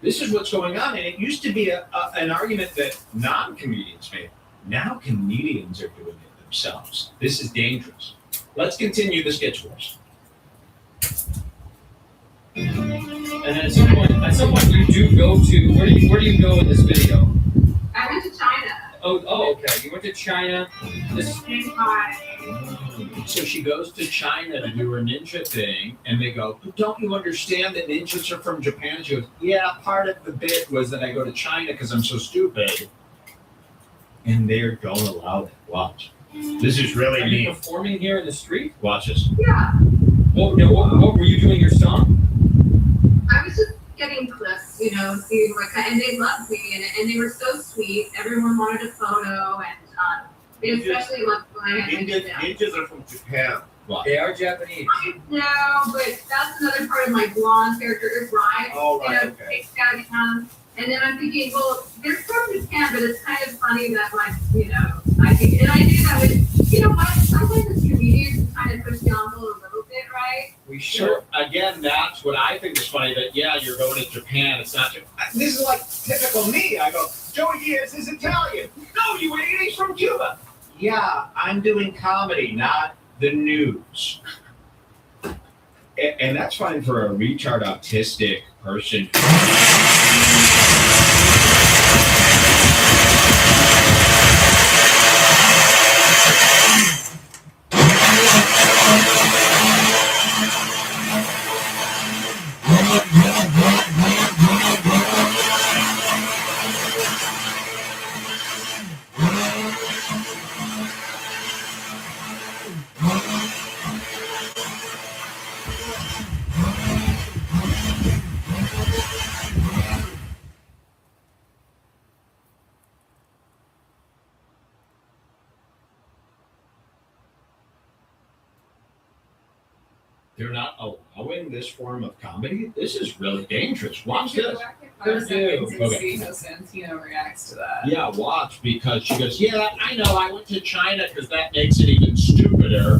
This is what's going on, and it used to be an argument that non-comedians made. Now comedians are doing it themselves. This is dangerous. Let's continue the sketch wars. And then at some point you do go to, where do you go in this video? I went to China. Oh, okay. You went to China. This, So she goes to China to do her ninja thing, and they go, don't you understand that ninjas are from Japan? She goes, yeah, part of the bit was that I go to China because I'm so stupid. And they don't allow it. Watch. This is really are you neat. performing here in the street? Watch this. Yeah. What were you doing your song? I was just getting clips, you know, seeing and they loved me, and they were so sweet. Everyone wanted a photo, and they especially loved when I had Ninjas are from Japan. They are Japanese. I know, but that's another part of my blonde character is right. Oh, right, You know, okay. it's gotta come. And then I'm thinking, well, they're from Japan, but it's kind of funny that, like, you know, I think, and I do that with, you know what, sometimes as comedians, we kind of push the envelope a little bit, right? We sure. Again, that's what I think is funny. That yeah, you're going to Japan. It's not. This is like typical me. I go, Joey Diaz is Italian. No, you idiot, he's from Cuba. Yeah, I'm doing comedy, not the news. And that's fine for a retard autistic person. They're not allowing this form of comedy. This is really dangerous. Watch this. And see Okay. how Santino reacts to that. Yeah, watch, because she goes, yeah, I know, I went to China because that makes it even stupider.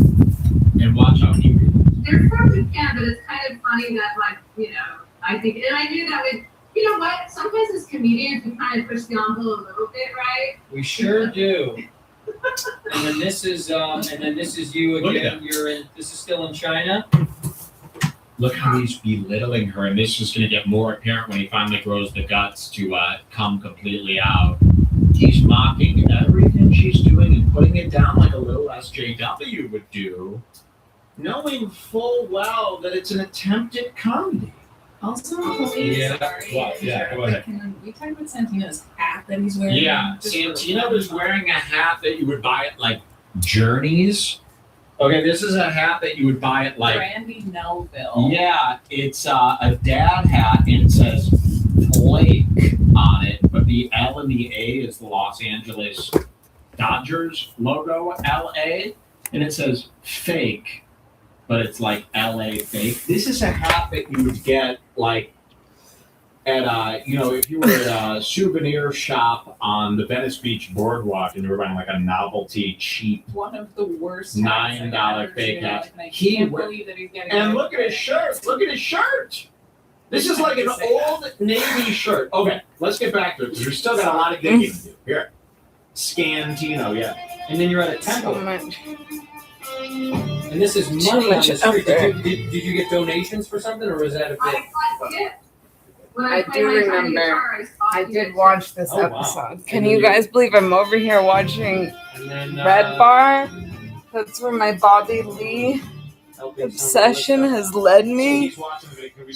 And watch how he reads. They're from Japan, but it's kind of funny that, like, you know, I think, and I do that with, you know what, sometimes as comedians, we kind of push the envelope a little bit, right? We sure do. And then this is you Look at again. You're in. This is still in China. Look how he's belittling her, and this is going to get more apparent when he finally grows the guts to come completely out. He's mocking everything she's doing and putting it down like a little SJW would do, knowing full well that it's an attempt at comedy. Also, please, Yeah, sorry. what? Yeah, go ahead. Can we talk about Santino's hat that he's wearing? Yeah, Just Santino was wearing a hat that you would buy at like Journeys. Okay, this is a hat that you would buy at like Brandy Melville. Yeah, it's a dad hat and it says Blake on it, but the L and the A is the Los Angeles Dodgers logo, LA, and it says fake, but it's like LA fake. This is a hat that you would get like at if you were at a souvenir shop on the Venice Beach boardwalk and you were buying like a novelty cheap One of the worst $9 fake hat. And I He can't wear- believe that he's getting. And away look at with his it. shirt. Look at his shirt. This is like an old Navy shirt. Okay, let's get back to it because we've still got a lot of digging to do. Here. Scantino, yeah. And then you're at a temple. So much. And this is money on much the street. effort. Did you get donations for something, or was that a bit? I got it. When I play do my tiny remember. guitar, I was I talking did it. watch this Oh, wow. episode. Can And you then guys believe I'm over here watching And then Red Bar? That's where my Bobby Lee obsession has led me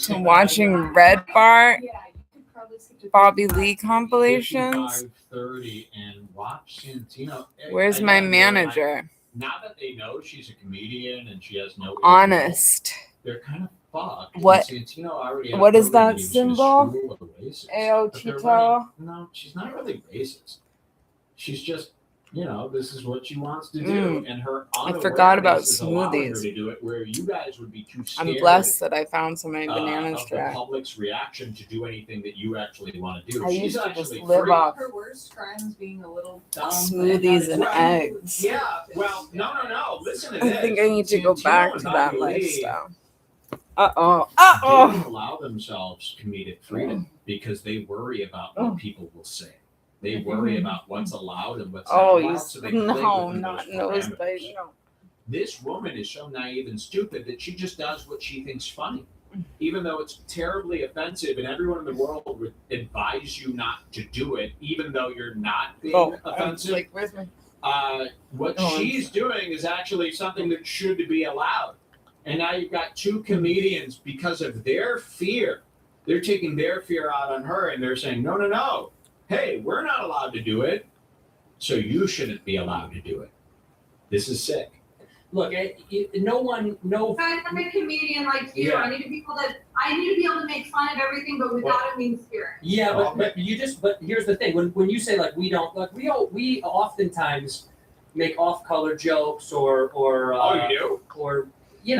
to watching Red Bar Bobby Lee compilations. 55:30 and watch Santino. Where's my manager? Now that they know she's a comedian and she has no Honest. they're kind of fucked. What? And Santino already had What a is program that he was gonna symbol? screw with the racists. Ao But they're Tito. running- No, she's not really racist. She's just, this is what she wants to do, and her I forgot about unawareness is allowing her smoothies. to do it where you guys would be too scared. I'm blessed that I found so many bananas of the today. public's reaction to do anything that you actually want to do. I She's used to actually just live free. off Her worst crimes being a little dumb. smoothies and eggs. Yeah, well, no. Listen to I this. think I need to go Santino back and to that Bobby Lee lifestyle. They Uh-oh. don't allow themselves comedic freedom because they worry about what people will say. They worry about what's allowed and what's not allowed. So they play within not those nose parameters. bite. No. This woman is so naive and stupid that she just does what she thinks funny, even though it's terribly offensive, and everyone in the world would advise you not to do it, even though you're not being offensive. Like, where's my... What Oh, she's doing is actually something that should be allowed. And now you've got two comedians because of their fear. They're taking their fear out on her, and they're saying, no. Hey, we're not allowed to do it, so you shouldn't be allowed to do it. This is sick. Look, no. Guys, I'm a comedian like you. Yeah. I need to be able to make fun of everything, but without a mean spirit. Yeah, but here's the thing. When you say like we don't, like we oftentimes make off-color jokes or Oh, you do? or we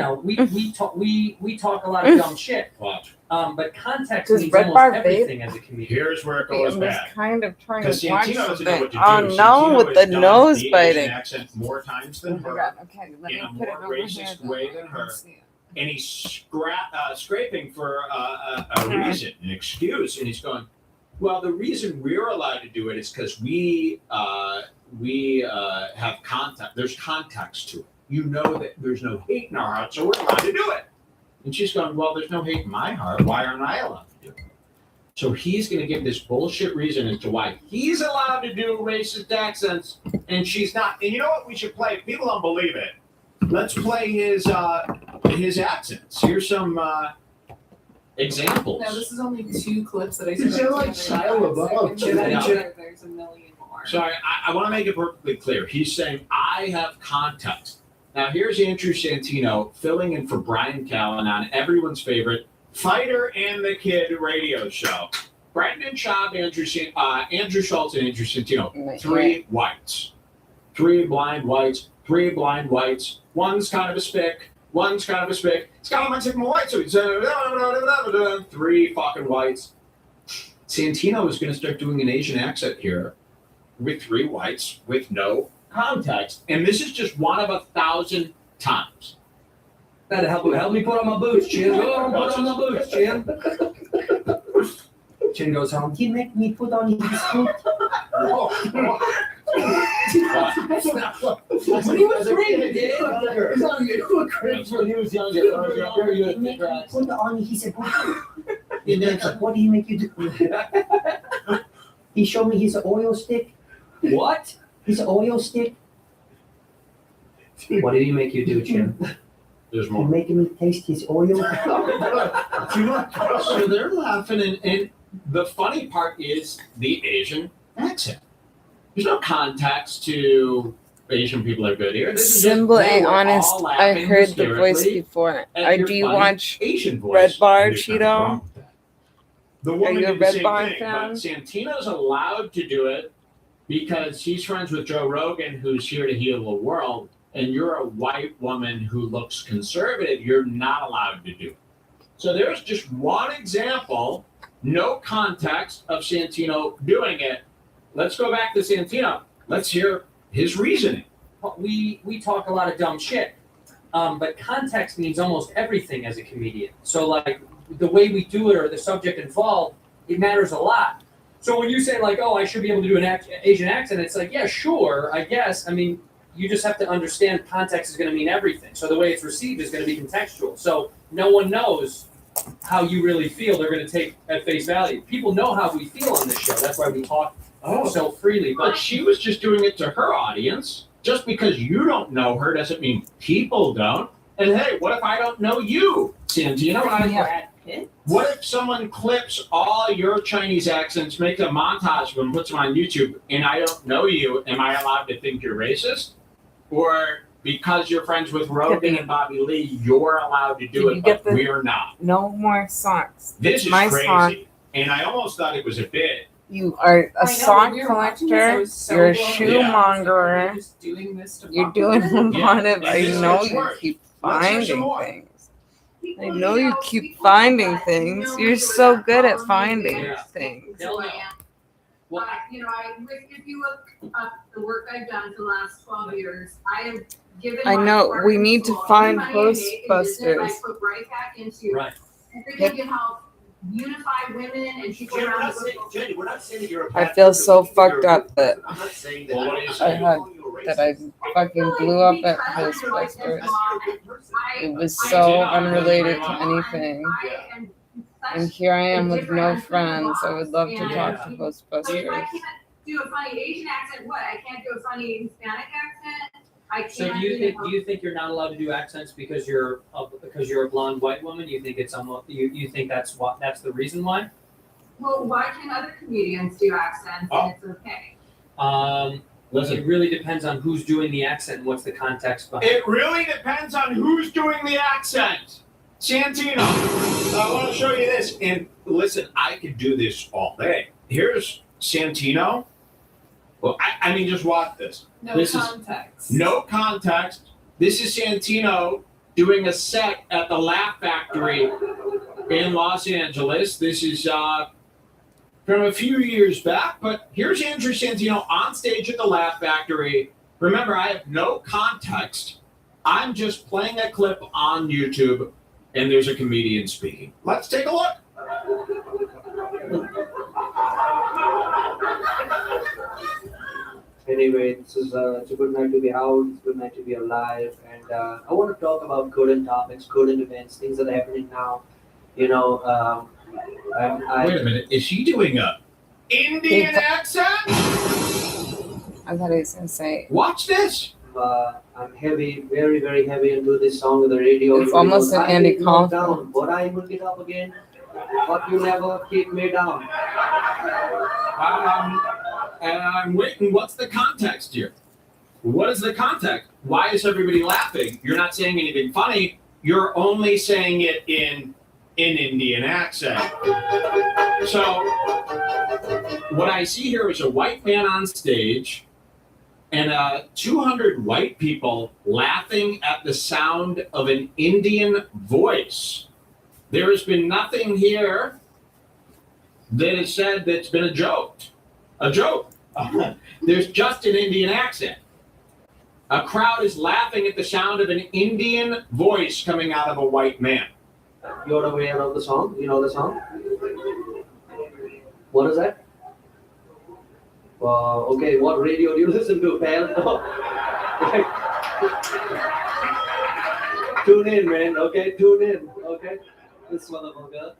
talk a lot of dumb shit. Watch. But context Does means Red almost Bar everything vape? as a comedian. Here's where it Wait, goes I'm bad. just kind of trying Because to watch Santino doesn't know something. what to do. Oh no, Santino with has the done nose the Asian biting. accent more times Oh than my her, god, okay, let in me a put it more over here. racist way than her. Let's see. and he's scraping for a reason, an excuse, and he's going, well, the reason we're allowed to do it is because we have context. There's context to it. You know that there's no hate in our heart, so we're allowed to do it. And she's going, well, there's no hate in my heart. Why aren't I allowed to do it? So he's going to give this bullshit reason as to why he's allowed to do racist accents and she's not. And you know what we should play? People don't believe it. Let's play his accents. Here's some examples. No, this is only 2 clips that I You sound like Shia LaBeouf. There's a million more. So I want to make it perfectly clear. He's saying, I have context. Now, here's Andrew Santino filling in for Brian Callen on everyone's favorite Fighter and the Kid radio show. Brendan Schaub, Andrew Schultz, and Andrew Santino. 3 whites. 3 blind whites. 3 blind whites. One's kind of a spick. One's kind of a spick. It's got a bunch of whites. So it's 3 fucking whites. Santino is going to start doing an Asian accent here with 3 whites with no context. And this is just one of 1,000 times. That'll help me put on my boots, Chin. Go on, put on my boots, Chin. Chin goes home. He make me put on his boot. When he was 3, he did. When he was younger. Put on his boot. And then, what do you make you do? He showed me his oil stick. What? His oil stick. What did he make you do, Chin? There's He's more. making me taste his oil. So they're laughing, and the funny part is the Asian accent. There's no context to Asian people are good here. This is just, Symbol they ain't were honest. all I laughing heard the voice hysterically before. at your Do you funny watch Asian voice, Red Bar, and there's nothing Cheeto? wrong with that. The woman you a did the Red same Bar thing, fan? but Santino's allowed to do it because he's friends with Joe Rogan, who's here to heal the world, and you're a white woman who looks conservative. You're not allowed to do it. So there's just one example, no context of Santino doing it. Let's go back to Santino. Let's hear his reasoning. We talk a lot of dumb shit, but context means almost everything as a comedian. So like the way we do it or the subject involved, it matters a lot. So when you say like, oh, I should be able to do an Asian accent, it's like, yeah, sure, I guess. I mean, you just have to understand context is going to mean everything. So the way it's received is going to be contextual. So no one knows how you really feel, they're going to take at face value. People know how we feel on this show. That's why we talk so freely. But she was just doing it to her audience. Just because you don't know her doesn't mean people don't. And hey, what if I don't know you, Santino? Brad Pitt? What if someone clips all your Chinese accents, makes a montage of them, puts them on YouTube, and I don't know you? Am I allowed to think you're racist? Or because you're friends with Rogan and Bobby Lee, you're allowed to do it, but we're not? No more socks. This is my crazy. sock. And I almost thought it was a bit. You are a sock when you were watching this, I collector. was so You're a blown away. shoemonger. You're just doing this to You're pop doing up. a lot Yeah, of. and I this know gets you worse. keep Let's hear some finding more. things. I know you keep finding things. You're so good at finding Yeah. things. Hell no. Well, If you look up the work I've done for the last 12 years, I have given. I my know, heart we and need to soul, find any money I make in business, Ghostbusters. I put right back into. Right. I think I can help unify women and people Jenny, we're around not the saying, world. Jenny, we're not saying that you're a I bad feel person. so We think you're a fucked good up that person. I'm not saying that. Well, what do you I'm say? I not had calling you a that racist. I fucking blew up at Ghostbusters. It was so unrelated to anything. And here I am with no friends. I would love to talk to So if Ghostbusters. I can't do a funny Asian accent, what? I can't do a funny Hispanic accent? I can't. So do you think you're not allowed to do accents because you're a blonde white woman? You think it's almost you think that's the reason why? Well, why can other comedians do accents and it's okay? Listen. It really depends on who's doing the accent and what's the context behind it. It really depends on who's doing the accent. Santino, I want to show you this. And listen, I could do this all day. Here's Santino. Well, I mean, just watch this. No This context. No context. This is Santino doing a set at the Laugh Factory in Los Angeles. This is from a few years back, but here's Andrew Santino on stage at the Laugh Factory. Remember, I have no context. I'm just playing a clip on YouTube, and there's a comedian speaking. Let's take a look. Anyway, it's a good night to be out, it's a good night to be alive, and I want to talk about current topics, current events, things that are happening now. You know, Wait a minute, is she doing a Indian accent? I thought he was gonna say. Watch this. I'm heavy, very, very heavy into this song with the radio. It's almost an Andy Kaufman. Down, but I will get up again. But you never keep me down. And I'm waiting. What's the context here? What is the context? Why is everybody laughing? You're not saying anything funny. You're only saying it in an Indian accent. So what I see here is a white man on stage and 200 white people laughing at the sound of an Indian voice. There has been nothing here that is said that's been a joke. A joke. There's just an Indian accent. A crowd is laughing at the sound of an Indian voice coming out of a white man. You're aware of the song? You know the song? What is that? Okay, what radio do you listen to, pal? Tune in, man. Okay, tune in. Okay, this motherfucker.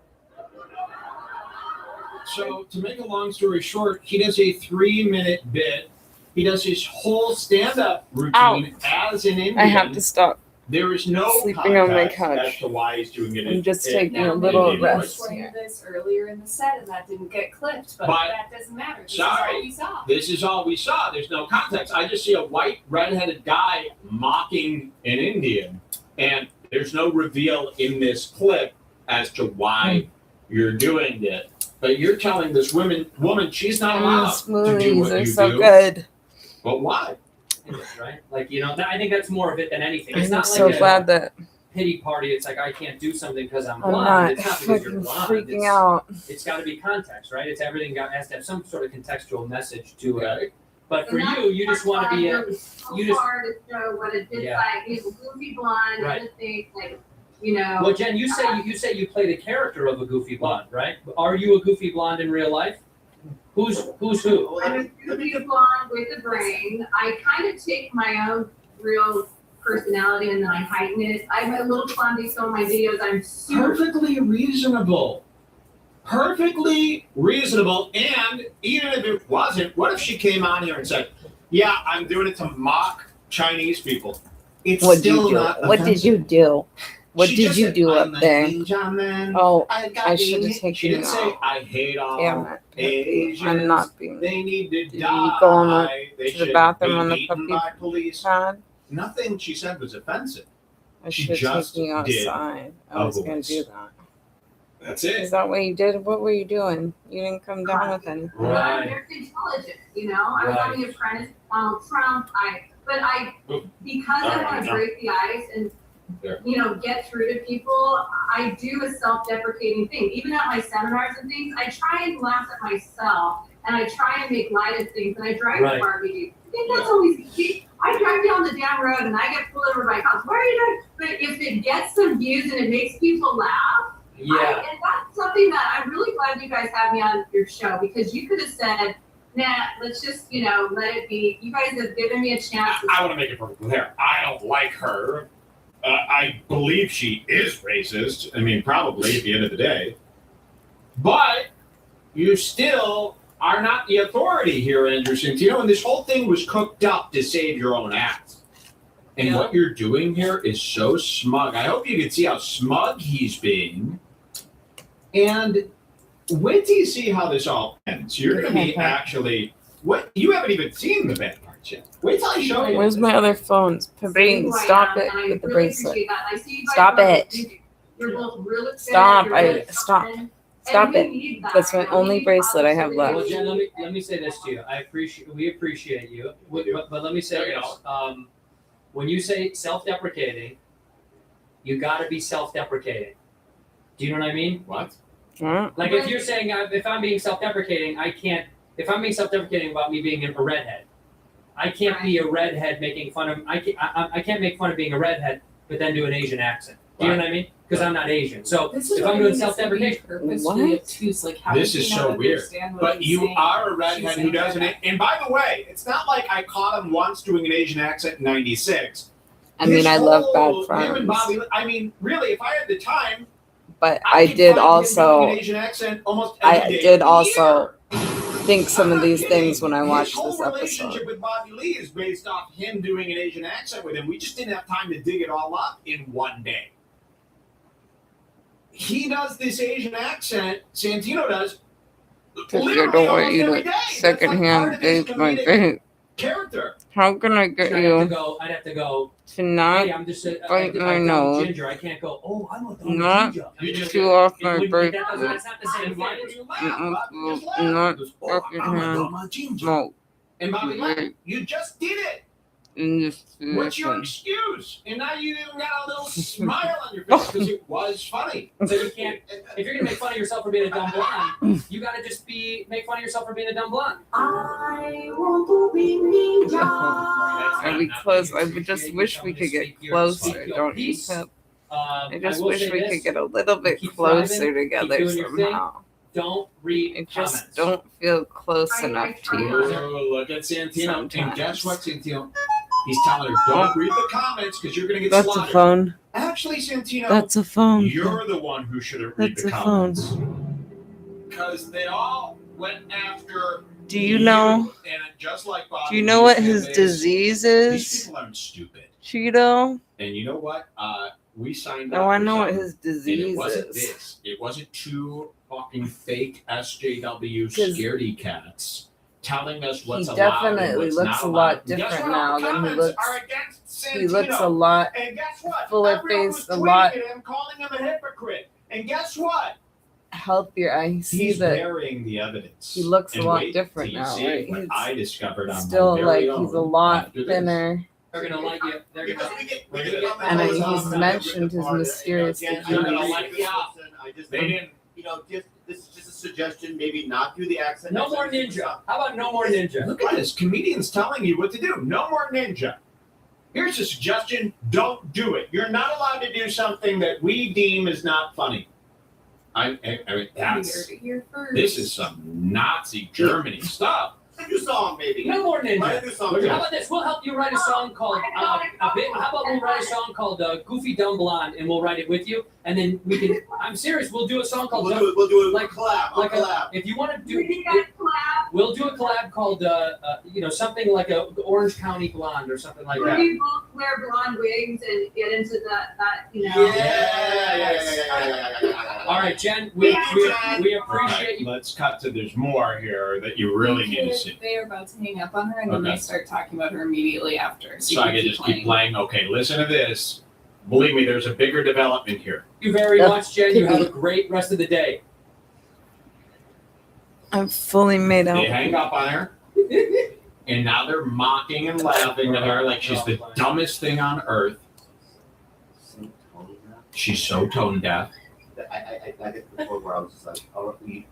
So, to make a long story short, he does a 3-minute bit. He does his whole stand-up routine as an Indian. I have to stop. There is no sleeping on my context couch. as to why he's doing it. I'm just in- taking in a little Indian rest voice. here. This earlier in the set, and that didn't get clipped, but But- that doesn't matter. This Sorry. is all we saw. This is all we saw. There's no context. I just see a white, red-headed guy mocking an Indian, and there's no reveal in this clip as to why you're doing it. But you're telling this woman she's not allowed to do Smoothies what are you so do. good. But why? Right? Like, you know, I think that's more of it than anything. It's I'm not so like glad that pity party. It's like I can't do something because I'm I'm blind. not It's not because you're fucking blind. freaking out. It's got to be context, right? It's everything has to have some sort of contextual message to it. Right. But for And you, you just want to be so you just hard to show what it did Yeah. like, you know, goofy blonde, Right. other things like, you know. Well, Jen, you say you play the character of a goofy blonde, right? Are you a goofy blonde in real life? Who's who? I'm a goofy blonde with a brain. I kind of take my own real personality and then I heighten it. I'm a little clumsy, so in my videos I'm super. Perfectly reasonable. Perfectly reasonable. And even if it wasn't, what if she came on here and said, yeah, I'm doing it to mock Chinese people? It's What did you still do? not What did offensive. you do? What She did just you said, do I'm up a there? ninja man. Oh, got I should have Asian. taken She you didn't say, out. I hate all Damn it, Peppy. Asians. I'm not being. They need to Did die. you go on They to the should bathroom be on the beaten puppy by police. pad? Nothing she said was offensive. I She should have just taken you did outside. I a was going voice. to do that. That's it. Is that what you did? What were you doing? You didn't come down with anything. I'm Right. very intelligent, you know. I was Right. on The Apprentice, Donald Trump. Because I want to break the ice and you know get through to people. I do a self-deprecating thing. Even at my seminars and things, I try and laugh at myself and I try and make light of things. And I drive Right. a barbecue. I think that's always key. I drive down the damn road and I get pulled over by cops. Why are you doing? But if it gets some views and it makes people laugh. Yeah. And that's something that I'm really glad you guys have me on your show because you could have said, nah, let's just, you know, let it be. You guys have given me a chance. I want to make it perfectly clear. I don't like her. I believe she is racist. I mean, probably at the end of the day. But you still are not the authority here, Andrew Centino. And this whole thing was cooked up to save your own ass. And Yeah. what you're doing here is so smug. I hope you can see how smug he's being. And wait till you see how this all ends. You're going to be actually... What? You haven't even seen the bad parts yet. Wait till I show you. Where's my other phones? Peppy, stop it with the bracelet. Stop it. You're both really Stop. you're really Stop. fun, Stop and we it. need that. That's my only bracelet I have Well, left. Jen, let me say this to you. We appreciate you. But let me say this. When you say self-deprecating, you got to be self-deprecating. Do you know what I mean? What? Like if you're saying if I'm being self-deprecating, I can't. If I'm being self-deprecating about me being a redhead, I can't be a redhead making fun of. I can't make fun of being a redhead, but then do an Asian accent. Do you know what I mean? Because I'm not Asian. So if I'm doing self-deprecation, This is so weird. But you are a redhead who doesn't. And by the way, it's not like I caught him once doing an Asian accent in '96. I mean, I love Bad Him and Friends. Bobby, I mean, really, if I had the time, But I I could did find him doing also. an Asian accent almost every I day did of the also year. think some I'm of not these kidding. things when I watched His whole this episode. relationship with Bobby Lee is based off him doing an Asian accent with him. We just didn't have time to dig it all up in one day. He does this Asian accent, Santino does, Because you literally don't want almost you every to day. That's like secondhand part of his date my comedic date. character. How can I get you I'd have to go. to not Hey, I'm just bite my nose, ginger. I can't go. Oh, I'm a dumb not ginger. chew off my That's bracelet, not the same Why thing. would you laugh? Just laugh. not Oh, I'm a secondhand dumb ginger. smoke And Bobby Right. Lee, you just did it. in this What's your position. excuse? And now you even got a little smile on your face because it was funny. So you can't. If you're gonna make fun of yourself for being a dumb blonde, you gotta just make fun of yourself for being a dumb blonde. I want to be ninja. Are we close? I would just wish we could get closer, don't you, Pip? I just will wish say we this, could get a little bit keep closer driving, together keep doing your thing. somehow. Don't read I just comments. don't feel close enough to you. Oh, look at Santino. And Sometimes. guess what, Santino? He's telling her, don't read the comments because you're going to get That's a slaughtered. phone. Actually, Santino, That's a phone. you're the one who shouldn't read That's the a phone. comments. Because they all went after Do you know? And just like Bobby Do you know what Lee's his fan base, disease These is? people aren't stupid. Cheeto? And you know what? We signed up. No, I for know what something, his and it disease wasn't is. this. It wasn't two fucking fake SJW 'Cause scaredy cats telling us what's He allowed and definitely what's looks not a allowed. lot And guess different what? now All the than he comments looks. are against He looks a Santino. lot And guess what? fuller Everyone faced, was a lot tweeting at him, calling him a hypocrite. And guess what? healthier. I see He's that burying the evidence. he looks a And lot wait different till you now, see right? what He's I discovered on still my like very he's a own lot after this. thinner. They're gonna like you. They're gonna. And he's mentioned his mysterious Again, disease. I'm gonna like this person. I just, They didn't. you know, this is just a suggestion. Maybe not do the accent. No more ninja. How about no more ninja? Look at this. Comedians telling you what to do. No more ninja. Here's a suggestion. Don't do it. You're not allowed to do something that we deem is not funny. I mean, that's, this is some Nazi Germany stuff. a new song, maybe. No more ninja. Write a new song. How about this? We'll help you write a song called how about we'll write a song called Goofy Dumb Blonde, and we'll write it with you, and then we can. I'm serious. We'll do a song called. We'll do it like collab. Like collab. if you want to do. Collab. We'll do a collab called something like a Orange County Blonde or something like Where that. we both wear blonde wigs and get into that Yeah. All right, Jen. We appreciate you. Let's cut to there's more here that you really need to see. They are about to hang up on her, and then Okay. they start talking about her immediately after. So I can just keep playing. Okay, listen to this. Believe me, there's a bigger development here. Thank you very much, Jen. You have a great rest of the day. I'm fully made They out. hang up on her, and now they're mocking and laughing at her like she's the dumbest thing on earth. She's so tone deaf. I get to the point where I was just like, oh, we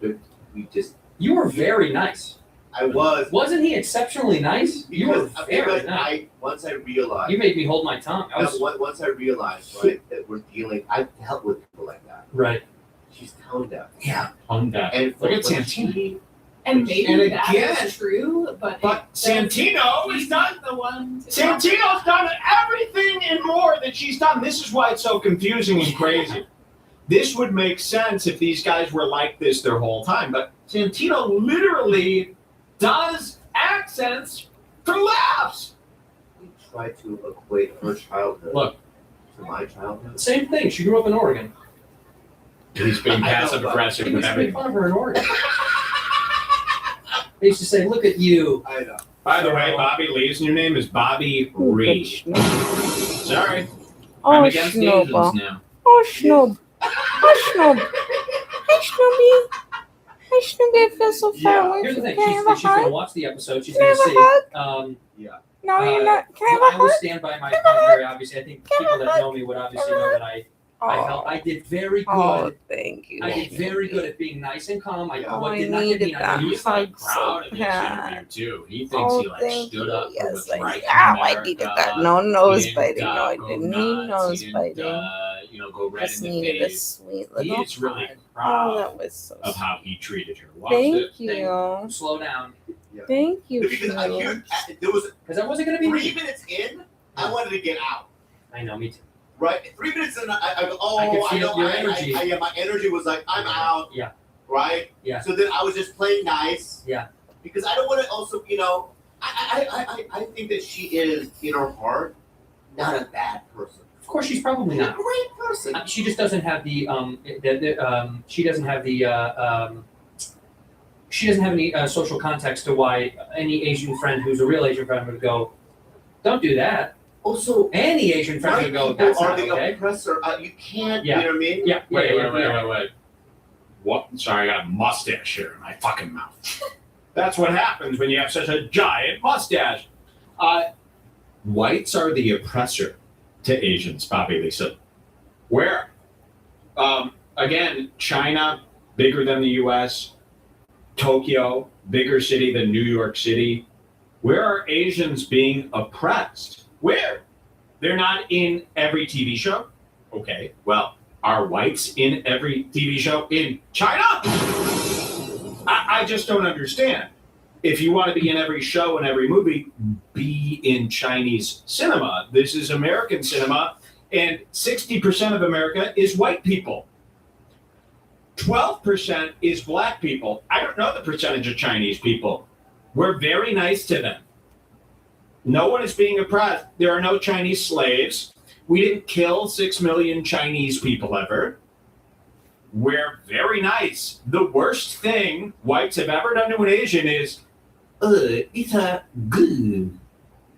just. You were very nice. I was. Wasn't he exceptionally nice? You were very nice. Once I realized. You made me hold my tongue. Once I realized, right, that we're dealing. I've dealt with people like that. Right. She's tone deaf. Yeah, tone deaf. And look at Santino. And maybe And that again- is true, but Santino is done. the one. Santino's done everything and more that she's done. This is why it's so confusing and crazy. This would make sense if these guys were like this their whole time, but Santino literally does accents for laughs. We try to equate her childhood Look. to my childhood. Same thing. She grew up in Oregon. He's being passive aggressive He with used to make everything. fun of her in Oregon. They used to say, "Look at you." I know. By the way, Bobby Lee's new name is Bobby Reed. Sorry. I'm Oh, against Asians Snowball. now. Oh, Snob. Oh, Snob. Hi, Snoopy. Hi, Snoopy. I feel so far away Here's the from you. thing. Can I have a She's going to hug? watch the episode. She's Can I going to have a see. No, you're not. Can I have a I will hug? stand by my point very obviously. I think people that know me would obviously know that I helped. I did very good. Oh, thank you. I did very good at being nice and calm. I Oh, I did not get needed mean. that. He's like hug proud so of this bad. interview too. He thinks Oh, he like thank stood you. up for Yes, what's I right did. in Ow, I America. needed that. No nose biting. No, I go didn't need nuts. nose He didn't, biting. go red Just in the needed a face. sweet He little is really hug. proud Oh, that was so of how he treated her. Watch Thank this. you. Slow down. Thank you, Because I Snoop. hear, there was Because I wasn't going to be 3 mean. minutes in, I wanted to get out. I know, me too. Right, 3 minutes in, I go, oh, I could I feel know, your energy. yeah, my energy was like, I'm out. Yeah. Right. Yeah. So then I was just playing nice. Yeah. Because I don't want to also, I think that she is in her heart not a bad person. Of course, she's probably She's a not. great person. She just doesn't have she doesn't have the she doesn't have any social context to why any Asian friend who's a real Asian friend would go, don't do that. Also, any Asian friend would go, people that's are not the okay. oppressor. You can't. Yeah. You know what I mean? Yeah. Wait. What? Sorry, I got a mustache here in my fucking mouth. That's what happens when you have such a giant mustache. Whites are the oppressor to Asians, Bobby Lee said. Where? Again, China, bigger than the U.S. Tokyo, bigger city than New York City. Where are Asians being oppressed? Where? They're not in every TV show? Okay, well, are whites in every TV show in China? I just don't understand. If you want to be in every show and every movie, be in Chinese cinema. This is American cinema, and 60% of America is white people. 12% is black people. I don't know the percentage of Chinese people. We're very nice to them. No one is being oppressed. There are no Chinese slaves. We didn't kill 6 million Chinese people ever. We're very nice. The worst thing whites have ever done to an Asian is, it's good.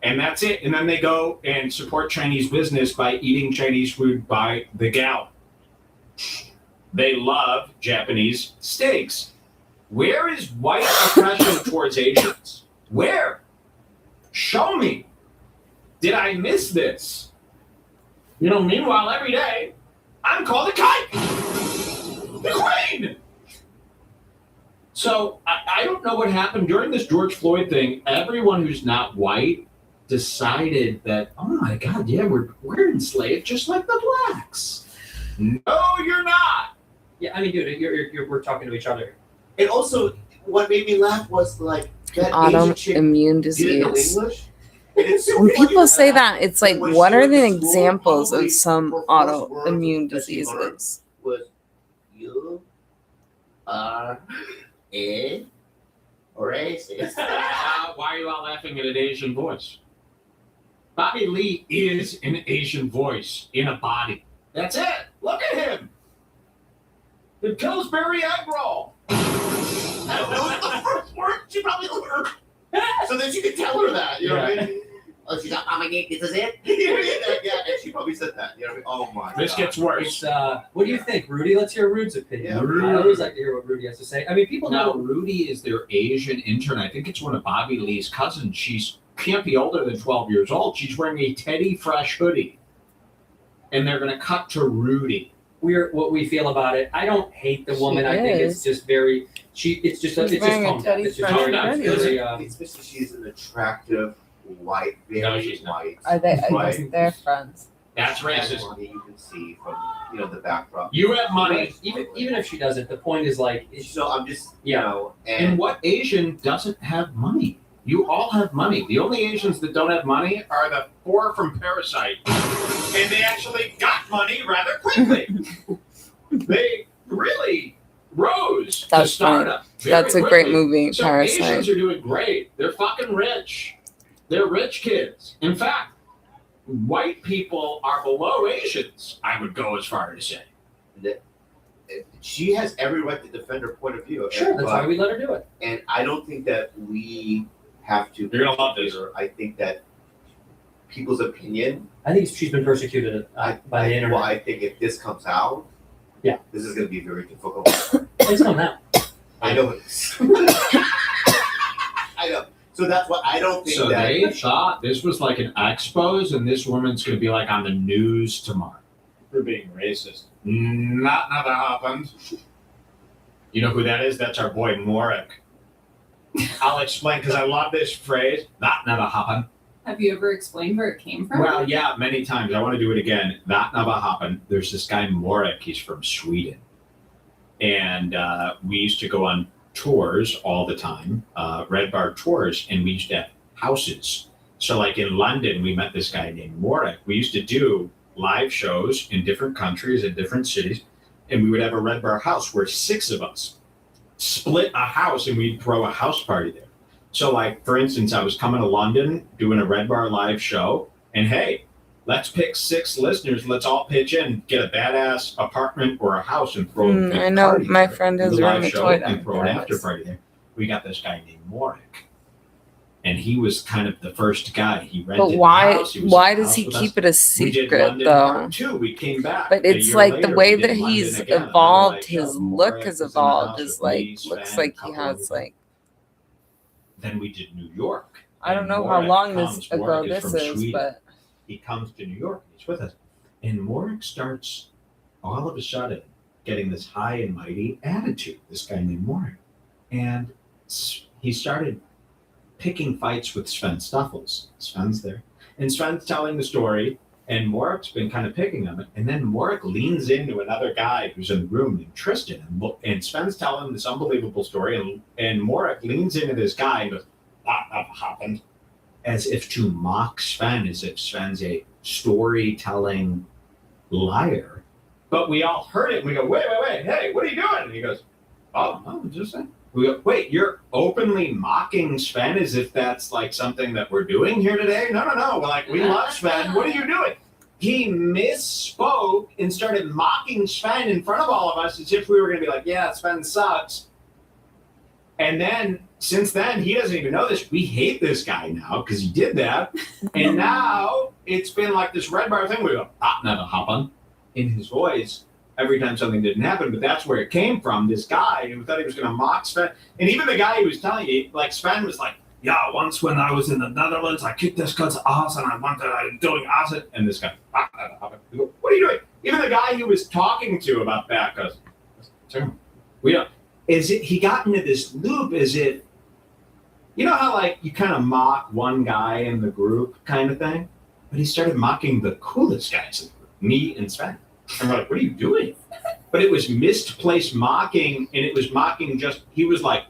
And that's it. And then they go and support Chinese business by eating Chinese food by the gallon. They love Japanese steaks. Where is white oppression towards Asians? Where? Show me. Did I miss this? Meanwhile, every day, I'm called a kike. The queen. So I don't know what happened during this George Floyd thing. Everyone who's not white decided that, oh my God, yeah, we're enslaved just like the blacks. No, you're not. Yeah, I mean, dude, we're talking to each other. And also, what made me laugh was like, that autoimmune Asian chick did no disease. English. And it's so When funny people say that, it's like, when what she are went the to school, examples probably of some her first autoimmune word that she learned diseases? was you are a racist. Why are you all laughing at an Asian voice? Bobby Lee is an Asian voice in a body. That's it. Look at him. The Pillsbury egg roll. That was the first word she probably learned. So then she could tell her that, you know what I mean? Oh, she's like, oh my God, this is it? Yeah, and she probably said that. You know what I mean? Oh my This God. gets worse. It's, what do you think, Rudy? Let's hear Rudy's opinion. Yeah, I always like to hear what Rudy has to say. I mean, people Now, know. Rudy is their Asian intern. I think it's one of Bobby Lee's cousins. She can't be older than 12 years old. She's wearing a Teddy Fresh hoodie. And they're going to cut to Rudy. What we feel about it. I don't hate the woman. I think it's just very. It's just She's it's just wearing a toned down. Teddy It's just Fresh very, hoodie. very Especially she's an attractive white, very No, she's not. white. Are they? Right. They're friends. That's racist. Money you can see from the backdrop. You have money. even if she doesn't, the point is like. So I'm just Yeah. And what Asian doesn't have money? You all have money. The only Asians that don't have money are the 4 from Parasite. And they actually got money rather quickly. They really rose to That's funny. stardom. very That's a great quickly. movie, So Parasite. Asians are doing great. They're fucking rich. They're rich kids. In fact, white people are below Asians, I would go as far as to say. She has every right to defend her point of view. Sure, that's why we let her do it. And I don't think that we have to. You're gonna love this. I think that people's opinion. I think she's been persecuted by the internet. Well, I think if this comes out, yeah, this is going to be very difficult. It's coming out. I know it is. I know. So that's what I don't think So that. they thought this was like an expose, and this woman's going to be like on the news tomorrow for being racist. Not never happened. You know who that is? That's our boy Morik. I'll explain because I love this phrase. That never happened. Have you ever explained where it came from? Well, yeah, many times. I want to do it again. That never happened. There's this guy Morik. He's from Sweden, and we used to go on tours all the time, red bar tours, and we used to have houses. So, like in London, we met this guy named Morik. We used to do live shows in different countries and different cities, and we would have a red bar house where 6 of us split a house, and we'd throw a house party there. So, like, for instance, I was coming to London doing a red bar live show, and hey, let's pick 6 listeners. Let's all pitch in, get a badass apartment or a house, and throw a big I know party my there. friend Do has the a live show rheumatoid and throw an after arthritis. party there. We got this guy named Morik, and he was kind of the first guy. He rented But the why? house. He was Why in the does he house with keep us. it a We did secret London though? Part 2. We came back. But a it's year like the later, way we did that London he's again. evolved, Like, his Morik look has was in the evolved. house Is with like me, looks Sven, like he couple has others. like Then we did New York. I don't And know how Morik long comes. this ago Morik this from is, Sweden. but He comes to New York. He's with us. And Morik starts all of a sudden getting this high and mighty attitude, this guy named Morik. And he started picking fights with Sven Stuffles. Sven's there. And Sven's telling the story, and Morik's been kind of picking on it. And then Morik leans into another guy who's in the room named Tristan. And Sven's telling him this unbelievable story. And Morik leans into this guy and goes, "That never happened." As if to mock Sven, as if Sven's a storytelling liar. But we all heard it, and we go, wait, hey, what are you doing? And he goes, oh, just saying. We go, wait, you're openly mocking Sven as if that's like something that we're doing here today? No. We're like, we love Sven. What are you doing? He misspoke and started mocking Sven in front of all of us as if we were going to be like, yeah, Sven sucks. And then, since then, he doesn't even know this. We hate this guy now because he did that. And now it's been like this red bar thing. We go, that never happened, in his voice every time something didn't happen. But that's where it came from. This guy who thought he was going to mock Sven. And even the guy who was telling you, like Sven was like, yeah, once when I was in the Netherlands, I kicked this guy's ass and I was doing acid. And this guy, that never happened. We go, what are you doing? Even the guy who was talking to about that goes, we don't. He got into this loop as if, you know how like you kind of mock one guy in the group kind of thing? But he started mocking the coolest guys in the group, me and Sven. And we're like, what are you doing? But it was misplaced mocking, and it was mocking just, he was like,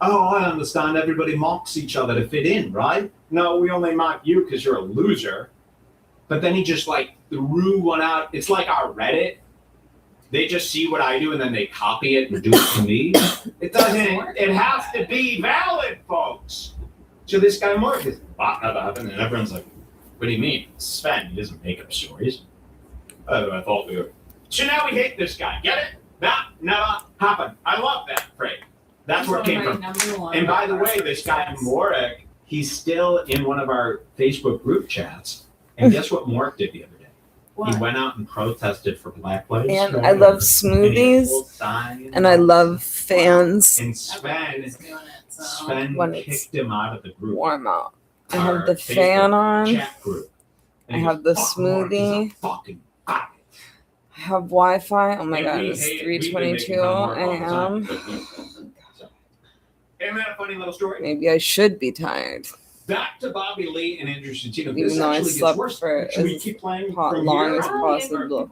Oh, I understand. Everybody mocks each other to fit in, right? No, we only mock you because you're a loser. But then he just like threw one out. It's like our Reddit. They just see what I do and then they copy it and do it to me. It doesn't. It has to be valid, folks. So this guy Mark is and everyone's like, "What do you mean, Sven? He doesn't make up stories." Oh, I thought we were. So now we hate this guy. Get it? That never happened. I love that phrase. That's where it came from. And by the way, this guy Morek, he's still in one of our Facebook group chats. And guess what Mork did the other day? What? He went out and protested for Black Lives Matter. And I love smoothies. And I love fans. And Sven kicked him out of the group. Warm out. I have the fan on. Chat group. I have the smoothie. I have Wi-Fi. Oh my god, it's 3:22 a.m. Isn't that a funny little story? Maybe I should be tired. Back to Bobby Lee and Andrew Santino. Even though I slept for Should we keep playing long as possible.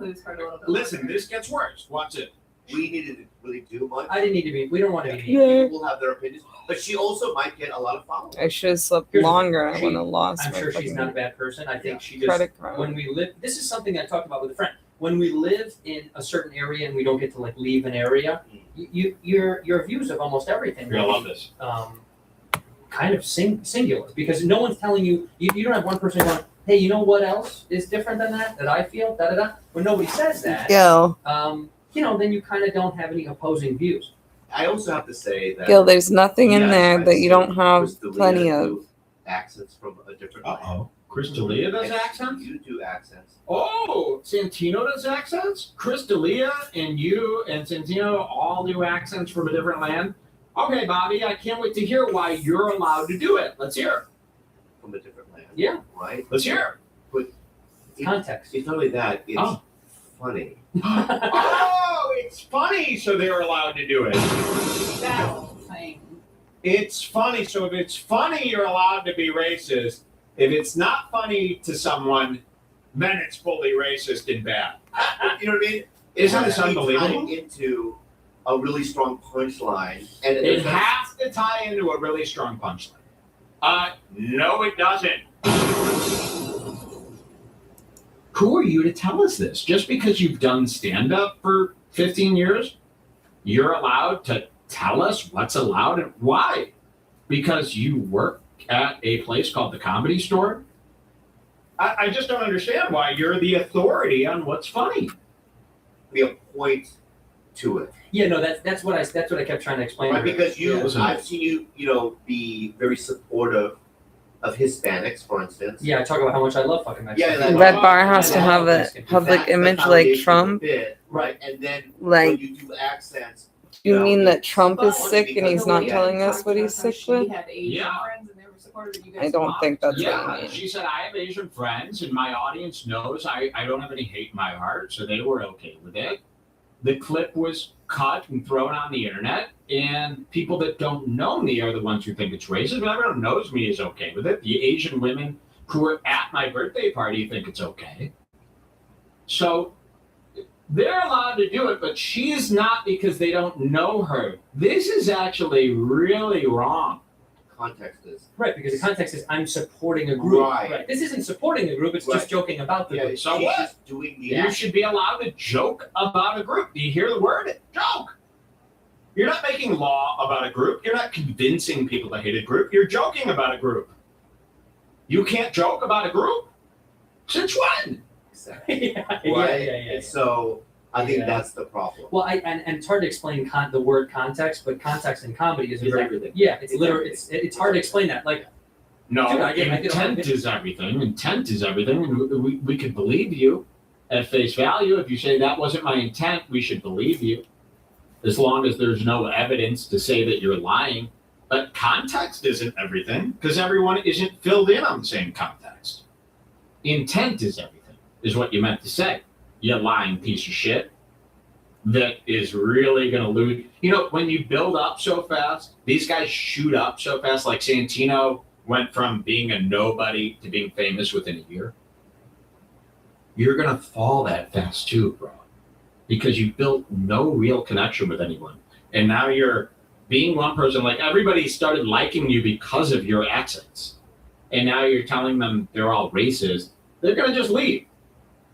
Listen, this gets worse. Watch it. We needed to really do much. I didn't need to be. We don't want to be. People will have their opinions, but she also might get a lot of followers. I should have slept longer. I wouldn't have lost. I'm sure she's not a bad person. I think she just credit card. when we live. This is something I talked about with a friend. When we live in a certain area and we don't get to like leave an area, your views of almost everything. You're gonna love this. Kind of singular because no one's telling you. You don't have one person going, "Hey, you know what else is different than that I feel?" Da da da. When nobody says that, then you kind of don't have any opposing views. I also have to say that Gil, there's nothing in there that you don't have plenty of. Accents from a different Uh-oh. Chris D'Elia does accents? You do accents. Oh, Santino does accents? Chris D'Elia and you and Santino all do accents from a different land? Okay, Bobby, I can't wait to hear why you're allowed to do it. Let's hear it. From a different land. Yeah. Right? Let's hear it. Context. It's not only that, it's funny. Oh, it's funny, so they're allowed to do it. It's funny, so if it's funny, you're allowed to be racist. If it's not funny to someone, then it's fully racist and bad. You know what I mean? Isn't this unbelievable? Into a really strong punchline, and it has to tie into a really strong punchline. No, it doesn't. Who are you to tell us this? Just because you've done stand-up for 15 years, you're allowed to tell us what's allowed and why? Because you work at a place called the Comedy Store? I just don't understand why you're the authority on what's funny. Be a point to it. Yeah, no, that's what I kept trying to explain. Right, because I've seen you, be very supportive of Hispanics, for instance. Yeah, I talk about how much I love fucking Mexicans. Yeah, Red Bar has to have a public image like Trump. Right, and then like, when you do accents. You mean that Trump is sick and he's not telling us what he's sick with? Yeah. I don't think that's what you mean. She said, I have Asian friends and my audience knows I don't have any hate in my heart, so they were okay with it. The clip was cut and thrown on the internet, and people that don't know me are the ones who think it's racist, but everyone who knows me is okay with it. The Asian women who were at my birthday party think it's okay. So they're allowed to do it, but she's not because they don't know her. This is actually really wrong. Context is. Right, because the context is I'm supporting a group. Right. This isn't supporting a group, it's just joking about the group. So what? You should be allowed to joke about a group. Do you hear the word? Joke. You're not making law about a group. You're not convincing people to hate a group. You're joking about a group. You can't joke about a group? Since when? Exactly. Yeah. So I think that's the problem. Well, and it's hard to explain the word context, but context in comedy is everything. Yeah, it's literally it's hard to explain that. Like, no, dude, intent is everything. Intent is everything, and we could believe you at face value. If you say that wasn't my intent, we should believe you, as long as there's no evidence to say that you're lying. But context isn't everything, because everyone isn't filled in on the same context. Intent is everything, is what you meant to say. You lying piece of shit that is really going to lose. You know, when you build up so fast, these guys shoot up so fast. Like Santino went from being a nobody to being famous within a year. You're going to fall that fast too, bro, because you built no real connection with anyone. And now you're being one person, like everybody started liking you because of your accents. And now you're telling them they're all racist, they're going to just leave.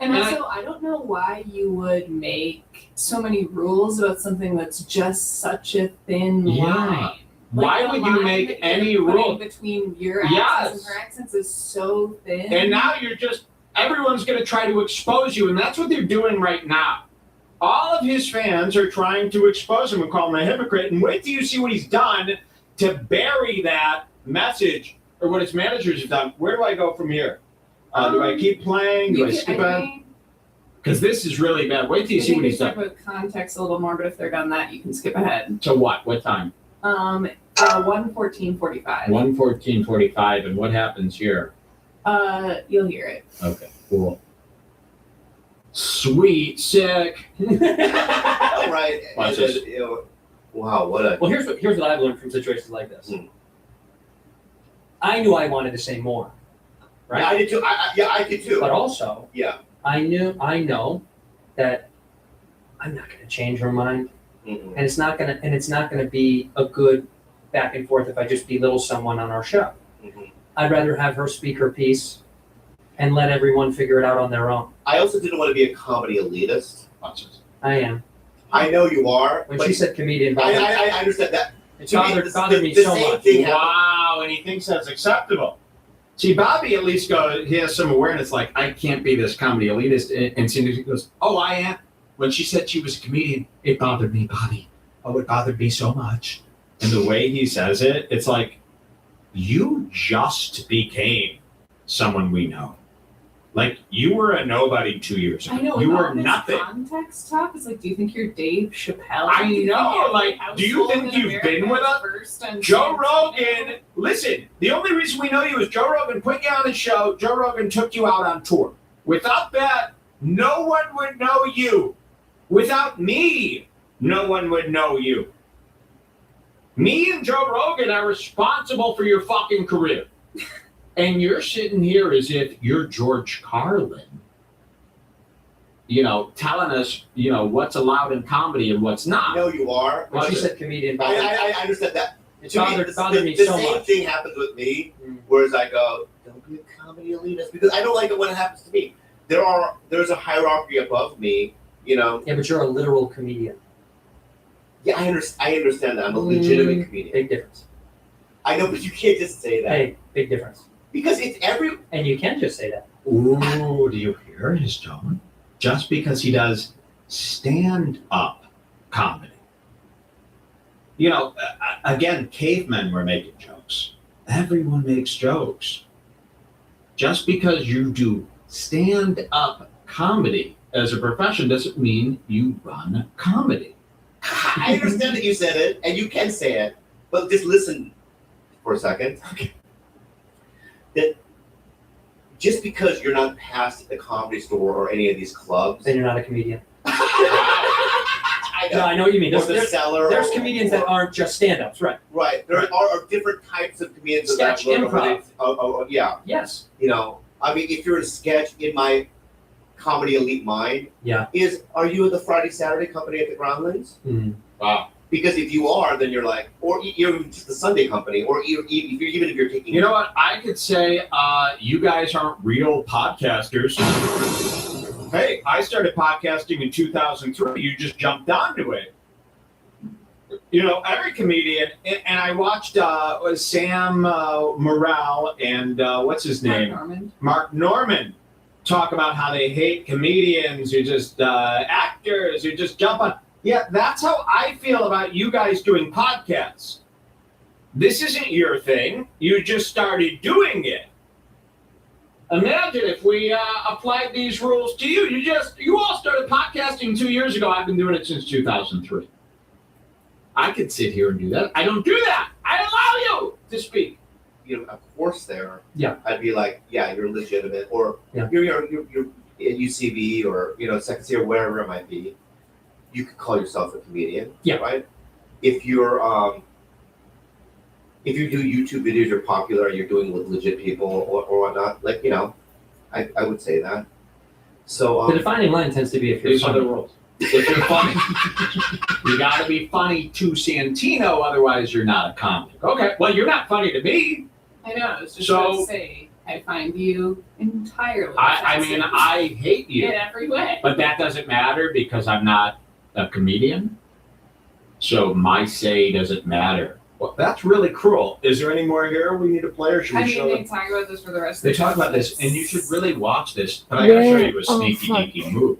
And also, I don't know why you would make so many rules about something that's just such a thin line. Why the would you line make that any you're putting rule? between your accents and her accents is so thin. And now everyone's going to try to expose you, and that's what they're doing right now. All of his fans are trying to expose him and call him a hypocrite, and wait till you see what he's done to bury that message, or what his managers have done. Where do I go from here? Do I keep playing? Do I skip on? Because this is really bad. Wait till you see what he's done. Talk about context a little more, but if they're done that, you can skip ahead. To what? What time? 1:14:45. 1:14:45, and what happens here? You'll hear it. Okay, cool. Sweet, sick. All right. Watch this. Wow, what a. Well, here's what I've learned from situations like this. I knew I wanted to say more, right? Yeah, I did too. I did too. But also, yeah, I know that I'm not going to change her mind, and it's not going to be a good back and forth if I just belittle someone on our show. I'd rather have her speak her piece and let everyone figure it out on their own. I also didn't want to be a comedy elitist. I am. I know you are. When she said comedian, I understand that. It bothered me so much. Wow, and he thinks that's acceptable. See, Bobby at least he has some awareness, like, I can't be this comedy elitist. And Cindy goes, oh, I am. When she said she was a comedian, it bothered me, Bobby. Oh, it bothered me so much. And the way he says it, it's like, you just became someone we know. Like, you were a nobody 2 years ago. I know. You with were all this nothing. Context talk is like, do you think you're Dave Chappelle? I Do you think know, you're like, do you think you've been with us? Joe Rogan, listen, the only reason we know you is Joe Rogan put you on the show. Joe Rogan took you out on tour. Without that, no one would know you. Without me, no one would know you. Me and Joe Rogan are responsible for your fucking career. And you're sitting here as if you're George Carlin, telling us, what's allowed in comedy and what's not. No, you are. When she said comedian, I understand that. It To me, bothered me the so same much. thing happens with me, whereas I go, don't be a comedy elitist, because I don't like it when it happens to me. There's a hierarchy above me, Yeah, but you're a literal comedian. Yeah, I understand that. I'm a legitimate comedian. Big difference. I know, but you can't just say that. Hey, big difference. Because it's And you can just say that. Ooh, do you hear his tone? Just because he does stand-up comedy. Again, cavemen were making jokes. Everyone makes jokes. Just because you do stand-up comedy as a profession doesn't mean you run comedy. I understand that you said it, and you can say it, but just listen for a second. Okay. That just because you're not passed at the Comedy Store or any of these clubs, then you're not a comedian. I know. No, I know what you mean. There's comedians that aren't just stand-ups, right? Right. There are different types of comedians. Sketch, improv. Yeah. Yes. If you're in a sketch, in my comedy elite mind, are you at the Friday Saturday company at the Groundlings? Wow. Because if you are, then you're like, or you're just the Sunday company, or even if you're taking. You know what? I could say you guys aren't real podcasters. Hey, I started podcasting in 2003. You just jumped onto it. Every comedian, and I watched Sam Morrell and what's his name? Mark Norman talk about how they hate comedians who just actors who just jump on. Yeah, that's how I feel about you guys doing podcasts. This isn't your thing. You just started doing it. Imagine if we applied these rules to you. You all started podcasting 2 years ago. I've been doing it since 2003. I could sit here and do that. I don't do that. I allow you to speak. Of course, Yeah. I'd be like, yeah, you're legitimate, or you're at UCB or Second City or wherever it might be. You could call yourself a comedian, right? If you're if you do YouTube videos, you're popular, you're doing with legit people or whatnot, I would say that. So the defining line tends to be if you're these are the funny. rules. If you're funny, you got to be funny to Santino, otherwise you're not a comic. Okay, well, you're not funny to me. I know. I was just So- about to say, I find you entirely. I mean, offensive I hate you. in every way. But that doesn't matter because I'm not a comedian. So my say doesn't matter. Well, that's really cruel. Is there any more here we need to play, or should we I mean, show they them? talk about this for the rest They of the talk about time. this, and you should really watch this. But I gotta show you a Oh, sneaky fuck. deaky move.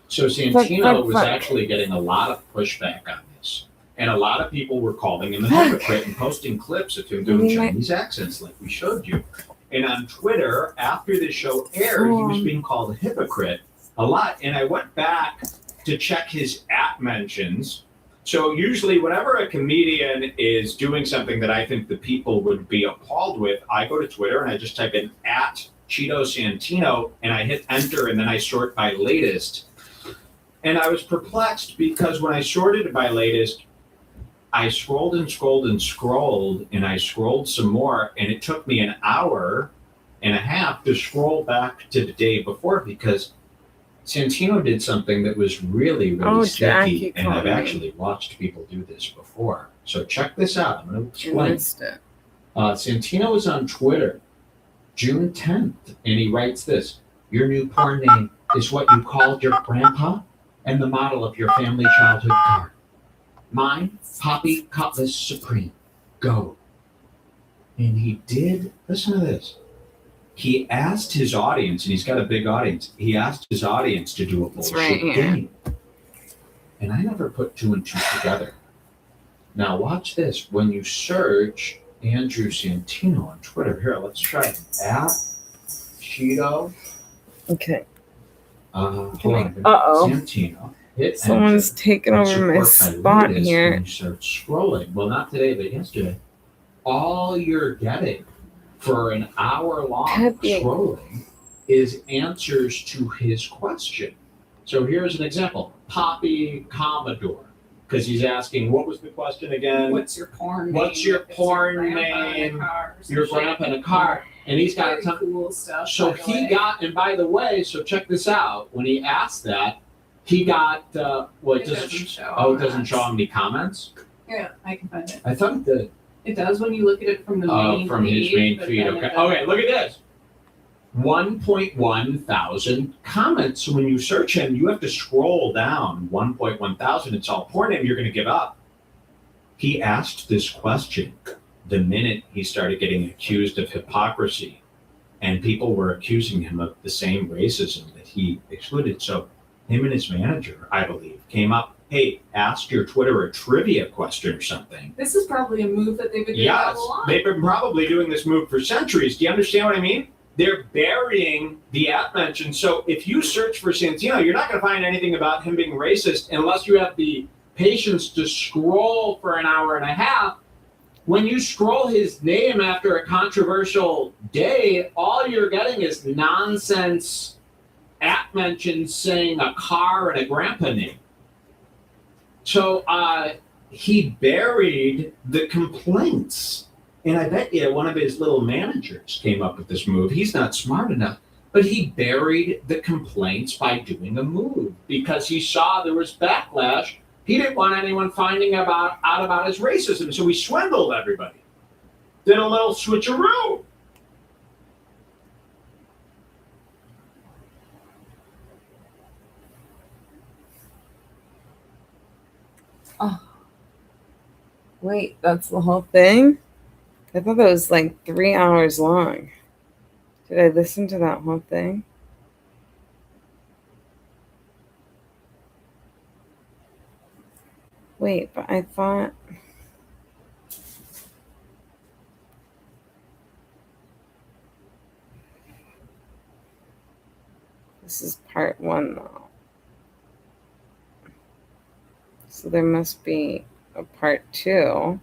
So Santino Fuck. was actually getting a lot of pushback on this. And a lot of people were calling him a hypocrite and posting clips of him doing Chinese accents like we showed you. And on Twitter, after the show aired, he was being called a hypocrite a lot. And I went back to check his at mentions. So usually whenever a comedian is doing something that I think the people would be appalled with, I go to Twitter and I just type in at Cheeto Santino and I hit enter and then I sort by latest. And I was perplexed because when I sorted by latest, I scrolled and scrolled and scrolled, and I scrolled some more, and it took me an hour and a half to scroll back to the day before because Santino did something that was really, really Oh, sneaky, Jackie and I've called me. actually watched people do this before. So check this out. I'm going to You explain. missed it. Santino is on Twitter June 10th, and he writes this: "Your new porn name is what you called your grandpa and the model of your family childhood car. Mine, Poppy Cutlass Supreme. Go." And he did, listen to this. He asked his audience, and he's got a big audience, he asked his audience to do a It's bullshit right here. game. And I never put two and two together. Now watch this. When you search Andrew Santino on Twitter, here, let's try it. At Cheeto. Okay. Hold on. Uh-oh. Santino. Hit Someone's enter. taking Let's over my report by spot latest here. When you start scrolling, well, not today, but yesterday, all you're getting for an hour long Peppy. scrolling is answers to his question. So here's an example: Poppy Commodore, because he's asking, what was the question again? What's your porn name? What's your It's porn grandpa in a name? car or some Your shit. grandpa in a car, and he's got a Very ton. cool stuff. So by the he way. got, and by the way, so check this out. When he asked that, he got, well, it doesn't show. oh, it doesn't show how many comments? Yeah, I can find it. I thought it did. It does when you look at it from the Oh, main from his feed, main but feed, then it okay. doesn't. Okay, look at this. 1.1 thousand comments. So when you search him, you have to scroll down 1.1 thousand. It's all porn name, you're going to give up. He asked this question the minute he started getting accused of hypocrisy, and people were accusing him of the same racism that he excluded. So him and his manager, I believe, came up, hey, ask your Twitter a trivia question or something. This is probably a move that they've been doing Yes, all along. they've been probably doing this move for centuries. Do you understand what I mean? They're burying the at mention. So if you search for Santino, you're not going to find anything about him being racist unless you have the patience to scroll for an hour and a half. When you scroll his name after a controversial day, all you're getting is nonsense at mentions saying a car and a grandpa name. So he buried the complaints. And I bet you one of his little managers came up with this move. He's not smart enough, but he buried the complaints by doing a move because he saw there was backlash. He didn't want anyone finding out about his racism, so he swindled everybody. Did a little switcheroo. Wait, that's the whole thing? I thought that was like 3 hours long. Did I listen to that whole thing? Wait, but I thought. This is part 1 though. So there must be a part 2.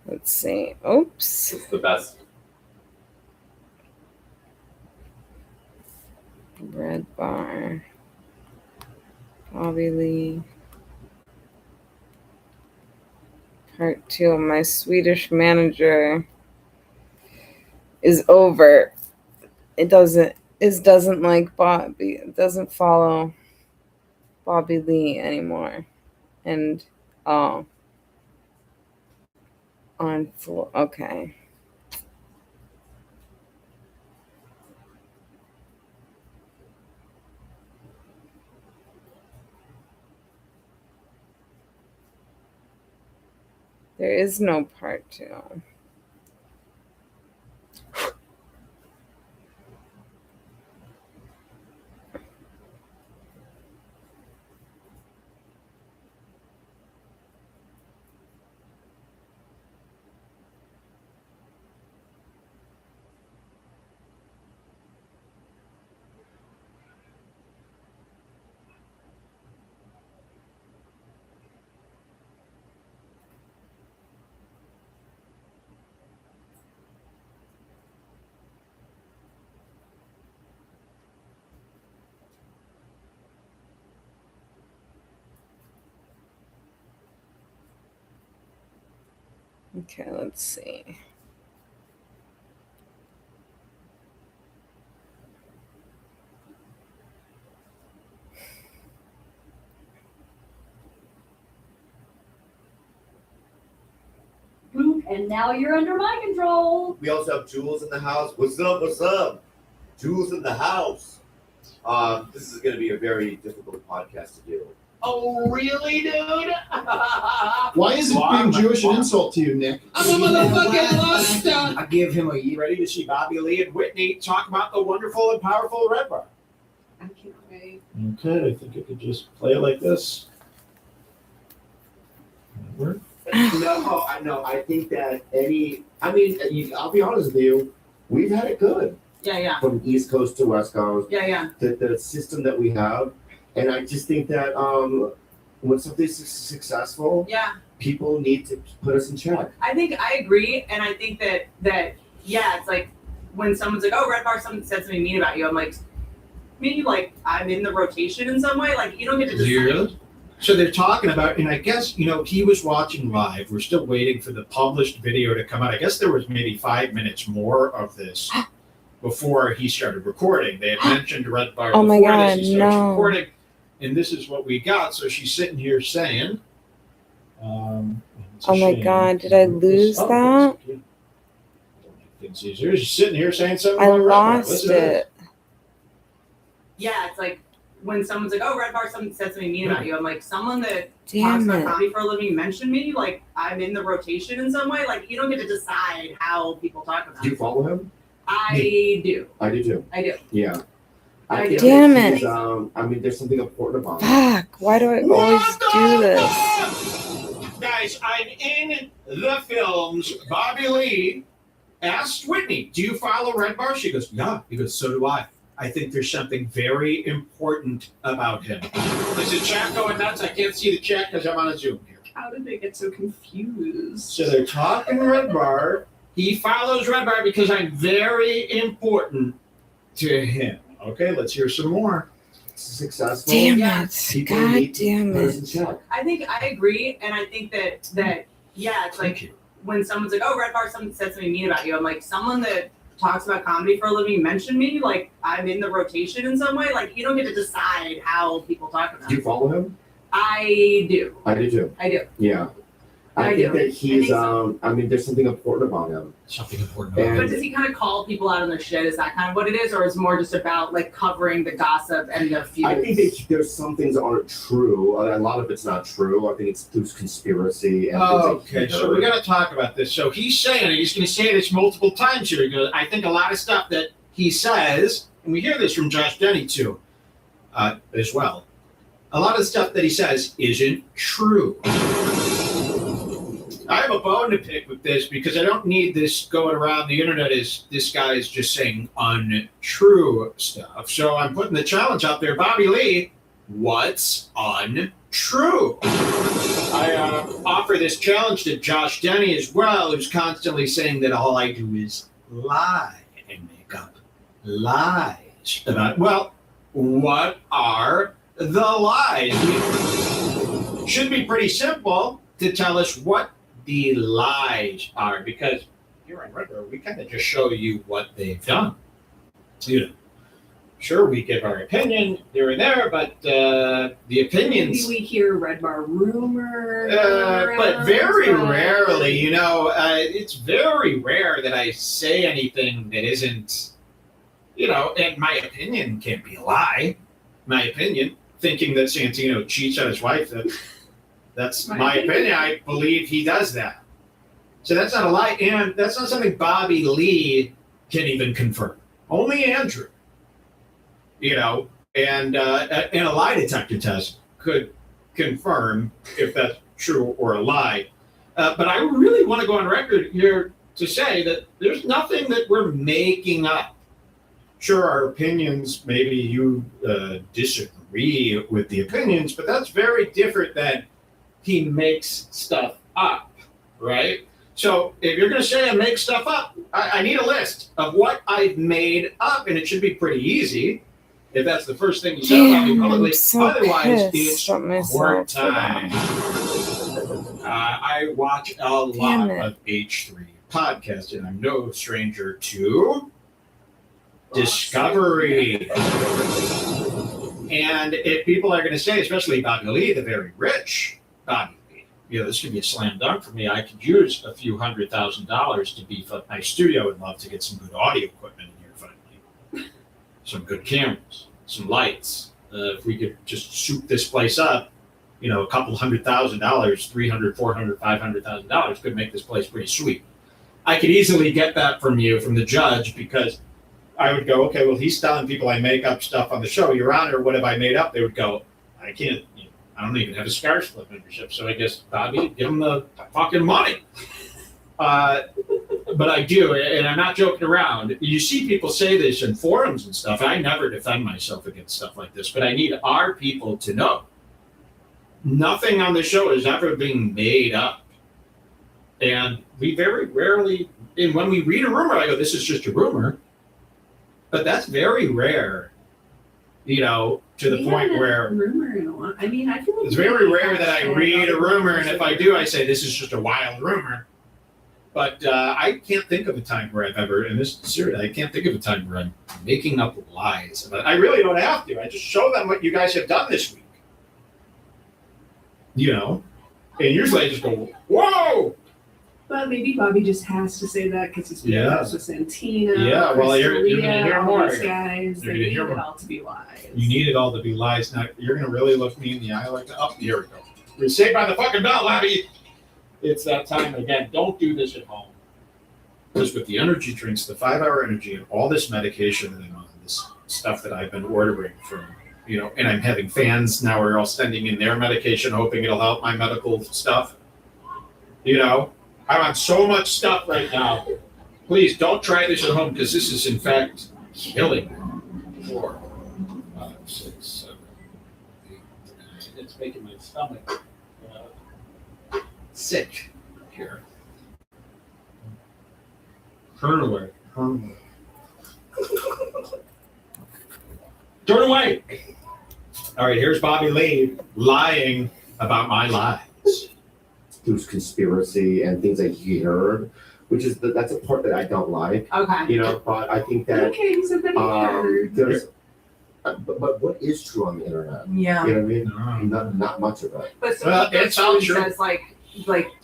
Let's see. Oops. It's the best. Red bar. Bobby Lee. Part 2. My Swedish manager is over. It doesn't like Bobby. It doesn't follow Bobby Lee anymore. And oh, on floor. Okay. There is no part 2. Okay, let's see. Boop, and now you're under my control. We also have Jules in the house. What's up? What's up? Jules in the house. This is going to be a very difficult podcast to do. Oh, really, dude? Why is it being Jewish an insult to you, Nick? I'm a motherfucking monster. I give him a year. Ready to see Bobby Lee and Whitney talk about the wonderful and powerful Red Bar. I can't wait. Okay, I think I could just play it like this. No, I know. I think that I'll be honest with you, we've had it good. Yeah. From East Coast to West Coast. Yeah. The system that we have. And I just think that when something's successful, people need to put us in check. I think I agree, and I think that it's like when someone's like, "Oh, Red Bar," someone said something mean about you. I'm like, maybe like I'm in the rotation in some way. Like you don't get to decide. So they're talking about, and I guess, he was watching live. We're still waiting for the published video to come out. I guess there was maybe 5 minutes more of this before he started recording. They had mentioned Red Bar Oh my before God, this. He starts no. recording, and this is what we got. So she's sitting here saying, it's a Oh my shame. God, did I lose Oh, that? yeah. It's easier. She's sitting here saying something I about Red Bar. lost Listen to this. it. Yeah, it's like when someone's like, "Oh, Red Bar," someone said something mean about you. I'm like, someone that talks Damn about it. comedy for a living mentioned me. Like I'm in the rotation in some way. Like you don't get to decide how people talk about Do you it. follow him? I do. I do too. I do. Yeah. I think do. Damn that it. he's, there's something important about him. Fuck, why do I always do this? Guys, I'm in the films. Bobby Lee asked Whitney, "Do you follow Red Bar?" She goes, "Yeah." He goes, "So do I. I think there's something very important about him." Is the chat going nuts? I can't see the chat because I'm on a Zoom here. How did they get so confused? So they're talking Red Bar. He follows Red Bar because I'm very important to him. Okay, let's hear some more. Successful. Damn Yeah. it. People God need to damn put us in it. check. I think I agree, and I think that it's Thank like you. when someone's like, "Oh, Red Bar," someone said something mean about you. I'm like, someone that talks about comedy for a living mentioned me. Like I'm in the rotation in some way. Like you don't get to decide how people talk about Do you it. follow him? I do. I do too. I do. Yeah. I I think do. that I he's, think so. there's something important about him. Something important And- But does he kind of call people out on their shit? Is that kind of what it is, or is it more just about like covering the gossip and the feuds? I think that there's some things that aren't true. A lot of it's not true. I think it's through conspiracy and things like Okay, so we got to talk about this. So he's saying, and he's going to say this multiple times here. He goes, I think a lot of stuff that he says, and we hear this from Josh Denny too, as well. A lot of stuff that he says isn't true. I have a bone to pick with this because I don't need this going around the internet as this guy is just saying untrue stuff. So I'm putting the challenge out there. Bobby Lee, what's untrue? I offer this challenge to Josh Denny as well, who's constantly saying that all I do is lie and make up lies about, well, what are the lies? It should be pretty simple to tell us what the lies are, because here on Red Bar, we kind of just show you what they've done. You know, sure, we give our opinion here and there, but the opinions. Maybe we hear Red Bar rumor. But very rarely, it's very rare that I say anything that isn't, and my opinion can't be a lie. My opinion, thinking that Santino cheats on his wife, that's my opinion. I believe he does that. So that's not a lie, and that's not something Bobby Lee can even confirm. Only Andrew, and a lie detector test could confirm if that's true or a lie. But I really want to go on record here to say that there's nothing that we're making up. Sure, our opinions, maybe you disagree with the opinions, but that's very different than he makes stuff up, right? So if you're going to say I make stuff up, I need a list of what I've made up, and it should be pretty easy if that's the first thing you say about me publicly. Otherwise, it's court time. I watch a lot of H3 podcasts, and I'm no stranger to Discovery. And if people are going to say, especially Bobby Lee, the very rich Bobby Lee, this could be a slam dunk for me. I could use a few $100,000 to beef up my studio and love to get some good audio equipment in here finally. Some good cameras, some lights. If we could just soup this place up, a couple $100,000, $300,000, $400,000, $500,000 could make this place pretty sweet. I could easily get that from you, from the judge, because I would go, okay, well, he's telling people I make up stuff on the show. Your Honor, what have I made up? They would go, I can't, I don't even have a Scars Club membership. So I guess, Bobby, give him the fucking money. But I do, and I'm not joking around. You see people say this in forums and stuff. I never defend myself against stuff like this, but I need our people to know. Nothing on the show is ever being made up. And we very rarely, and when we read a rumor, I go, this is just a rumor. But that's very rare, to the point where rumor in a while. I mean, I feel like it's very rare that I read a rumor, and if I do, I say this is just a wild rumor. But I can't think of a time where I've ever, and this is serious, I can't think of a time where I'm making up lies. But I really don't have to. I just show them what you guys have done this week. And usually I just go, whoa! But maybe Bobby just has to say that because he's been close with Santino. Yeah, well, you're going to hear more. These guys, You're they going to need hear it more. all to be lies. You need it all to be lies. Now, you're going to really look me in the eye like that. Oh, here we go. We're saved by the fucking bell, Abby. It's that time again. Don't do this at home. Because with the energy drinks, the 5-hour energy, and all this medication that I'm on, this stuff that I've been ordering from, and I'm having fans now are all sending in their medication, hoping it'll help my medical stuff. I'm on so much stuff right now. Please don't try this at home because this is in fact killing me. 4, 5, 6, 7, 8, 9. It's making my stomach sick here. Turn away. Turn away. All right, here's Bobby Lee lying about my lies. There's conspiracy and things that he heard, which is that's a part that I don't like. Okay. But I think that Okay, so then he heard. there's. But what is true on the internet? Yeah. You know what I mean? Not much of it. But it's all true. Says like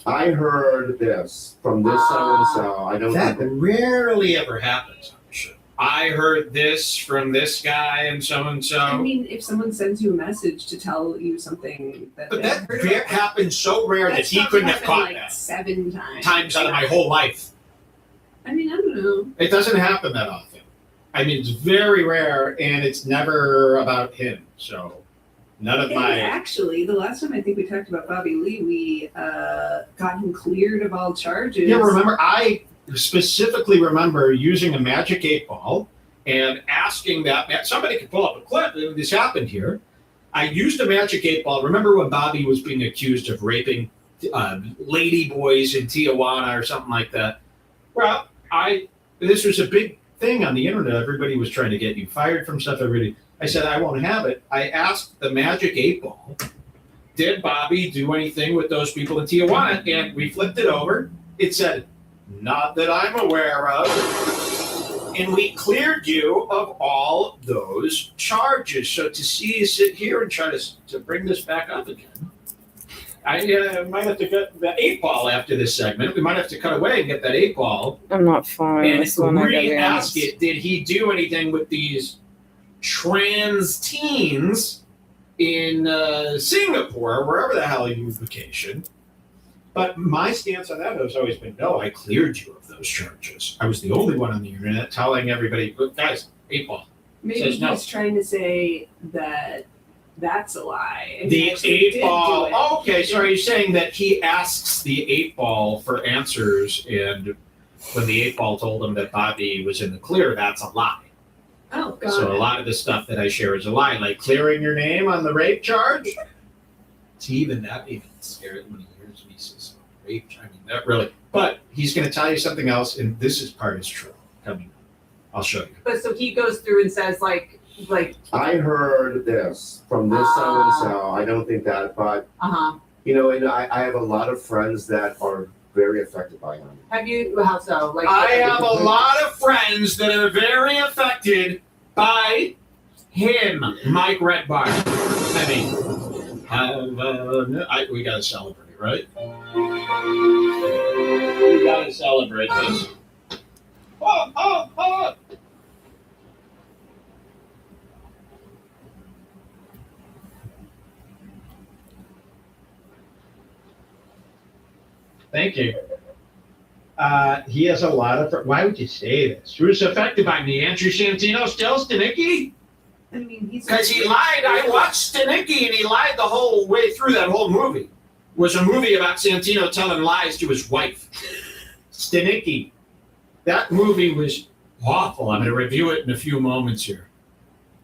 I heard this from this so and so. I don't That think rarely ever happens on the show. I heard this from this guy and so. I mean, if someone sends you a message to tell you something that But that happens so rare that he couldn't have caught like that 7 times out of my whole life. I mean, I don't know. It doesn't happen that often. I mean, it's very rare, and it's never about him. So none of my. Actually, the last time I think we talked about Bobby Lee, we got him cleared of all charges. Yeah, remember, I specifically remember using a magic 8-ball and asking that somebody could pull up a clip. This happened here. I used a magic 8-ball. Remember when Bobby was being accused of raping lady boys in Tijuana or something like that? Well, this was a big thing on the internet. Everybody was trying to get you fired from stuff. I said, I won't have it. I asked the magic 8-ball, did Bobby do anything with those people in Tijuana? And we flipped it over. It said, not that I'm aware of. and we cleared you of all those charges. So to see you sit here and try to bring this back up again, I might have to get the 8-ball after this segment. We might have to cut away and get that 8-ball I'm not following and this one. I gotta be re-ask honest. it. Did he do anything with these trans teens in Singapore, wherever the hell you vacation? But my stance on that has always been, no, I cleared you of those charges. I was the only one on the internet telling everybody, "Look, guys, 8-ball. Maybe Says he's no. trying to say that that's a lie. And The he actually did 8-ball. do it. Okay, so are you saying that he asks the 8-ball for answers, and when the 8-ball told him that Bobby was in the clear, that's a lie? Oh, God. So a lot of the stuff that I share is a lie, like clearing your name on the rape charge. See, even that made me scared when he hears me say something rape. I mean, that really. But he's going to tell you something else, and this part is true. Coming, I'll show you. But so he goes through and says like. I heard this from this so and so. I don't think that, but and I have a lot of friends that are very affected by him. Have you? How so? Like I have a lot of friends that are very affected by him, Mike Redbar. I mean, we gotta celebrate, right? We gotta celebrate this. Oh! Thank you. He has a lot of. Why would you say this? Who's affected by me? Andrew Santino still? Stanicki? I mean, Because he lied. I watched Stanicki and he lied the whole way through that whole movie. It was a movie about Santino telling lies to his wife. Stanicki. That movie was awful. I'm going to review it in a few moments here.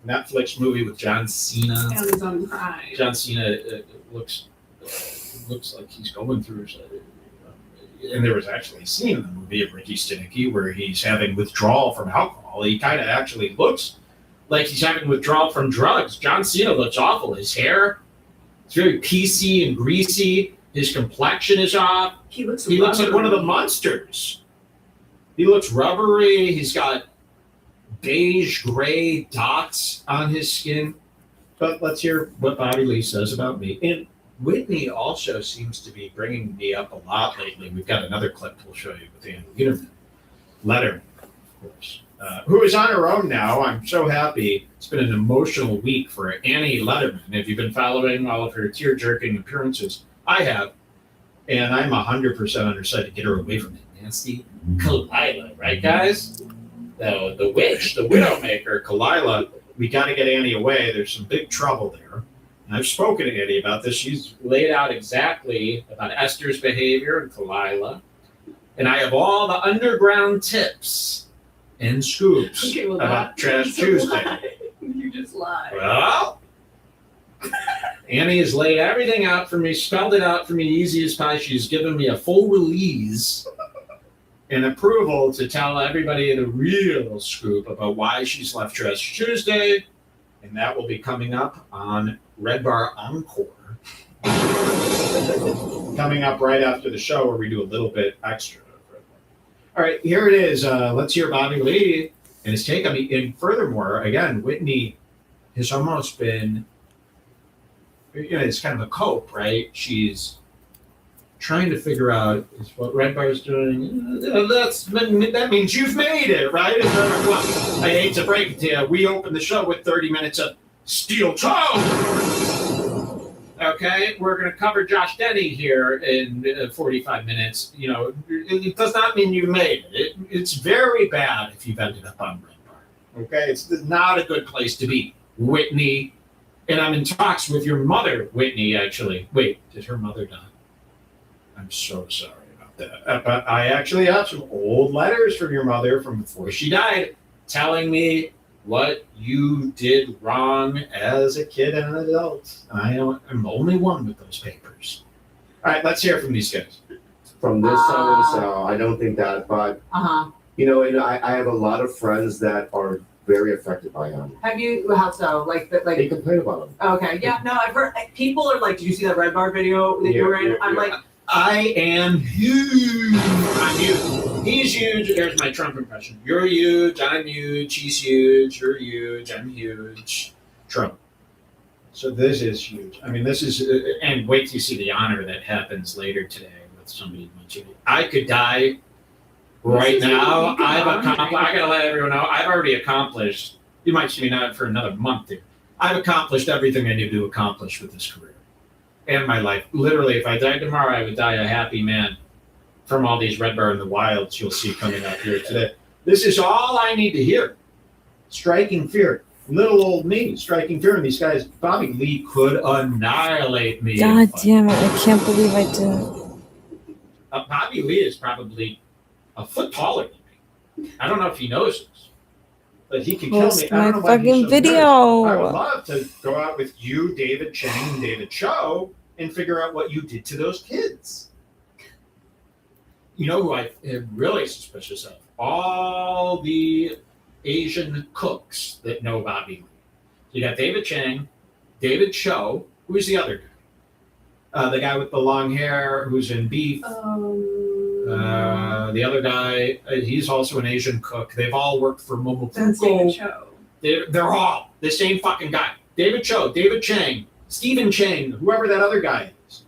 Netflix movie with John Cena. Amazon Prime. John Cena looks like he's going through. And there was actually a scene in the movie of Ricky Stanicki where he's having withdrawal from alcohol. He kind of actually looks like he's having withdrawal from drugs. John Cena looks awful. His hair, it's very PC and greasy. His complexion is off. He looks like one of the monsters. He looks rubbery. He's got beige, gray dots on his skin. But let's hear what Bobby Lee says about me. And Whitney also seems to be bringing me up a lot lately. We've got another clip we'll show you with Annie Letterman, of course, who is on her own now. I'm so happy. It's been an emotional week for Annie Letterman. If you've been following all of her tear-jerking appearances, I have. And I'm 100% on her side to get her away from that nasty Kalila, right, guys? The witch, the widowmaker, Kalila. We got to get Annie away. There's some big trouble there. And I've spoken to Annie about this. She's laid out exactly about Esther's behavior and Kalila. And I have all the underground tips and scoops about Trash Tuesday. You just lied. Well, Annie has laid everything out for me, spelled it out for me easy as pie. She's given me a full release and approval to tell everybody the real scoop about why she's left Trash Tuesday. And that will be coming up on Red Bar Encore. Coming up right after the show where we do a little bit extra. All right, here it is. Let's hear Bobby Lee and his take on me. And furthermore, again, Whitney has almost been, it's kind of a cope, right? She's trying to figure out is what Red Bar is doing. That means you've made it, right? Well, I hate to break it to you. We opened the show with 30 minutes of steel toe. Okay, we're going to cover Josh Denny here in 45 minutes. It does not mean you made it. It's very bad if you've ended up on Red Bar. Okay, it's not a good place to be, Whitney. And I'm in talks with your mother, Whitney, actually. Wait, did her mother die? I'm so sorry about that. But I actually have some old letters from your mother from before she died telling me what you did wrong as a kid and an adult. I'm only one with those papers. All right, let's hear from these guys. From this so and so. I don't think that, but and I have a lot of friends that are very affected by him. Have you? How so? They complain about him. Okay, yeah, no, I've heard people are like, did you see that Red Bar video that you were in? I'm like, I am huge. I'm huge. He's huge. There's my Trump impression. You're huge. I'm huge. He's huge. You're huge. I'm huge. Trump. So this is huge. I mean, this is, and wait till you see the honor that happens later today with somebody mentioning it. I could die right now. I gotta let everyone know. I've already accomplished. You might see me not for another month here. I've accomplished everything I need to accomplish with this career and my life. Literally, if I died tomorrow, I would die a happy man from all these Red Bar in the Wilds you'll see coming up here today. This is all I need to hear. Striking fear. Little old me striking fear in these guys. Bobby Lee could annihilate me. God damn it! I can't believe I didn't. Bobby Lee is probably a foot taller than me. I don't know if he knows this, but he can kill Post me. I don't know my why he's fucking so video. nervous. I would love to go out with you, David Chang, and David Cho, and figure out what you did to those kids. You know who I am really suspicious of? All the Asian cooks that know Bobby Lee. You got David Chang, David Cho. Who's the other guy? The guy with the long hair who's in Beef. The other guy, he's also an Asian cook. They've all worked for Momofuku. That's David Cho. They're all the same fucking guy. David Cho, David Chang, Stephen Chang, whoever that other guy is,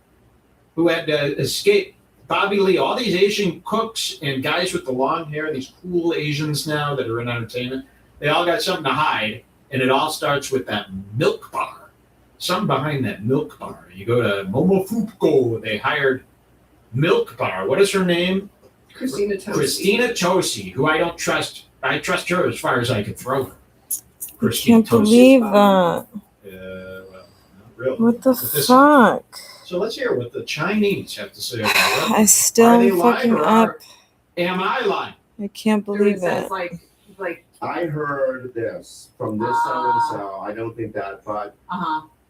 who had escaped. Bobby Lee, all these Asian cooks and guys with the long hair, these cool Asians now that are in entertainment, they all got something to hide, and it all starts with that milk bar. Something behind that milk bar. You go to Momofuku, they hired Milk Bar. What is her name? Christina Tosi. Christina Tosi, who I don't trust. I trust her as far as I could throw her. I Christina can't believe that. Well, not really. What the But this- fuck? So let's hear what the Chinese have to say about it. I still Are they am lying fucking or up. am I lying? I can't believe says it. like I heard this from this so and so. I don't think that, but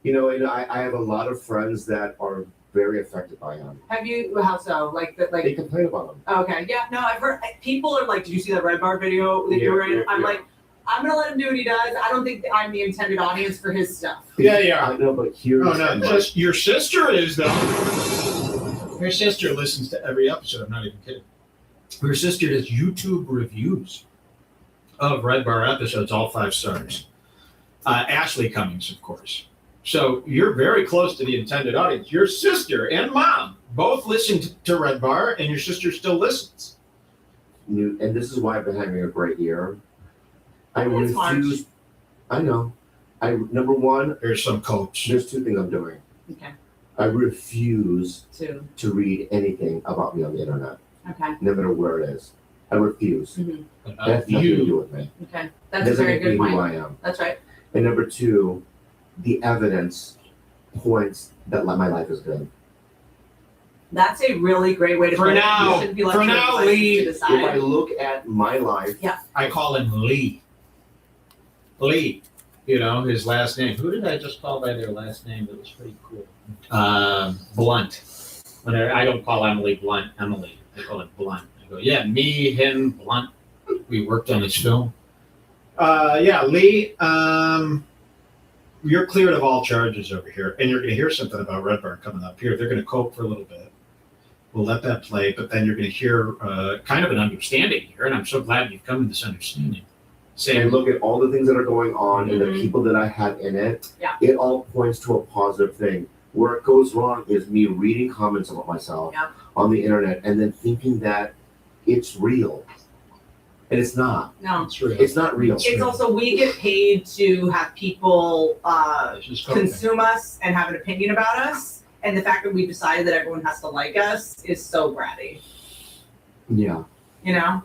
you know, and I have a lot of friends that are very affected by him. Have you? How so? Like that? Like They complain about him. okay, yeah. No, I've heard people are like, did you see that Red Bar video that you were in? I'm like, I'm gonna let him do what he does. I don't think I'm the intended audience for his stuff. Yeah. I know, but here's Oh no, just your sister is though. Her sister listens to every episode. I'm not even kidding. Her sister does YouTube reviews of Red Bar episodes, all 5 stars. Ashley Cummings, of course. So you're very close to the intended audience. Your sister and mom both listened to Red Bar, and your sister still listens. and this is why I've been having a great year. I It's refuse. I know. Number one, there's some coach. There's 2 things I'm doing. Okay. I refuse Two. to read anything about me on the internet, Okay. no matter where it is. I refuse. Mhm. That has nothing to do with me. Okay. It That's a doesn't very make me good point. who I am. That's right. And number 2, the evidence points that my life is good. That's a really great way to For put now- it. You shouldn't be left for to your now, devices Lee, to If I decide. look at my life, Yeah. I call him Lee. Lee, you know, his last name. Who did I just call by their last name? That was pretty cool. Blunt. I don't call Emily Blunt Emily. I call it Blunt. I go, yeah, me, him, Blunt. We worked on his film. Yeah, Lee, you're cleared of all charges over here. And you're going to hear something about Red Bar coming up here. They're going to cope for a little bit. We'll let that play, but then you're going to hear kind of an understanding here. And I'm so glad you've come to this understanding. and look at all the things that are going on and the Mhm. people that I had in it, Yeah. it all points to a positive thing. Where it goes wrong is me reading comments about myself Yeah. on the internet and then thinking that it's real. And it's not. No. It's real. It's not real. It's also we get paid to have people It's just coping. consume us and have an opinion about us, and the fact that we decided that everyone has to like us is so bratty. Yeah. You know.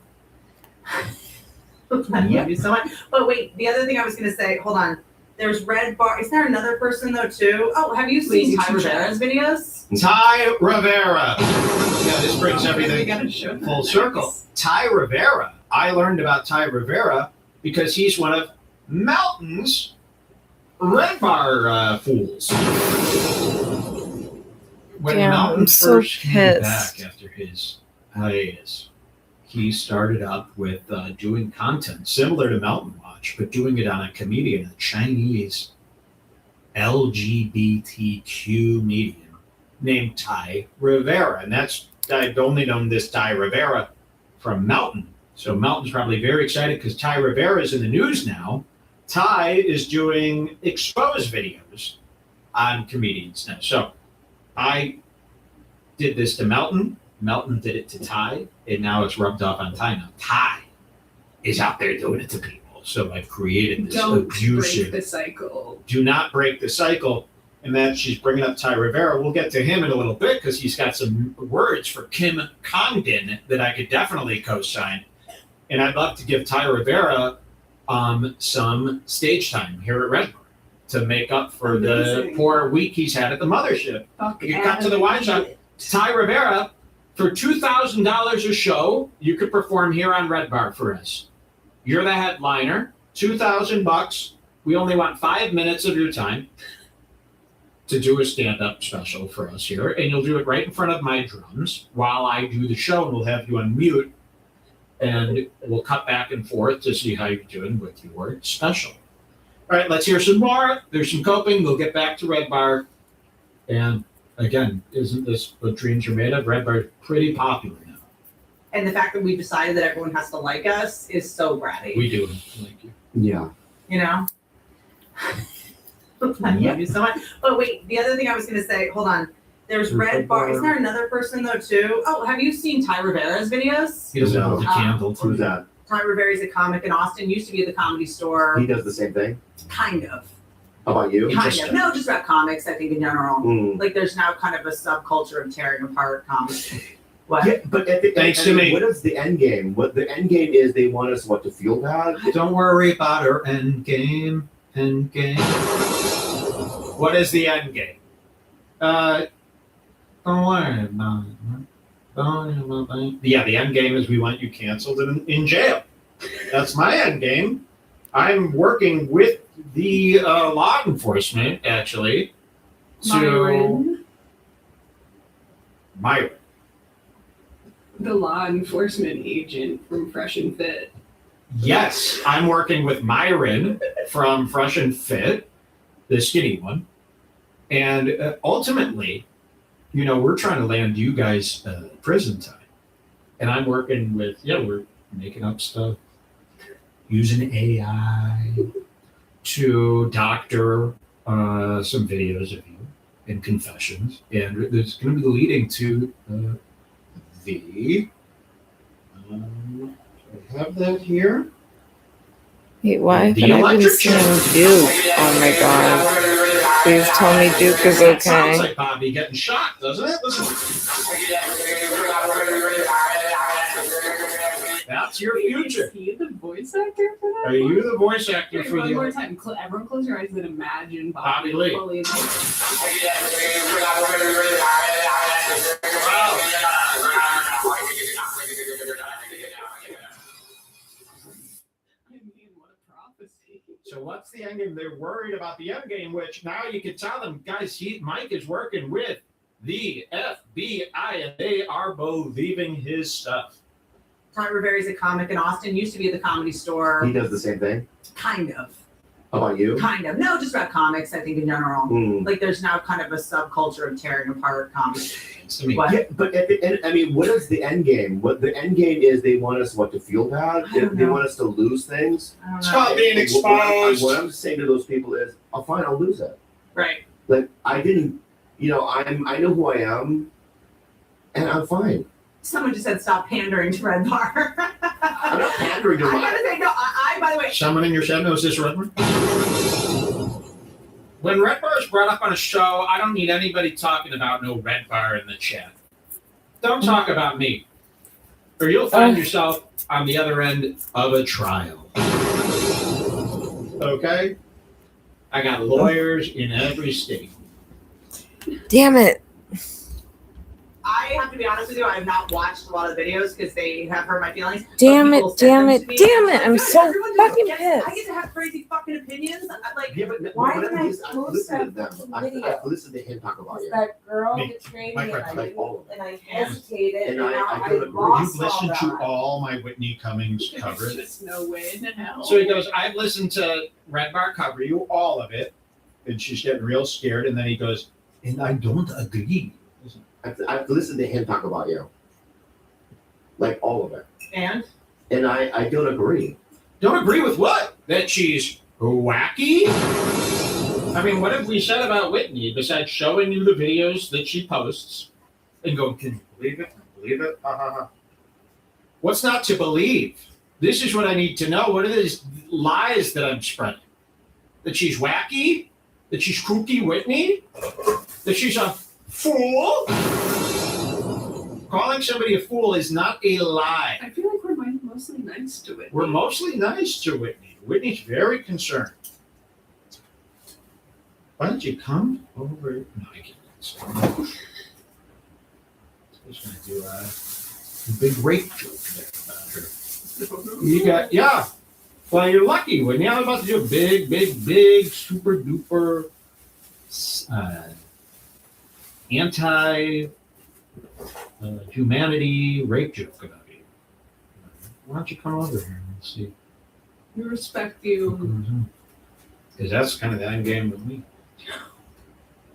I love you so much. But wait, the other thing I was gonna say, hold on. There's Red Bar. Is there another person though too? Oh, have you seen Ty Rivera's videos? Ty Rivera. Yeah, this brings We everything gotta show that. full circle. Ty Rivera. I learned about Ty Rivera because he's one of Melton's Red Bar fools. When Damn, Melton I'm so first came pissed. back after his hiatus, he started up with doing content similar to Melton Watch, but doing it on a comedian, a Chinese LGBTQ medium named Ty Rivera. And I've only known this Ty Rivera from Melton. So Melton's probably very excited because Ty Rivera is in the news now. Ty is doing expose videos on comedians now. So I did this to Melton. Melton did it to Ty, and now it's rubbed off on Ty. Now Ty is out there doing it to people. So I've created this abusive. Break the cycle. Do not break the cycle. And then she's bringing up Ty Rivera. We'll get to him in a little bit because he's got some words for Kim Congdon that I could definitely co-sign. And I'd love to give Ty Rivera some stage time here at Red Bar to make up for the poor week he's had at the mothership. You cut to the wine shop. Ty Rivera, for $2,000 a show, you could perform here on Red Bar for us. You're the headliner. $2,000. We only want 5 minutes of your time to do a stand-up special for us here, and you'll do it right in front of my drums while I do the show, and we'll have you on mute, and we'll cut back and forth to see how you're doing with your special. All right, let's hear some more. There's some coping. We'll get back to Red Bar. And again, isn't this what dreams are made of? Red Bar is pretty popular now. And the fact that we decided that everyone has to like us is so bratty. We do like you. Yeah. You know? I love you so much. But wait, the other thing I was going to say, hold on. There's Red Bar. Isn't there another person though too? Oh, have you seen Ty Rivera's videos? He doesn't hold the candle. Who's that? Ty Rivera's a comic in Austin. Used to be at the Comedy Store. He does the same thing? Kind of. How about you? Kind of. No, just about comics, I think, in general. Mm. Like, there's now kind of a subculture of tearing apart comics. What? Yeah, but at the, Thanks to me. What is the end game? What the end game is? They want us to feel bad. Don't worry about our end game. End game. What is the end game? Don't worry about it. Yeah, the end game is we want you canceled and in jail. That's my end game. I'm working with the law enforcement actually to Myron. The law enforcement agent from Fresh and Fit. Yes, I'm working with Myron from Fresh and Fit, the skinny one. And ultimately, you know, we're trying to land you guys prison time. And I'm working with, we're making up stuff, using AI to doctor some videos of you and confessions. And it's going to be leading to I have that here. Wait, why The haven't I been electric seeing chair. Duke? Oh my god. Please tell me Duke is That sounds okay. like Bobby getting shot, doesn't it? Listen. That's your future. Is he the voice actor for that? Are you the voice actor for One the more time. Everyone close your eyes and imagine Bobby Lee? fully So what's the end game? They're worried about the end game, which now you can tell them, guys, Mike is working with the FBI, and they are believing his stuff. Ty Rivera's a comic in Austin. Used to be at the Comedy Store. He does the same thing? Kind of. How about you? Kind of. No, just about comics, I think, in general. Mm. Like, there's now kind of a subculture of tearing apart comics. What? Yeah, but at the end, I mean, what is the end game? What the end game is? They want us to feel bad. They want us to lose things. I don't It's know. called being exposed. What I'm saying to those people is, oh, fine, I'll lose it. Right. Like I didn't, I know who I am, and I'm fine. Someone just said stop pandering to Red Bar. I'm not pandering to I my. gotta say, no, I by the way. Someone in your shadow, is this Redmar? When Red Bar is brought up on a show, I don't need anybody talking about no Red Bar in the chat. Don't talk about me, or you'll find yourself on the other end of a trial. Okay? I got lawyers in every state. Damn it. I have to be honest with you, I have not watched a lot of the videos because they have hurt my feelings. Damn But it, people send damn them it, to me, damn and it. I'm I'm like, so everyone just fucking gets- pissed. I get to have crazy fucking opinions. Like, Yeah, but Why but did I I've post listened to that them. fucking I've listened to him talk about you. That girl Me. betrayed My me friend, and like all of and I hesitated And and, I now don't I agree. lost You've listened all to that. all my Whitney Cummings coverage. There's no way in hell. So he goes, I've listened to Red Bar cover you, all of it. And she's getting real scared. And then he goes, and I don't agree. I've listened to him talk about you. Like all of it. And I don't agree. Don't agree with what? That she's wacky? I mean, what have we said about Whitney besides showing you the videos that she posts and go, can you believe it? Believe it? What's not to believe? This is what I need to know. What are these lies that I'm spreading? That she's wacky? That she's kooky Whitney? That she's a fool? Calling somebody a fool is not a lie. I feel like we're mostly nice to it. We're mostly nice to Whitney. Whitney's very concerned. Why don't you come over? No, I can't. I'm just going to do a big rape joke there about her. You got, yeah. Well, you're lucky, Whitney. I'm about to do a big, super duper anti humanity rape joke about you. Why don't you come over here and see? We respect you. Because that's kind of the end game with me.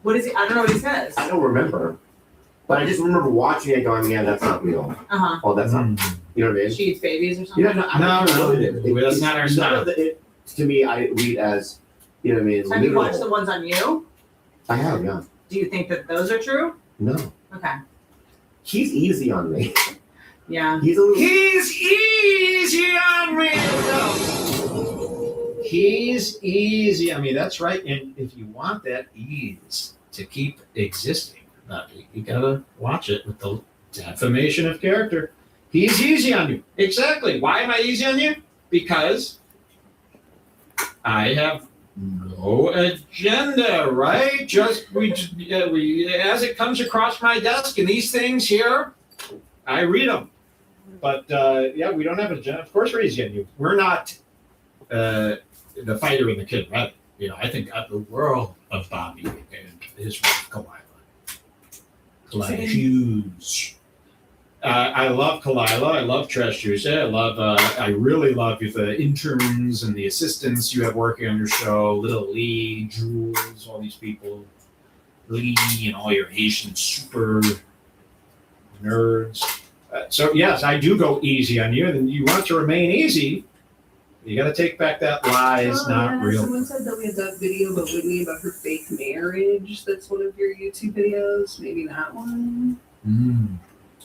What is he? I don't know what he says. I don't remember. But I just remember watching it going, yeah, that's not real. Oh, that's not, you know what I mean? She eats babies or something? Yeah, no, I don't know what it is. That's not our style. To me, I read as, you know what I mean? Have you watched the ones on you? I have, yeah. Do you think that those are true? No. Okay. He's easy on me. Yeah. He's easy on me. No. He's easy on me. That's right. And if you want that ease to keep existing, you gotta watch it with the defamation of character. He's easy on you. Exactly. Why am I easy on you? Because I have no agenda, right? Just we as it comes across my desk, and these things here, I read them. But yeah, we don't have an agenda. Of course, we're easy on you. We're not the fighter and the kid, right? You know, I think the world of Bobby and his wife Kalila. Kalila Hughes. I love Kalila. I love Trash Tuesday. I really love the interns and the assistants you have working on your show. Little Lee, Jules, all these people. Lee and all your Haitian super nerds. So yes, I do go easy on you, and you want to remain easy. You got to take back that lie is not real. Someone said that we had that video about Whitney about her fake marriage. That's one of your YouTube videos. Maybe that one.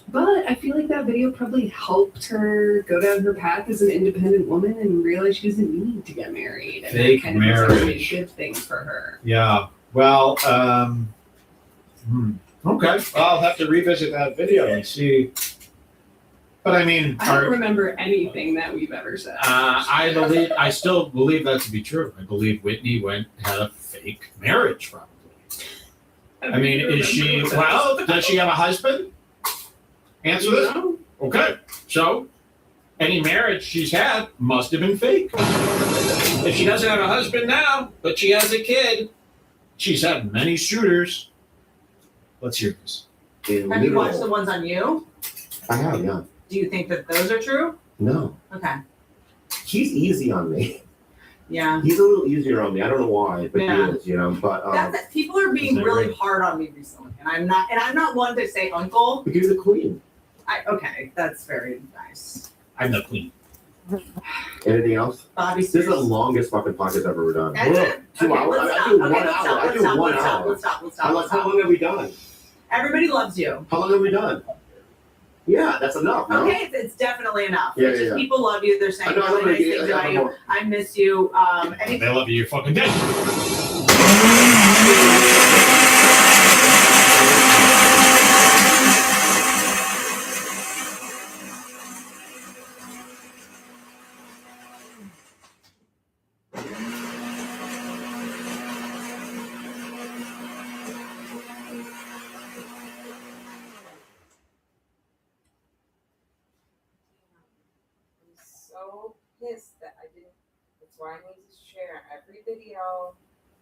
But I feel like that video probably helped her go down her path as an independent woman and realize she doesn't need to get married. And Fake that kind of marriage. was a really good thing for her. Yeah. Well, okay. I'll have to revisit that video and see. But I mean, I don't remember anything that we've ever said. I still believe that to be true. I believe Whitney had a fake marriage, probably. I mean, is she? Well, does she have a husband? Answer this. Okay. So, any marriage she's had must have been fake. If she doesn't have a husband now, but she has a kid, she's had many suitors. Let's hear this. Have you watched the ones on you? I have, yeah. Do you think that those are true? No. Okay. He's easy on me. Yeah. He's a little easier on me. I don't know why, but Yeah. he is, you know. But That people are being Is that really right? hard on me recently, and I'm not one to say uncle. But you're the queen. Okay, that's very nice. I'm the queen. Anything else? Bobby This is the longest fucking podcast I've ever done. That's it? 2 Okay, hours. let's I stop. do Okay, 1 let's hour. stop, I let's do stop, 1 let's stop, hour. let's stop, let's stop, How let's long stop. have we done? Everybody loves you. How long have we done? Yeah, that's enough. No? Okay, it's definitely enough. Yeah, It's just yeah. people love you. They're saying I know, I really love nice you. things I about love you. more. I miss you. They love you fucking dead. I'm so pissed that I didn't. That's why I need to share every video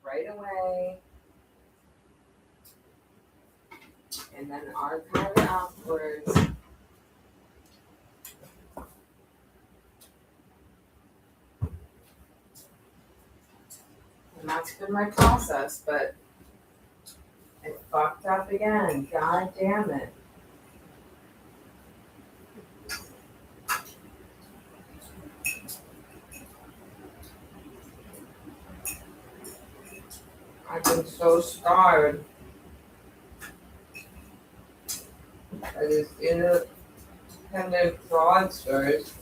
right away. And then archive it afterwards. And that's been my process, but it fucked up again. God damn it. I've been so scarred by these independent fraudsters.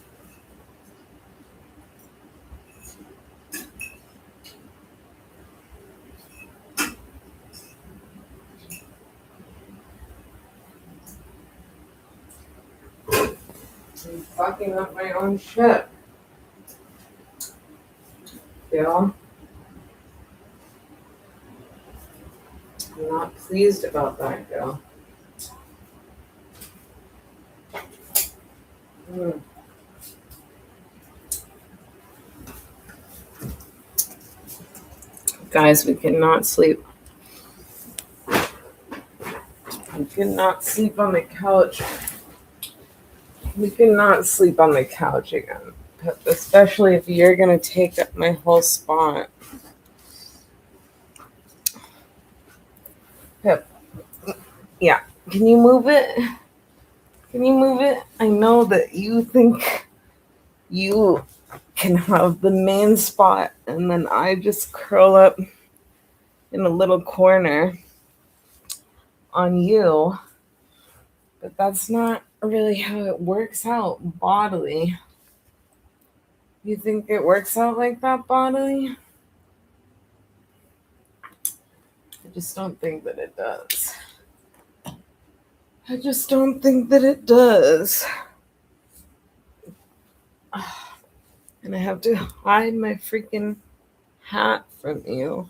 I'm fucking up my own shit. Yeah. I'm not pleased about that, girl. Guys, we cannot sleep. We cannot sleep on the couch. We cannot sleep on the couch again. Especially if you're going to take up my whole spot. Pip. Yeah. Can you move it? Can you move it? I know that you think you can have the main spot and then I just curl up in a little corner on you. But that's not really how it works out bodily. You think it works out like that bodily? I just don't think that it does. I just don't think that it does. And I have to hide my freaking hat from you.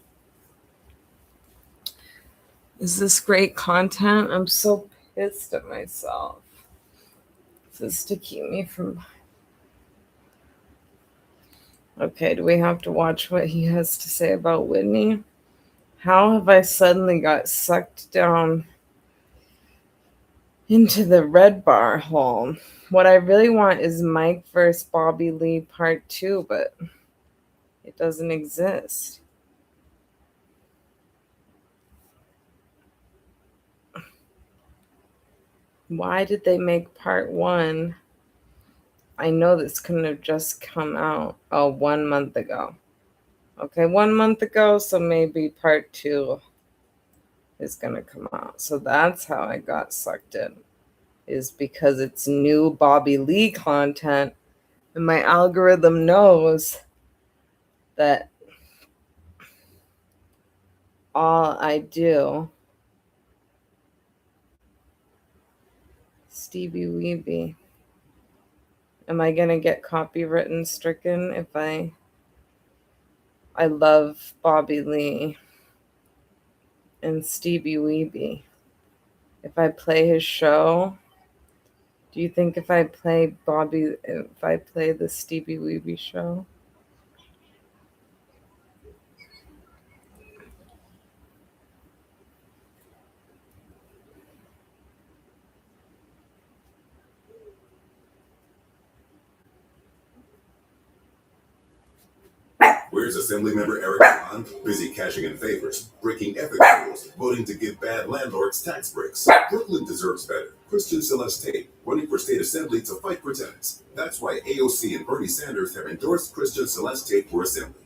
Is this great content? I'm so pissed at myself. This is to keep me from... Okay, do we have to watch what he has to say about Whitney? How have I suddenly got sucked down into the red bar hole? What I really want is Mike versus Bobby Lee part 2, but it doesn't exist. Why did they make part 1? I know this couldn't have just come out 1 month ago. Okay, 1 month ago, so maybe part 2 is gonna come out. So that's how I got sucked in, is because it's new Bobby Lee content, and my algorithm knows that all I do... Stevie Weeby. Am I gonna get copywritten stricken if I love Bobby Lee and Stevie Weeby? If I play his show, do you think if I play the Stevie Weeby show? Where's Assemblymember Eric Bond? Busy cashing in favors, breaking ethics rules, voting to give bad landlords tax breaks. Brooklyn deserves better. Christian Celeste Tate, running for state assembly to fight for tenants. That's why AOC and Bernie Sanders have endorsed Christian Celeste Tate for assembly.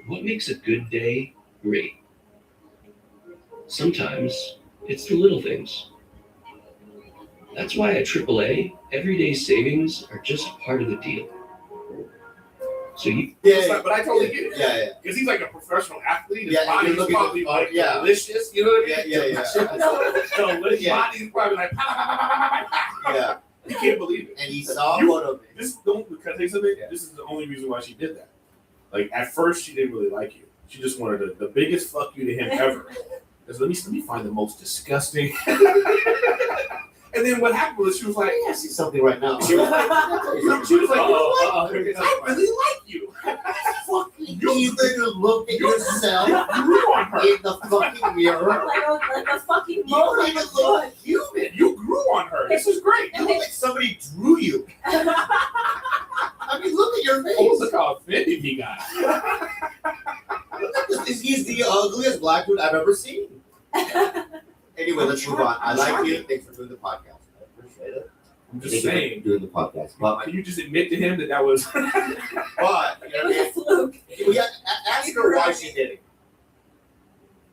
What makes a good day great? Sometimes it's the little things. That's why at AAA, everyday savings are just part of the deal. So you... But I totally get it. Yeah. Because he's like a professional athlete. His body's probably like delicious. You know what I mean? Yeah. So his body's probably like... Yeah. You can't believe it. And he saw a photo of it. This is the only reason why she did that. Like, at first, she didn't really like you. She just wanted the biggest fuck you to him ever. Because let me find the most disgusting... And then what happened was she was like, "I see something right now." She was like, I really like you. Fucking you look at yourself You grew on her. in the fucking mirror. Like a fucking You mole. don't even look human. You grew on her. This is great. You look like somebody drew you. I mean, look at your face. Oh, look how offended he got. He's the ugliest black dude I've ever seen. Anyway, let's move on. I like you. Thanks for doing the podcast. I appreciate it. I'm just saying. Doing the podcast. But Can you just admit to him that was... But, you know, it was a fluke. Ask her why she did it.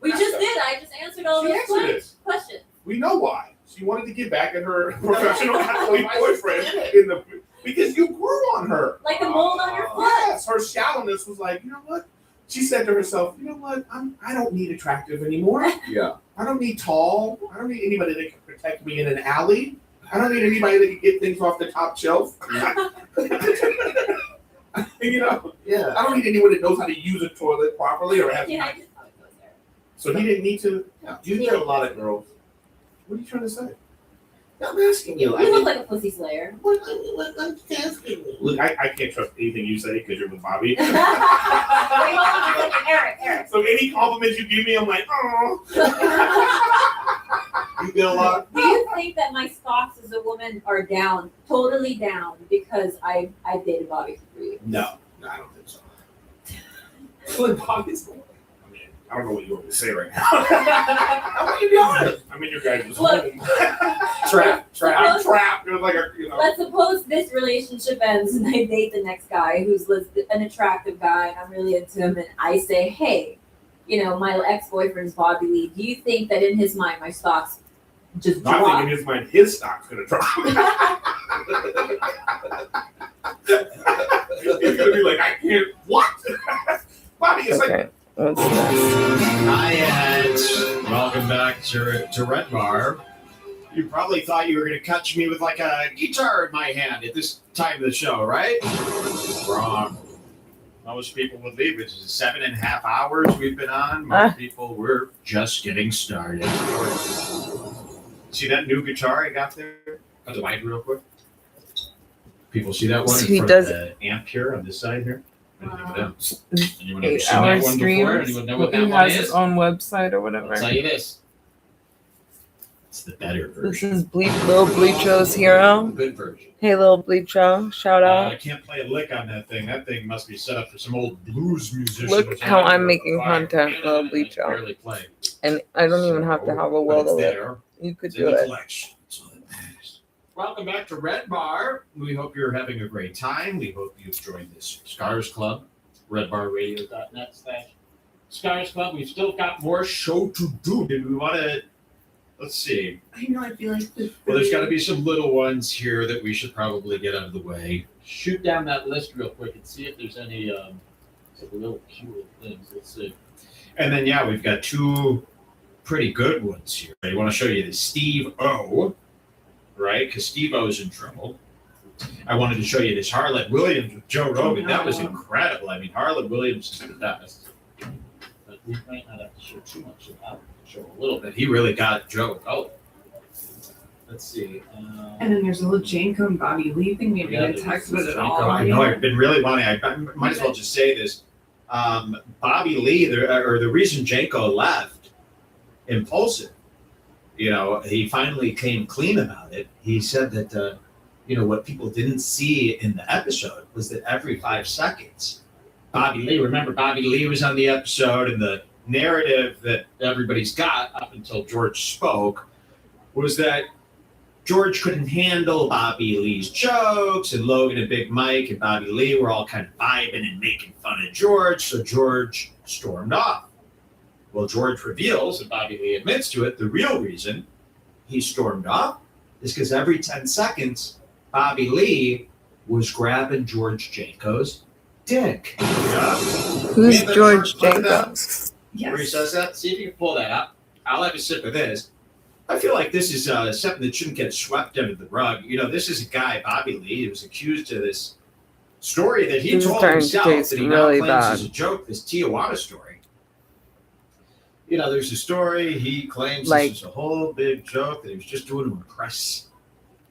She didn't really like you. She just wanted the biggest fuck you to him ever. So you, But, you know, biggest fuck you to him ever. ask her why she did it. We just did. I just answered all She those answered it. questions. We know why. She wanted to get back at her professional athlete boyfriend because you grew on her. Like a mold on your foot. Yes, her shallowness was like, you know what? She said to herself, you know what? I don't need attractive anymore. Yeah. I don't need tall. I don't need anybody that can protect me in an alley. I don't need anybody that can get things off the top shelf. You know? Yeah. I don't need anyone that knows how to use a toilet properly or has. Yeah, I just thought it goes there. So he didn't need to. Yeah. You get a lot of girls. What are you trying to say? I'm asking you. You look like a pussy slayer. I'm asking you. Look, I can't trust anything you say because you're with Bobby. Wait, hold on a second. Eric. So any compliments you give me, I'm like, oh. You get a lot. Do you think that my stocks as a woman are down, totally down, because I dated Bobby for 3 years? No, I don't think so. Well, Bobby's. I mean, I don't know what you want me to say right now. I want you to be honest. I'm in your guys' home. Trapped. I'm trapped. It was like a, Let's suppose this relationship ends and I date the next guy who's an attractive guy and I'm really into him, and I say, hey, my ex-boyfriend's Bobby Lee. Do you think that in his mind my stocks just drop? I think in his mind his stock's gonna drop. He's gonna be like, I can't. What? Bobby, it's Okay. like. What's next? Hi, Ed. Welcome back to Red Bar. You probably thought you were going to catch me with like a guitar in my hand at this time of the show, right? Wrong. Most people would leave. It's 7.5 hours we've been on. Most people were just getting started. See that new guitar I got there? Cut the mic real quick. People see that one So in he front does- of the amp here on this side here? Anyone ever 8 seen hour that one streams. before? Anyone know what that He one has is? his own website or whatever. I'll tell you this. It's the better version. This is Lil Bleacho's hero. The good version. Hey, Lil Bleacho, shout I out. can't play a lick on that thing. That thing must be set up for some old blues musician. Look how I'm making content, Lil Barely Bleacho. play. And I don't even have to have a will to live. You could It's do in the it. collection. That's all that matters. Welcome back to Red Bar. We hope you're having a great time. We hope you've joined this Scars Club. RedBarRadio.net/Scars Club. We've still got more show to do. Did we want to? Let's see. I know, I feel like Well, there's got to be some little ones here that we should probably get out of the way. Shoot down that list real quick and see if there's any little cute things. Let's see. And then, yeah, we've got 2 pretty good ones here. I want to show you the Steve O, right? Because Steve O's in trouble. I wanted to show you this Harlan Williams with Joe Rogan. That was incredible. I mean, Harlan Williams is the best. But we might not have to show too much of that. Show a little bit. He really got Joe. Oh, let's see. And then there's a little Janko and Bobby Lee thing. Maybe Yeah, I texted it Janko. all. I know. I've been really wanting. I might as well just say this. Bobby Lee, the reason Janko left, Impulsive. He finally came clean about it. He said that. What people didn't see in the episode was that every 5 seconds, Bobby Lee was on the episode, and the narrative that everybody's got up until George spoke was that George couldn't handle Bobby Lee's jokes, and Logan and Big Mike and Bobby Lee were all kind of vibing and making fun of George, so George stormed off. Well, George reveals, and Bobby Lee admits to it, the real reason he stormed off is because every 10 seconds, Bobby Lee was grabbing George Janko's dick. Yeah. Who's George Janko? Where he says that? See if you can pull that up. I'll have a sip of this. I feel like this is something that shouldn't get swept under the rug. This is a guy, Bobby Lee, who was accused of this story that he This is told starting to himself taste that he really now claims bad. is a joke, this Tijuana story. There's a story, he claims Like- this is a whole big joke that he was just doing to impress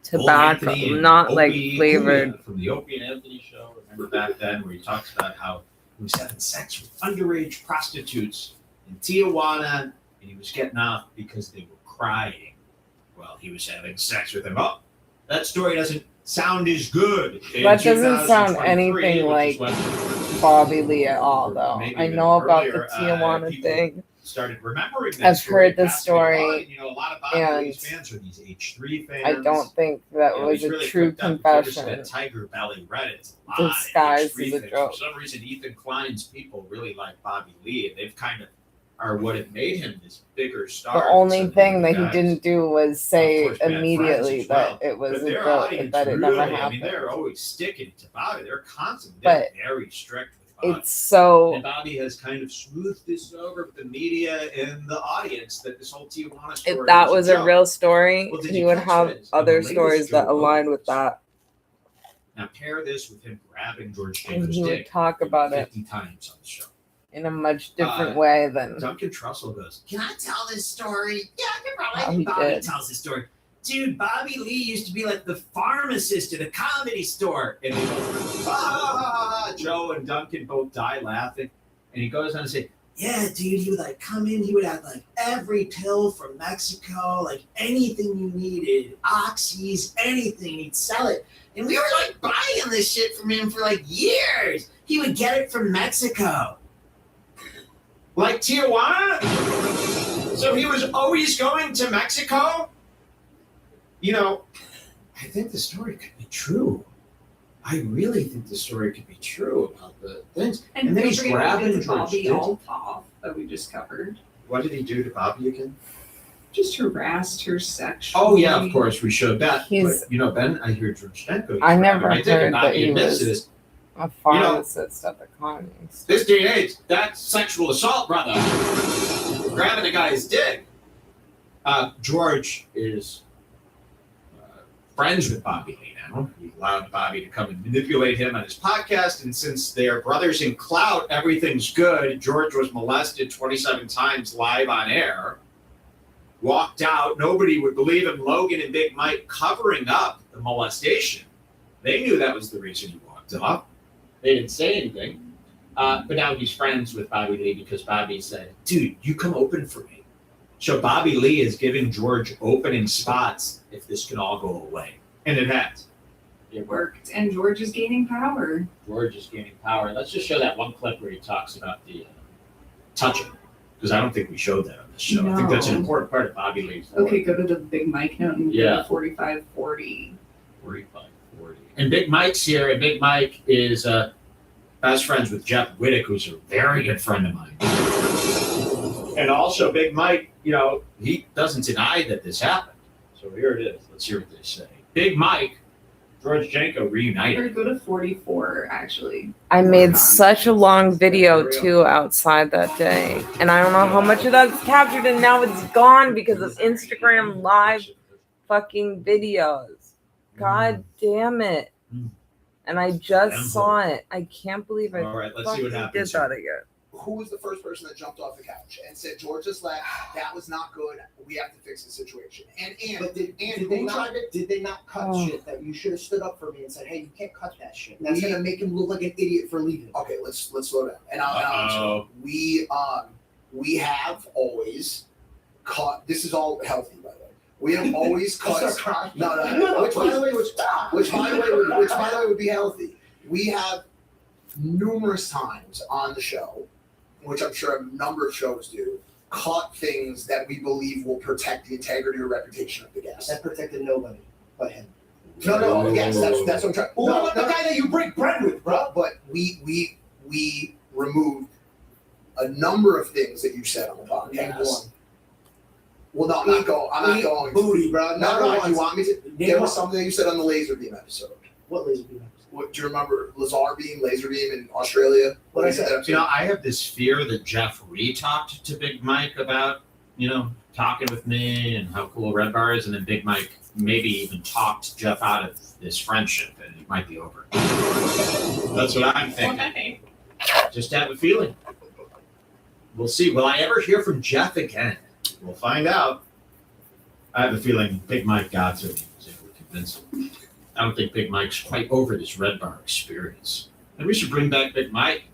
Tobacco, Anthony and not like Opie flavored. Julia from the Opie and Anthony show. Remember back then where he talks about how he was having sex with underage prostitutes in Tijuana, and he was getting off because they were crying while he was having sex with them. Oh, that story doesn't sound as good. in That doesn't sound 2023, anything which like is when Bobby Lee at all, though. maybe I even know about the earlier, Tijuana people thing. started remembering that I've story, heard this passing it on. story, A lot of Bobby and Lee's fans are these H3 fans. I don't think that was he's a really true cooked up. If you ever see confession. that Tiger Belly Reddit, a lot Disguised of H3 as a fans. joke. For some reason, Ethan Klein's people really like Bobby Lee, and they've kind of are what have made him this bigger star. The than only some of thing the that he guys. didn't do was say Of course, bad immediately friends as well. that it was But a their joke, audience that it really, never I mean, happened. they're always sticking to Bobby. They're constant. But They're very strict with Bobby. It's so. And Bobby has kind of smoothed this over with the media and the audience that this whole Tijuana story If that was a joke. real story, Well, did he you would catch have this? other On the latest stories that Joe align Rogan with that. Now pair this with him grabbing George And Jacobs' he would dick talk about it 50 times on the show. in a much different way than Duncan Trussell goes, Can I tell this story? Yeah, I can probably. how he Bobby did. tells this story. Dude, Bobby Lee used to be like the pharmacist at a comedy store. And they go, Joe and Duncan both die laughing. And he goes on to say, yeah, dude, he would like come in, he would have like every pill from Mexico, like anything you needed, oxys, anything, he'd sell it. And we were like buying this shit from him for like years. He would get it from Mexico. Like Tijuana? So he was always going to Mexico? You know, I think the story could be true. I really think the story could be true about the things. And then he's grabbing George Bobby Jacobs. Althoff that we just covered. What did he do to Bobby again? Just harassed her sexually. Oh yeah, of course we showed that. He's- But, you know, Ben, I hear George Stenko. I never I think heard Bobby that he admits was to this. a pharmacist at the comedy store. This day and age, that's sexual assault, brother. Grabbing a guy's dick. George is friends with Bobby Lee now. He allowed Bobby to come and manipulate him on his podcast, and since they're brothers in clout, everything's good. George was molested 27 times live on air. Walked out. Nobody would believe him. Logan and Big Mike covering up the molestation. They knew that was the reason he walked off. They didn't say anything. But now he's friends with Bobby Lee because Bobby said, dude, you come open for me. So Bobby Lee is giving George opening spots if this can all go away. And it has. It worked, and George is gaining power. George is gaining power. Let's just show that one clip where he talks about the touching. Because I don't think we showed that on this show. I think that's an No. important part of Bobby Lee's story. Okay, go to the Big Mike note and Yeah. go to 4540. 45-40. And Big Mike's here, and Big Mike is best friends with Jeff Wittick, who's a very good friend of mine. And also, Big Mike, you know, he doesn't deny that this happened. So here it is. Let's hear what they say. Big Mike, George Janko Or reunited. go to 44, actually. I made such a long video too outside that day, and I don't know how much of that's captured, and now it's gone because of Instagram live fucking videos. God damn it! And I just saw it. I can't believe I All right, let's see what fucking happens did that here. again. Who was the first person that jumped off the couch and said, George just left, that was not good, we have to fix the situation? But did who they tried not? it? Did they not cut Oh. shit that you should have stood up for me and said, "Hey, you can't cut that shit"? That's We- gonna make him look like an idiot for leaving. Okay, let's slow down. And I'll we have always caught. This is all healthy, by the way. We have always caught. No. Which by the way would be healthy. We have numerous times on the show, which I'm sure a number of shows do, caught things that we believe will protect the integrity or reputation of the guest. That protected nobody but him. No, yes, that's what I'm trying. Well, what about the guy that you break bread with, bro? But we removed a number of things that you said on the Name podcast. one. Well, no, I'm not going. Booty, bro. No, if you one. want me to. There was something that you said on the laser beam episode. What laser beam? What do you remember? Laser beam in Australia. What I said? You know, I have this fear that Jeff Ree talked to Big Mike about, you know, talking with me and how cool Red Bar is, and then Big Mike maybe even talked Jeff out of this friendship, and it might be over. That's what I'm thinking. Just have a feeling. We'll see. Will I ever hear from Jeff again? We'll find out. I have a feeling Big Mike got to him. He was able to convince him. I don't think Big Mike's quite over this Red Bar experience. And we should bring back Big Mike.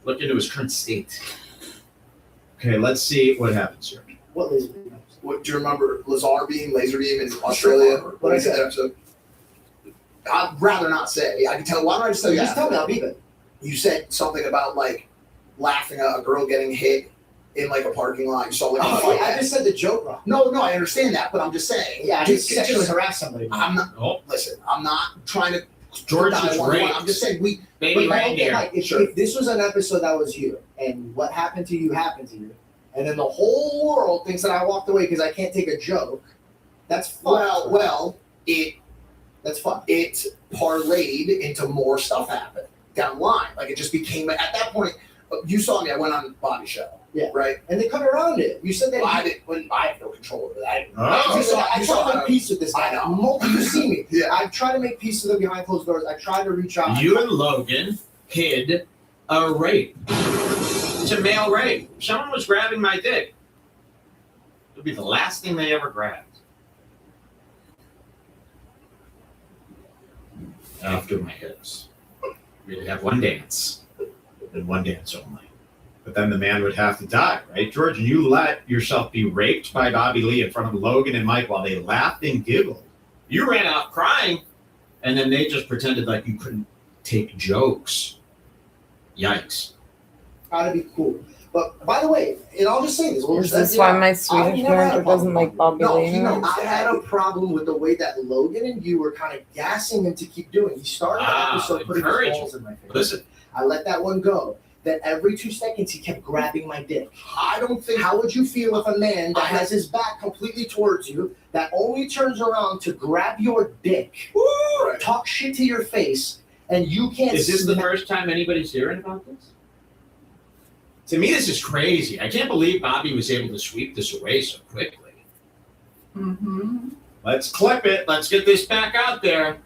Look into his current state. Okay, let's see what happens here. What laser beam? What do you remember? Laser beam in Australia. What I was that said? episode? I'd rather not say. I can tell. Why don't I just tell you? Just tell me, I'll beep it. You said something about like laughing at a girl getting hit in like a parking lot. You saw like a Oh, fight. I just said the joke wrong. No, I understand that, but I'm just saying. Yeah, I just sexually harass somebody. I'm not. Listen, I'm not trying to George I is want- raped. I'm just saying we. Baby but, reindeer. like, if this was an episode that was you, and what happened to you happened to you, and then the whole world thinks that I walked away because I can't take a joke, that's fucked. That's fucked. It parlayed into more stuff happening down the line. Like it just became at that point. You saw me. I went on Bobby's show. Yeah. Right. And they cut around it. You said that. Well, I have no control over that. I try to make peace with this guy. You see me. Yeah. I try to make peace with him behind closed doors. I try to reach out. You and Logan hid a rape. It's a male rape. Someone was grabbing my dick. It'll be the last thing they ever grabbed. After my hips. We'd have one dance. And one dance only. But then the man would have to die, right, George? And you let yourself be raped by Bobby Lee in front of Logan and Mike while they laughed and giggled. You ran out crying, and then they just pretended like you couldn't take jokes. Yikes. Try to be cool. But by the way, and I'll just say this. Is this why my Swedish manager doesn't like Bobby Lee? I had a problem with the way that Logan and you were kind of gassing him to keep doing. He started the episode putting his balls in my face. Listen. I let that one go. Then every 2 seconds he kept grabbing my dick. I don't think. How would you feel if a man that has his back completely towards you, that only turns around to grab your dick, talk shit to your face, and you can't? Is this the first time anybody's hearing about this? To me, this is crazy. I can't believe Bobby was able to sweep this away so quickly. Mm-hmm. Let's clip it. Let's get this back out there.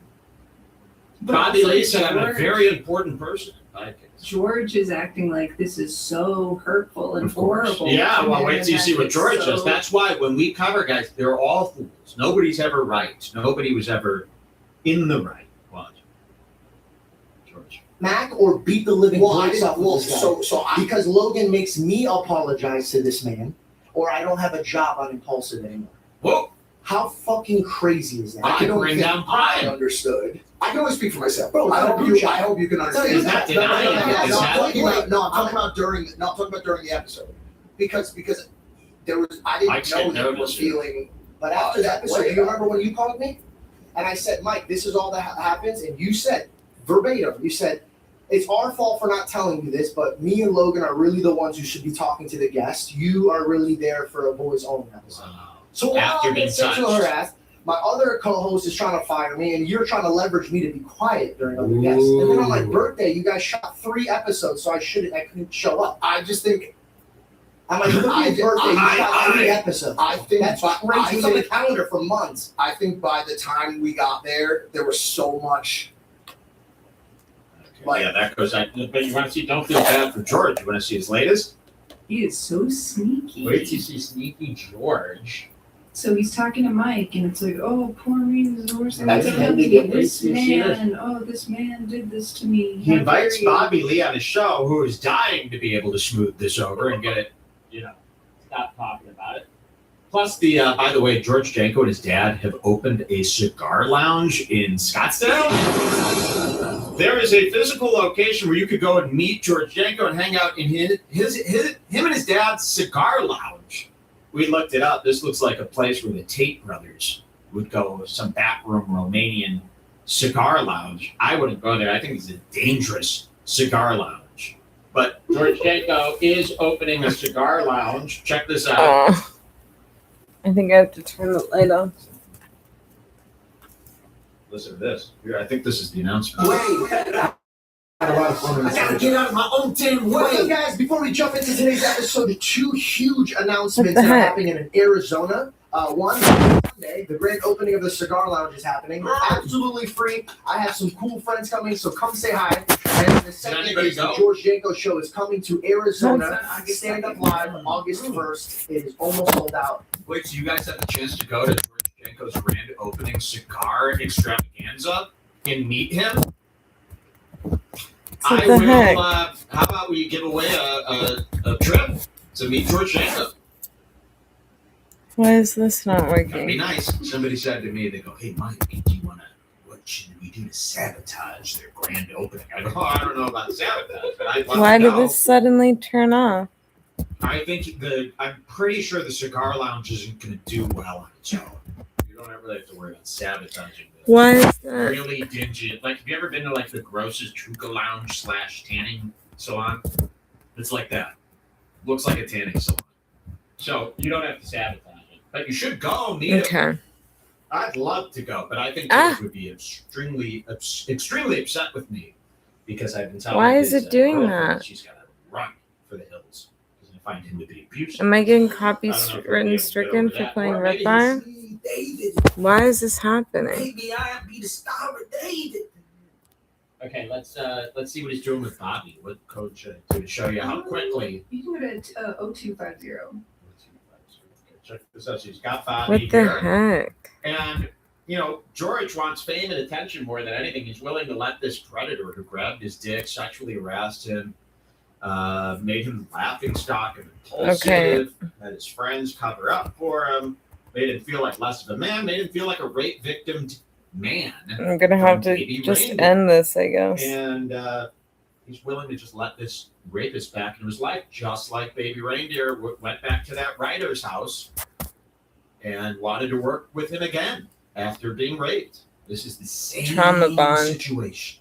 Bobby Lee said I'm a very important person. George is acting like this is so hurtful and horrible. Yeah, well, and wait till you see what George does. so- That's why when we cover guys, they're all fools. Nobody's ever right. Nobody was ever in the right. What? George. Smack or beat the living dicks off well, of this guy. Because Logan makes me apologize to this man, or I don't have a job on Impulsive anymore. Whoa! How fucking crazy is that? I don't bring think down pride. I understood. I can only speak for myself. Bro, I hope you can understand. Is that denying it? Is that- I'm talking about during the episode. Because there was I didn't know that you were feeling. But after that episode, do you remember when you called me? And I said, Mike, this is all that happens. And you said, verbatim, you said, it's our fault for not telling you this, but me and Logan are really the ones who should be talking to the guests. You are really there for a boys only episode. So while After I'm being getting sexual touched. harassed, my other co-host is trying to fire me, and you're trying to leverage me to be quiet during other guests. And then on my birthday, you guys shot 3 episodes, so I couldn't show up. I just think on my 30th birthday, you shot 3 episodes. I think That's crazy. It's on the calendar for months. I think by the time we got there was so much. Yeah, that goes. But you want to see? Don't feel bad for George. You want to see his latest? He is so sneaky. Wait till you see sneaky George. So he's talking to Mike, and it's like, oh, poor me, this is That's it. this You see this? man. Oh, this man did this to me. He How invites dare you." Bobby Lee on his show, who is dying to be able to smooth this over and get it, stop talking about it. Plus, by the way, George Janko and his dad have opened a cigar lounge in Scottsdale. There is a physical location where you could go and meet George Janko and hang out in him and his dad's cigar lounge. We looked it up. This looks like a place where the Tate brothers would go, some backroom Romanian cigar lounge. I wouldn't go there. I think it's a dangerous cigar lounge. But George Janko is opening a cigar lounge. Check this out. I think I have to turn the light on. Listen to this. Here, I think this is the announcement. I gotta get out of my own damn way. Okay, guys, before we jump into today's episode, 2 huge announcements What the that are heck? happening in Arizona. One, Sunday, the grand opening of the cigar lounge is happening. Absolutely free. I have some cool friends coming, so come say hi. And the second anybody is the go? George Janko show is coming to Arizona. Stand up live August 1st. It is almost sold out. Wait, so you guys have the chance to go to George Janko's grand opening cigar extravaganza and meet him? What the heck? How about we give away a trip to meet George Janko? Why is this not That'd be working? nice. Somebody said to me, they go, "Hey, Mike, do you want to? What should we do to sabotage their grand opening?" I go, "Oh, I don't know about sabotage, but I'd love Why to did know." this suddenly turn off? I think I'm pretty sure the cigar lounge isn't going to do well on its own. don't ever have to worry about sabotaging this. Why is that? Really dingy. Like, have you ever been to like the grossest Chuka Lounge / tanning salon? It's like that. Looks like a tanning salon. So you don't have to sabotage it, but you should go meet him. Okay. I'd love to go, but I think George would be extremely upset with me because I've been telling Why his, is it doing girlfriend that? She's got to run for the hills because I find him to be abusive. Am I getting I copy don't know if I'll be written able to get stricken over for that. playing Or Red maybe Bar? David, Why is this happening? maybe I'll be the star of David. Okay, let's see what he's doing with Bobby. What code should I do to show you how quickly? You can go to 0250. Check this out. She's got Bobby What the here. heck? And, you know, George wants fame and attention more than anything. He's willing to let this predator who grabbed his dick, sexually harassed him, made him laughing stock and impulsive, had his friends cover up for him, made him feel like less of a man, made him feel like a rape victimed man. I'm gonna have to Baby just Reindeer. end this, I guess. And he's willing to just let this rapist back into his life, just like Baby Reindeer went back to that writer's house and wanted to work with him again after being raped. This is the same Trauma bond. situation.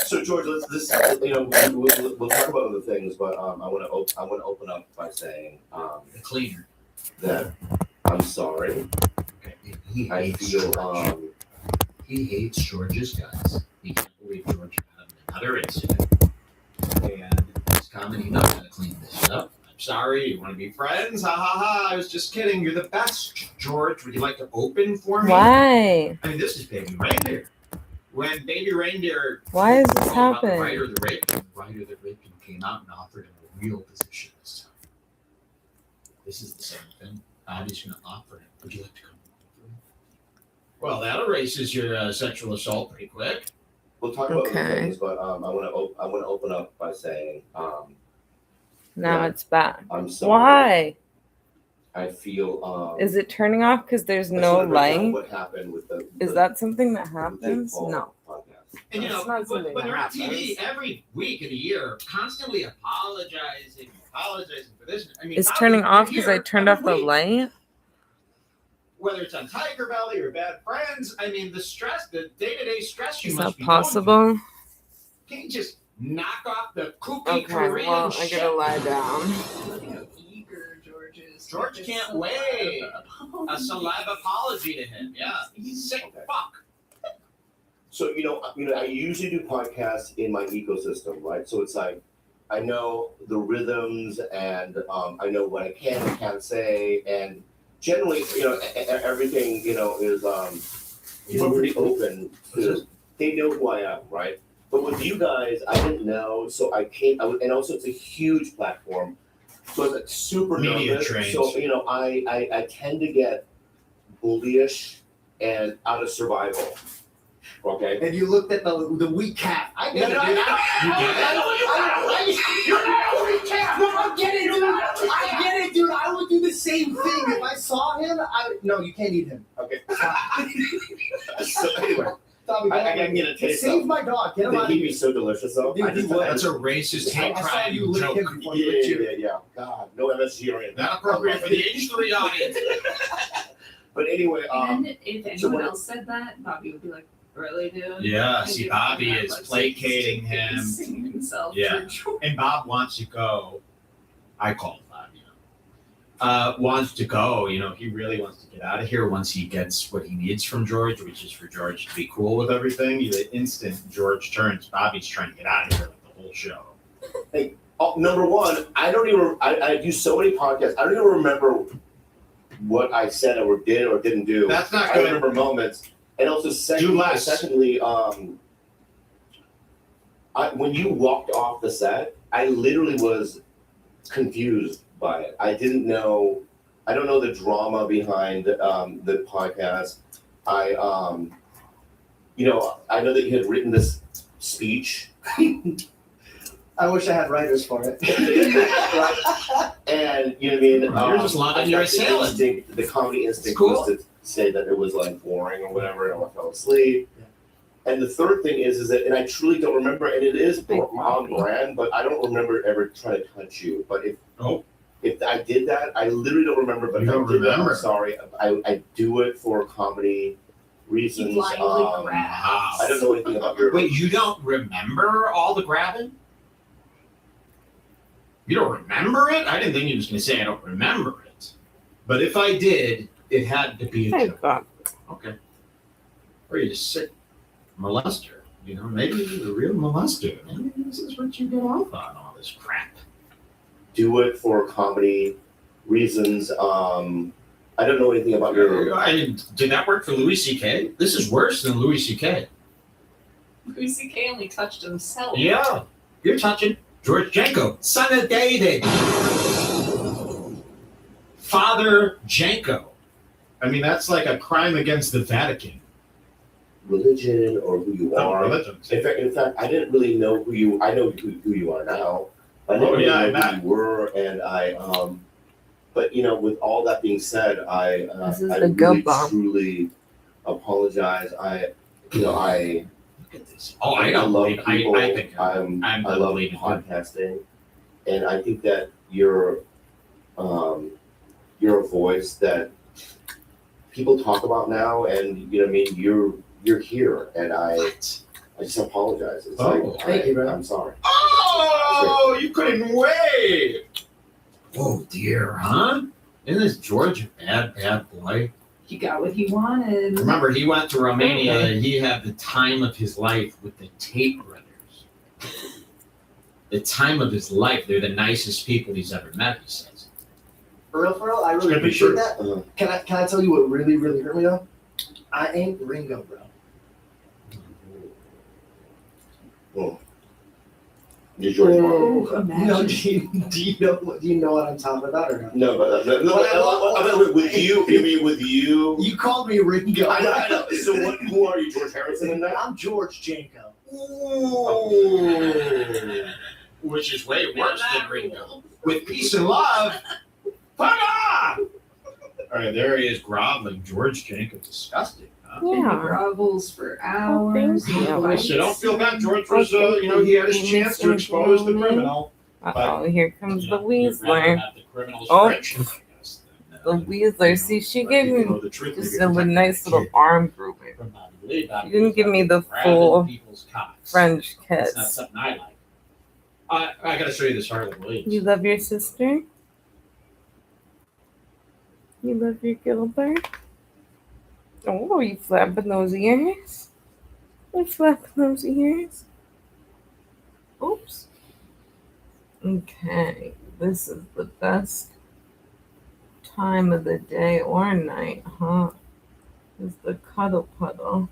So George, we'll talk about other things, but I want to open up by saying the cleaner that I'm sorry. He I hates feel George. He hates George's guys. He can't believe George had another incident. And he's coming, he knows how to clean this up. I'm sorry, you want to be friends? Ha ha ha, I was just kidding. You're the best, George. Would you like to open for me? Why? I mean, this is Baby Reindeer. When Baby Reindeer Why is this told about the happening? writer that raped him, the writer that raped him came out and offered him a real position this time. This is the same thing. Bobby's going to offer him. Would you like to come? Well, that erases your sexual assault pretty quick. We'll talk about other Okay. things, but I want to open up by saying Now Yeah. it's back. I'm sorry. Why? I feel Is it turning off because there's I just no wanna break down light? what happened with the Is that something that happens? Paul No. podcast. And you know, That's not something when that they're on TV happens. every week of the year, constantly apologizing for this. I mean, It's Bobby, turning you're off because I here turned every off the week. light? Whether it's on Tiger Belly or Bad Friends, I mean, the stress, the day-to-day stress you Is must that be going possible? through. Can't you just knock off the kooky Okay, Korean well, I shit? gotta lie down. Look how eager George is. George can't wait a celeb apology to him. Yeah, he's sick fuck. So I usually do podcasts in my ecosystem, right? So it's like I know the rhythms and I know what I can and can't say, and generally, everything is we're pretty open to. They know who I am, right? But with you guys, I didn't know, so I came. And also, it's a huge platform, so it's like super Media nervous. trained. So I tend to get bullyish and out of survival. Okay. And you looked at the weak cat. I get it, dude. You're not a weak cat. No, I get it, dude. I get it, dude. I would do the same thing if I saw him. No, you can't eat him. Okay. So anyway, Tommy, I can get a taste. Save my dog. Get him out of He'd here. be so delicious, though. Dude, he would. That's a racist hate I saw crime you lick joke. him before you licked you. Yeah. God, no MSG or anything. Not appropriate for the age 3 audience. But anyway, And if so anyone when- else said that, Bobby would be like, really, dude? Yeah, And see, he'd Bobby have, is like, placating him. singing himself Yeah. for George. And Bob wants to go. I call him Bob, wants to go. He really wants to get out of here once he gets what he needs from George, which is for George to be cool with everything. The instant George turns, Bobby's trying to get out of here like the whole show. Hey, number one, I do so many podcasts. I don't even remember what I said or did or didn't do. That's not I good. remember moments. And also, secondly, when you walked off the set, I literally was confused by it. I don't know the drama behind the podcast. I know that you had written this speech. I wish I had writers for it. And you know what I mean? You're just loving your assailant. The comedy instinct Cool. was to say that it was like boring or whatever, and I fell asleep. And the third thing is that, and I truly don't remember, and it is on brand, but I don't remember ever trying to touch you. But if I did that, I literally don't remember. But You if I don't did that, remember? I'm sorry. I do it for comedy reasons. blindly grabs. I don't know anything about your. Wait, you don't remember all the grabbing? You don't remember it? I didn't think you was gonna say I don't remember it. But if I did, it had to be a joke. Okay. Or you just sick molester. You know, maybe you're a real molester. Maybe this is what you get off on, all this crap. Do it for comedy reasons. I don't know anything about your. I mean, did that work for Louis C.K.? This is worse than Louis C.K. Louis C.K. only touched himself. Yeah, you're touching George Janko, son of David. Father Janko. I mean, that's like a crime against the Vatican. Religion or who you are. Religion. In fact, I didn't really know who you. I know who you are now. I didn't really know who you were, and but you know, with all that being said, I really truly apologize. I Oh, I don't love believe. people. I think I love podcasting, and I think that you're a voice that people talk about now, and you know, what I mean, you're here, and I just apologize. It's Thank you, bro. I'm sorry. Oh, you couldn't wait. Oh dear, huh? Isn't this George a bad boy? He got what he wanted. Remember, he went to Romania and he had the time of his life with the Tate brothers. The time of his life. They're the nicest people he's ever met, he says. For real, I really appreciate that. Can I tell you what really, really hurt me though? I ain't Ringo, bro. Oh. You're George Martin. No, do you know what I'm talking about or not? No, but I mean, with you, you mean with you? You called me Ringo. I know. So who are you, George Harrison in that? I'm George Janko. Ooh. Which is way worse than Ringo. With peace and love. Fuck off! All right, there he is groveling. George Janko, disgusting. Huh? And he grovels for hours. So don't feel bad. George was, he had his chance to expose the criminal. Uh-oh, here comes the You'd rather Weasler. have the criminal's Oh, friendship, I guess, the Weasler. See, she gave me just a nice little arm grouping. She didn't give me the full French kiss. That's not something I like. I gotta show you this Harlem Williams. You love your sister? You love your Gilbert? Oh, you flapping those ears? You flapping those ears? Oops. Okay, this is the best time of the day or night, huh? Is the cuddle puddle.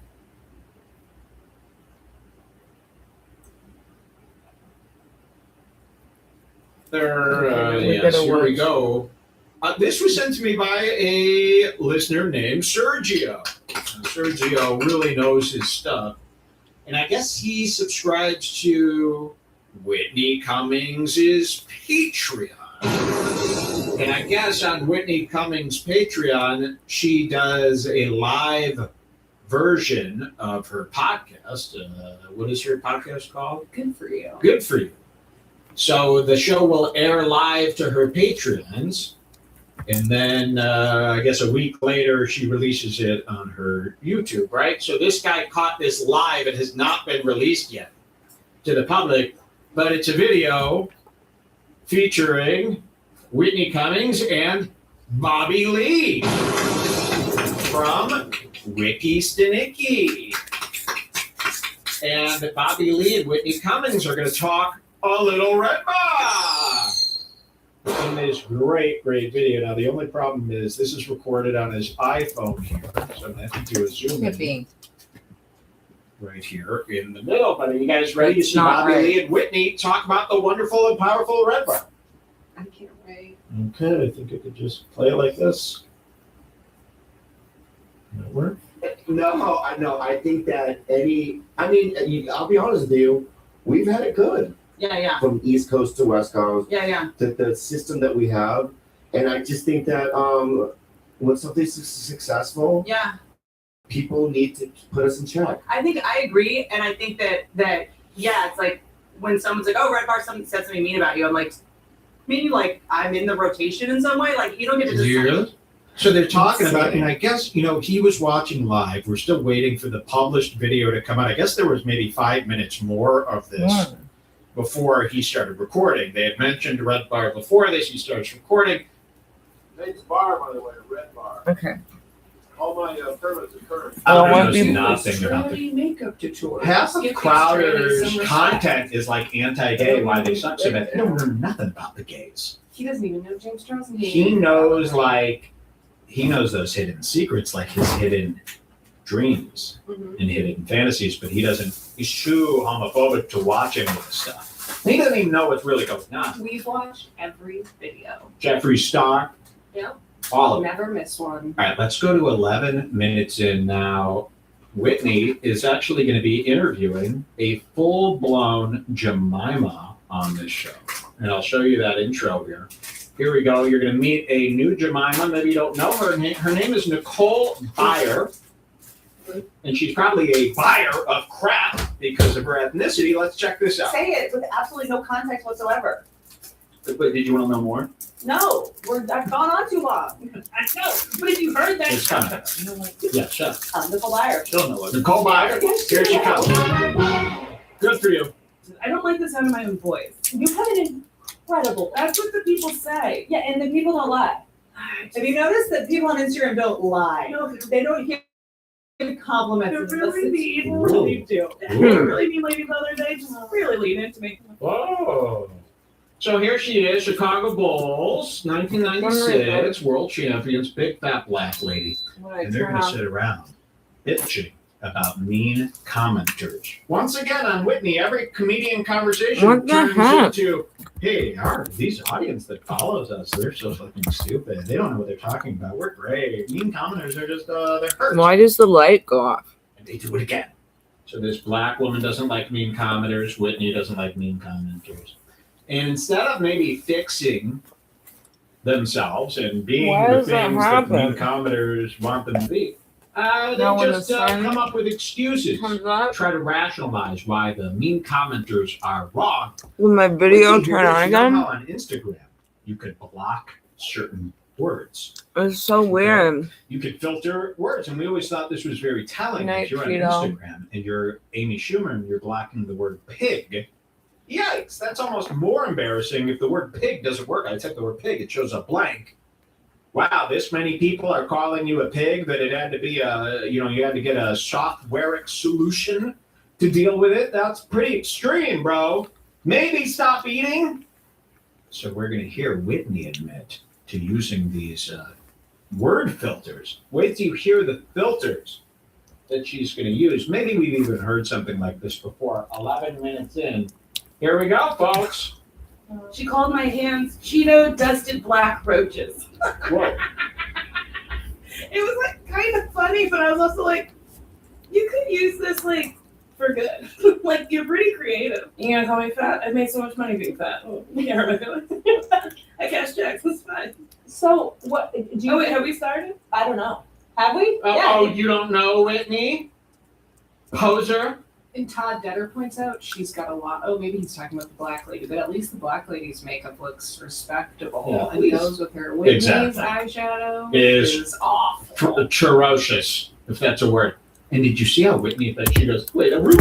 There, yes, here we go. This was sent to me by a listener named Sergio. Sergio really knows his stuff. And I guess he subscribes to Whitney Cummings' Patreon. And I guess on Whitney Cummings' Patreon, she does a live version of her podcast. What is her podcast called? Good for you. Good for you. So the show will air live to her Patreons. And then I guess a week later, she releases it on her YouTube, right? So this guy caught this live. It has not been released yet to the public, but it's a video featuring Whitney Cummings and Bobby Lee from Ricky Stanicky. And Bobby Lee and Whitney Cummings are going to talk a little Red Bar. In this great video. Now, the only problem is this is recorded on his iPhone here. So I'm going to have to do a zoom in right here in the middle. But are you guys ready to see Bobby Lee and Whitney talk about the wonderful and powerful Red Bar? I can't wait. Okay, I think I could just play it like this. That work? No, I think that I'll be honest with you, we've had it good. Yeah. From East Coast to West Coast. Yeah. The system that we have. And I just think that when something's successful, people need to put us in check. I think I agree, and I think that it's like when someone's like, "Oh, Red Bar," something said something mean about you. I'm like, mean, like, I'm in the rotation in some way. Like, you don't get to Did you hear decide. this? So they're talking about, and I guess, he was watching live. We're still waiting for the published video to come out. I guess there was maybe 5 minutes more of this before he started recording. They had mentioned Red Bar before this. He starts recording. Nate's bar, by the way, Red Bar. Okay. All my permits are current. Knows nothing about the Charity makeup tutorial. half of Give Crowder's Charity some content is like anti-gay, why they suck so bad. They don't know nothing about the gays. He doesn't even know James Charles. He knows those hidden secrets, like his hidden dreams and hidden fantasies, but he's too homophobic to watch any of this stuff. He doesn't even know what's really going on. We've watched every video. Jeffree Star, Yeah. all of it. Never miss one. All right, let's go to 11 minutes in now. Whitney is actually going to be interviewing a full-blown Jemima on this show. And I'll show you that intro here. Here we go. You're going to meet a new Jemima. Maybe you don't know her. Her name is Nicole Byer. And she's probably a buyer of crap because of her ethnicity. Let's check this out. Say it with absolutely no context whatsoever. Wait, did you want to know more? No, I've gone on too long. I know, but if you heard that, It's coming. Yeah, shut up. I'm Nicole Byer. Don't know what. Nicole Byer. Here she comes. Good for you. I don't like the sound of my own voice. You have an incredible. That's what the people say. Yeah, and the people don't lie. Have you noticed that people on Instagram don't lie? No, they don't give compliments. They're really mean. Really do. They really mean ladies the other day. Just really lean into me. Whoa. So here she is, Chicago Bulls, 1996, world champions, big fat black lady. And they're going to sit around bitching about mean commenters. Once again on Whitney, every comedian conversation What the turns heck? into, hey, these audience that follows us, they're so fucking stupid. They don't know what they're talking about. We're great. Mean commenters are just, they're hurt. Why does the light go off? And they do it again. So this black woman doesn't like mean commenters. Whitney doesn't like mean commenters. And instead of maybe fixing themselves and being Why the does that things that mean happen? commenters want them to be, they Now when just the sun come up with excuses. Try to rationalize why the mean commenters are wrong. Will my video Listen, turn on you know again? how on Instagram you could block certain words. It's so weird. You could filter words, and we always thought this was very telling. Night, If you're on Cheeto. Instagram and you're Amy Schumer and you're blocking the word pig, yikes, that's almost more embarrassing. If the word pig doesn't work, I type the word pig, it shows up blank. Wow, this many people are calling you a pig that it had to be you had to get a softwaric solution to deal with it. That's pretty extreme, bro. Maybe stop eating. So we're going to hear Whitney admit to using these word filters. Wait till you hear the filters that she's going to use. Maybe we've even heard something like this before. 11 minutes in. Here we go, folks. She called my hands Cheeto dusted black roaches. Whoa. It was like kind of funny, but I was also like, you could use this like for good. Like you're pretty creative. You gonna call me fat? I made so much money being fat. Oh, yeah, I cash checks. That's fine. So what? Do you Oh wait, have we started? I don't know. Have we? Oh, you don't know Whitney? Poser? And Todd Detter points out she's got a lot. Oh, maybe he's talking about the black lady, but at least the black lady's makeup looks respectable Yeah. and goes with her. Whitney's Exactly. eyeshadow Is off. ferocious, if that's a word. And did you see how Whitney, that she goes, wait, a root